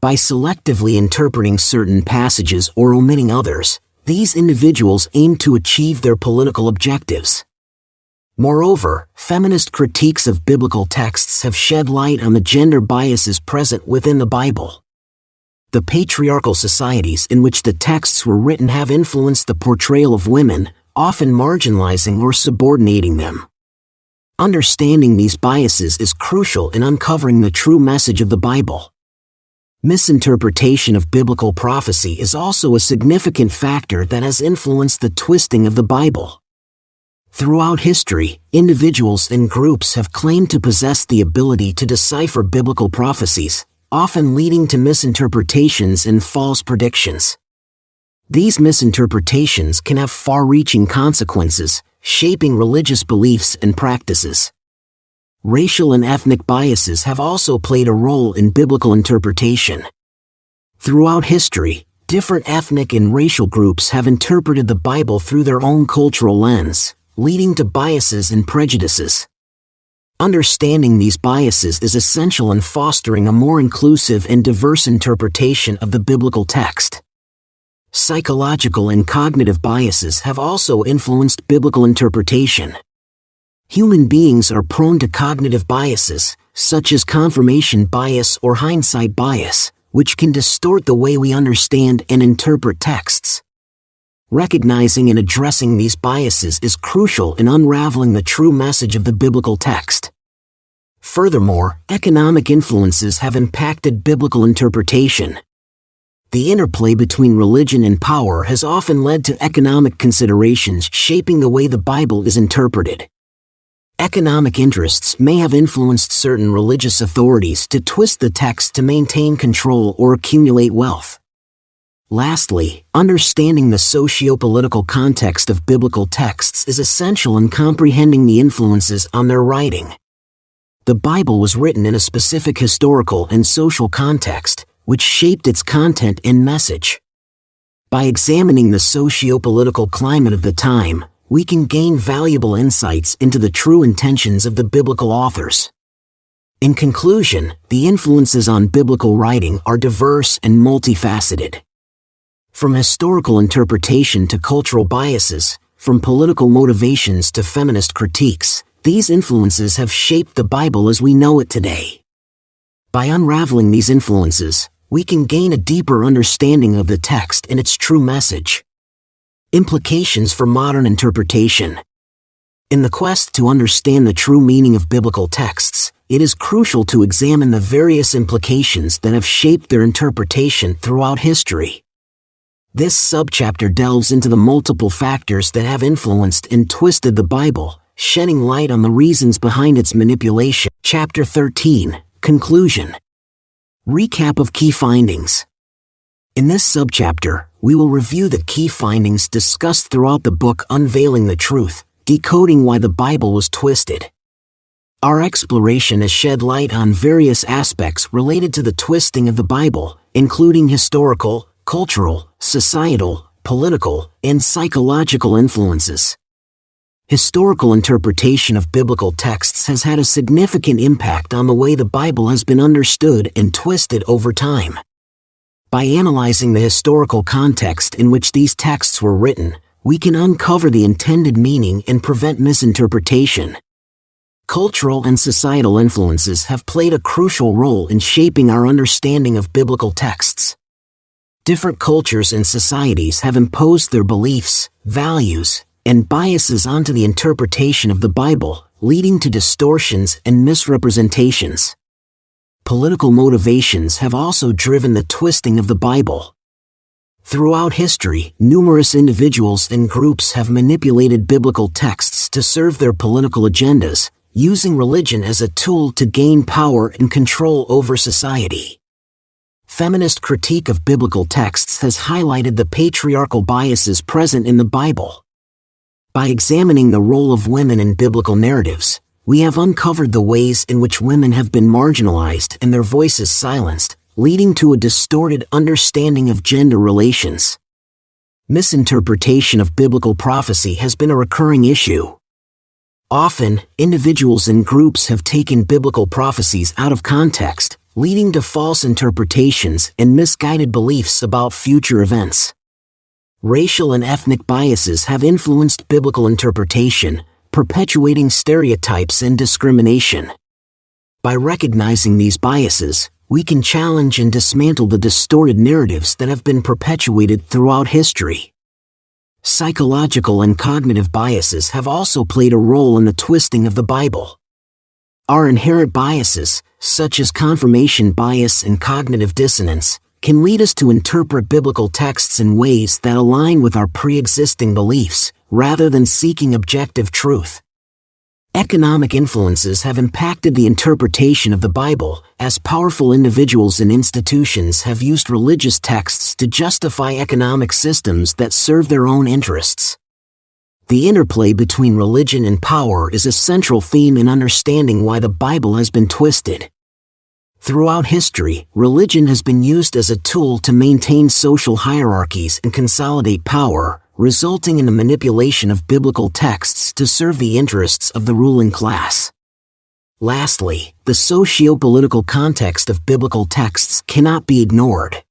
By selectively interpreting certain passages or omitting others, These individuals aim to achieve their political objectives. Moreover, feminist critiques of biblical texts have shed light on the gender biases present within the Bible. The patriarchal societies in which the texts were written have influenced the portrayal of women, often marginalizing or subordinating them. Understanding these biases is crucial in uncovering the true message of the Bible. Misinterpretation of biblical prophecy is also a significant factor that has influenced the twisting of the Bible. Throughout history, individuals and groups have claimed to possess the ability to decipher biblical prophecies, often leading to misinterpretations and false predictions. These misinterpretations can have far-reaching consequences, shaping religious beliefs and practices. Racial and ethnic biases have also played a role in biblical interpretation. Throughout history, different ethnic and racial groups have interpreted the Bible through their own cultural lens, leading to biases and prejudices. Understanding these biases is essential in fostering a more inclusive and diverse interpretation of the biblical text. Psychological and cognitive biases have also influenced biblical interpretation. Human beings are prone to cognitive biases, such as confirmation bias or hindsight bias, which can distort the way we understand and interpret texts. Recognizing and addressing these biases is crucial in unraveling the true message of the biblical text. Furthermore, economic influences have impacted biblical interpretation. The interplay between religion and power has often led to economic considerations shaping the way the Bible is interpreted. Economic interests may have influenced certain religious authorities to twist the text to maintain control or accumulate wealth. Lastly, understanding the socio-political context of biblical texts is essential in comprehending the influences on their writing. The Bible was written in a specific historical and social context, which shaped its content and message. By examining the socio-political climate of the time, we can gain valuable insights into the true intentions of the biblical authors. In conclusion, the influences on biblical writing are diverse and multifaceted. From historical interpretation to cultural biases, from political motivations to feminist critiques, these influences have shaped the Bible as we know it today. By unraveling these influences, we can gain a deeper understanding of the text and its true message. Implications for modern interpretation. In the quest to understand the true meaning of biblical texts, it is crucial to examine the various implications that have shaped their interpretation throughout history. This subchapter delves into the multiple factors that have influenced and twisted the Bible, shedding light on the reasons behind its manipulation. Chapter 13, Conclusion. Recap of key findings. In this subchapter, we will review the key findings discussed throughout the book, unveiling the truth, decoding why the Bible was twisted. Our exploration has shed light on various aspects related to the twisting of the Bible, including historical, cultural, societal, political, and psychological influences. Historical interpretation of biblical texts has had a significant impact on the way the Bible has been understood and twisted over time. By analyzing the historical context in which these texts were written, we can uncover the intended meaning and prevent misinterpretation. Cultural and societal influences have played a crucial role in shaping our understanding of biblical texts. Different cultures and societies have imposed their beliefs, values, and biases onto the interpretation of the Bible, leading to distortions and misrepresentations. Political motivations have also driven the twisting of the Bible. Throughout history, numerous individuals and groups have manipulated biblical texts to serve their political agendas, using religion as a tool to gain power and control over society. Feminist critique of biblical texts has highlighted the patriarchal biases present in the Bible. By examining the role of women in biblical narratives, we have uncovered the ways in which women have been marginalized and their voices silenced, leading to a distorted understanding of gender relations. Misinterpretation of biblical prophecy has been a recurring issue. Often, individuals and groups have taken biblical prophecies out of context, leading to false interpretations and misguided beliefs about future events. Racial and ethnic biases have influenced biblical interpretation, perpetuating stereotypes and discrimination. By recognizing these biases, we can challenge and dismantle the distorted narratives that have been perpetuated throughout history. Psychological and cognitive biases have also played a role in the twisting of the Bible. Our inherent biases, such as confirmation bias and cognitive dissonance, can lead us to interpret biblical texts in ways that align with our pre-existing beliefs, rather than seeking objective truth. Economic influences have impacted the interpretation of the Bible, as powerful individuals and institutions have used religious texts to justify economic systems that serve their own interests. The interplay between religion and power is a central theme in understanding why the Bible has been twisted. Throughout history, religion has been used as a tool to maintain social hierarchies and consolidate power, resulting in the manipulation of biblical texts to serve the interests of the ruling class. Lastly, the socio-political context of biblical texts cannot be ignored.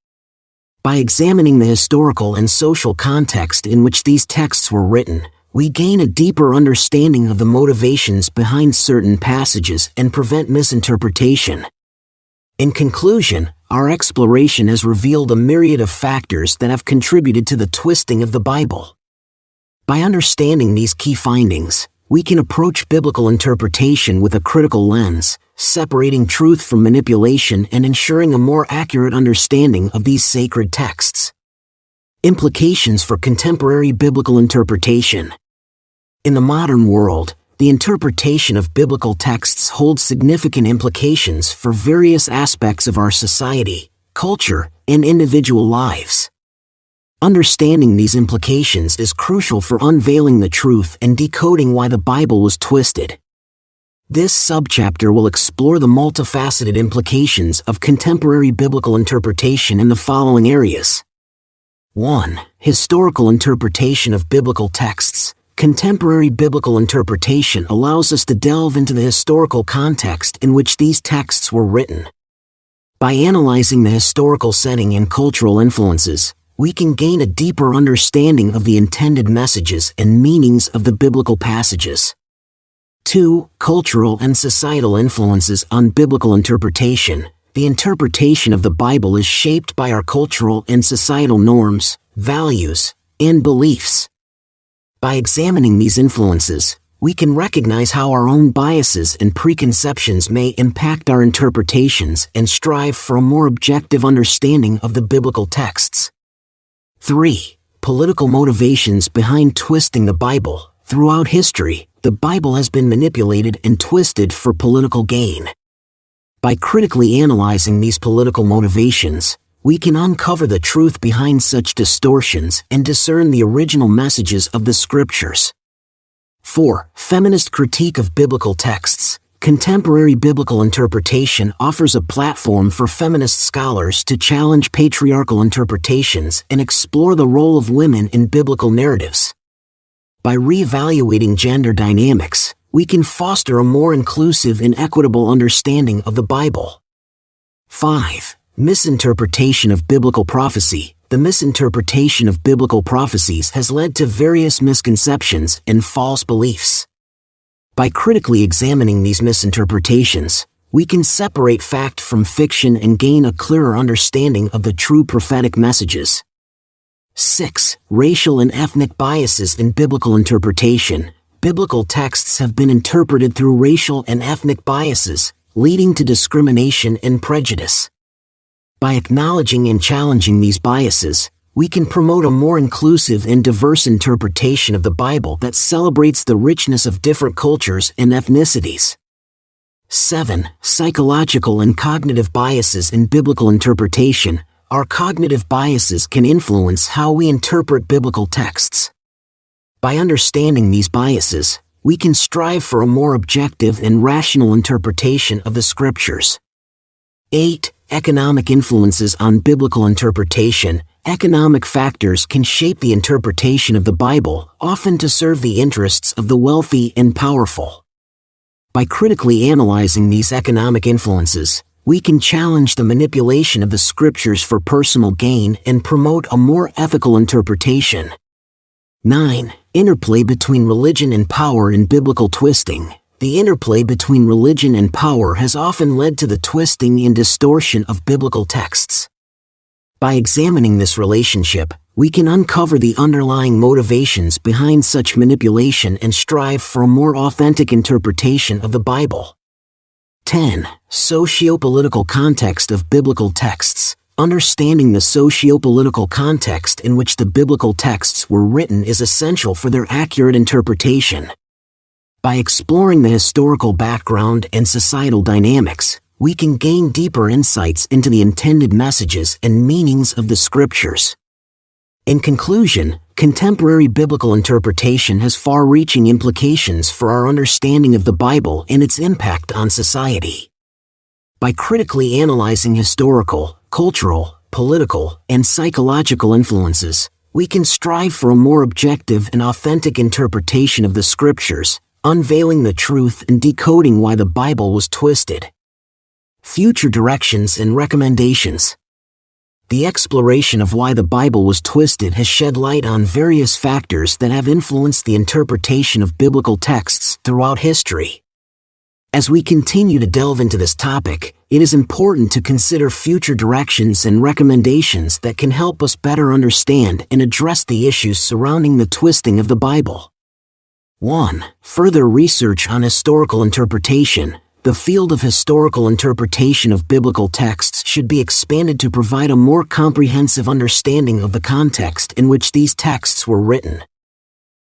By examining the historical and social context in which these texts were written, we gain a deeper understanding of the motivations behind certain passages and prevent misinterpretation. In conclusion, our exploration has revealed a myriad of factors that have contributed to the twisting of the Bible. By understanding these key findings, we can approach biblical interpretation with a critical lens, separating truth from manipulation and ensuring a more accurate understanding of these sacred texts. Implications for contemporary biblical interpretation. In the modern world, the interpretation of biblical texts holds significant implications for various aspects of our society, culture, and individual lives. Understanding these implications is crucial for unveiling the truth and decoding why the Bible was twisted. This subchapter will explore the multifaceted implications of contemporary biblical interpretation in the following areas. 1. Historical interpretation of biblical texts. Contemporary biblical interpretation allows us to delve into the historical context in which these texts were written. By analyzing the historical setting and cultural influences, we can gain a deeper understanding of the intended messages and meanings of the biblical passages. 2. Cultural and societal influences on biblical interpretation. The interpretation of the Bible is shaped by our cultural and societal norms, values, and beliefs. By examining these influences, we can recognize how our own biases and preconceptions may impact our interpretations and strive for a more objective understanding of the biblical texts. 3. Political motivations behind twisting the Bible. Throughout history, the Bible has been manipulated and twisted for political gain. By critically analyzing these political motivations, we can uncover the truth behind such distortions and discern the original messages of the Scriptures. 4. Feminist critique of biblical texts. Contemporary biblical interpretation offers a platform for feminist scholars to challenge patriarchal interpretations and explore the role of women in biblical narratives. By reevaluating gender dynamics, we can foster a more inclusive and equitable understanding of the Bible. 5. Misinterpretation of biblical prophecy. The misinterpretation of biblical prophecies has led to various misconceptions and false beliefs. By critically examining these misinterpretations, we can separate fact from fiction and gain a clearer understanding of the true prophetic messages. 6. Racial and ethnic biases in biblical interpretation. Biblical texts have been interpreted through racial and ethnic biases, leading to discrimination and prejudice. By acknowledging and challenging these biases, we can promote a more inclusive and diverse interpretation of the Bible that celebrates the richness of different cultures and ethnicities. 7. Psychological and cognitive biases in biblical interpretation. Our cognitive biases can influence how we interpret biblical texts. By understanding these biases, we can strive for a more objective and rational interpretation of the Scriptures. 8. Economic influences on biblical interpretation. Economic factors can shape the interpretation of the Bible, often to serve the interests of the wealthy and powerful. By critically analyzing these economic influences, we can challenge the manipulation of the scriptures for personal gain and promote a more ethical interpretation. 9. Interplay between religion and power and biblical twisting. The interplay between religion and power has often led to the twisting and distortion of biblical texts. By examining this relationship, we can uncover the underlying motivations behind such manipulation and strive for a more authentic interpretation of the Bible. 10. Socio-political context of biblical texts. Understanding the socio-political context in which the biblical texts were written is essential for their accurate interpretation. By exploring the historical background and societal dynamics, we can gain deeper insights into the intended messages and meanings of the scriptures. In conclusion, contemporary biblical interpretation has far-reaching implications for our understanding of the Bible and its impact on society. By critically analyzing historical, cultural, political, and psychological influences, we can strive for a more objective and authentic interpretation of the scriptures, unveiling the truth and decoding why the Bible was twisted. Future directions and recommendations. The exploration of why the Bible was twisted has shed light on various factors that have influenced the interpretation of biblical texts throughout history. As we continue to delve into this topic, it is important to consider future directions and recommendations that can help us better understand and address the issues surrounding the twisting of the Bible. 1. Further research on historical interpretation. The field of historical interpretation of biblical texts should be expanded to provide a more comprehensive understanding of the context in which these texts were written.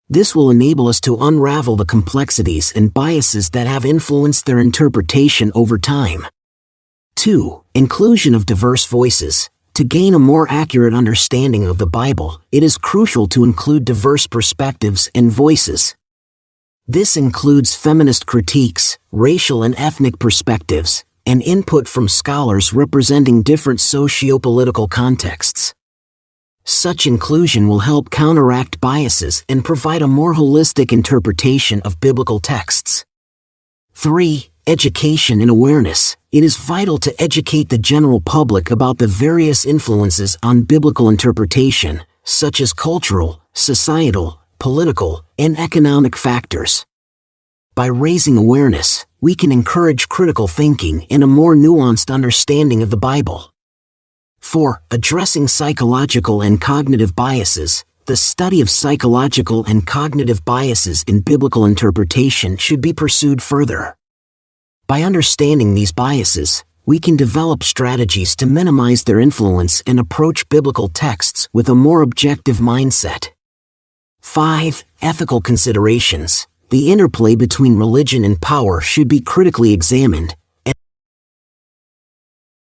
This will enable us to unravel the complexities and biases that have influenced their interpretation over time. 2. Inclusion of diverse voices. To gain a more accurate understanding of the Bible, it is crucial to include diverse perspectives and voices. This includes feminist critiques, racial and ethnic perspectives, and input from scholars representing different socio-political contexts. Such inclusion will help counteract biases and provide a more holistic interpretation of biblical texts. 3. Education and awareness. It is vital to educate the general public about the various influences on biblical interpretation, such as cultural, societal, political, and economic factors. By raising awareness, we can encourage critical thinking and a more nuanced understanding of the Bible. 4. Addressing psychological and cognitive biases. The study of psychological and cognitive biases in biblical interpretation should be pursued further. By understanding these biases, we can develop strategies to minimize their influence and approach biblical texts with a more objective mindset. 5. Ethical considerations. The interplay between religion and power should be critically examined,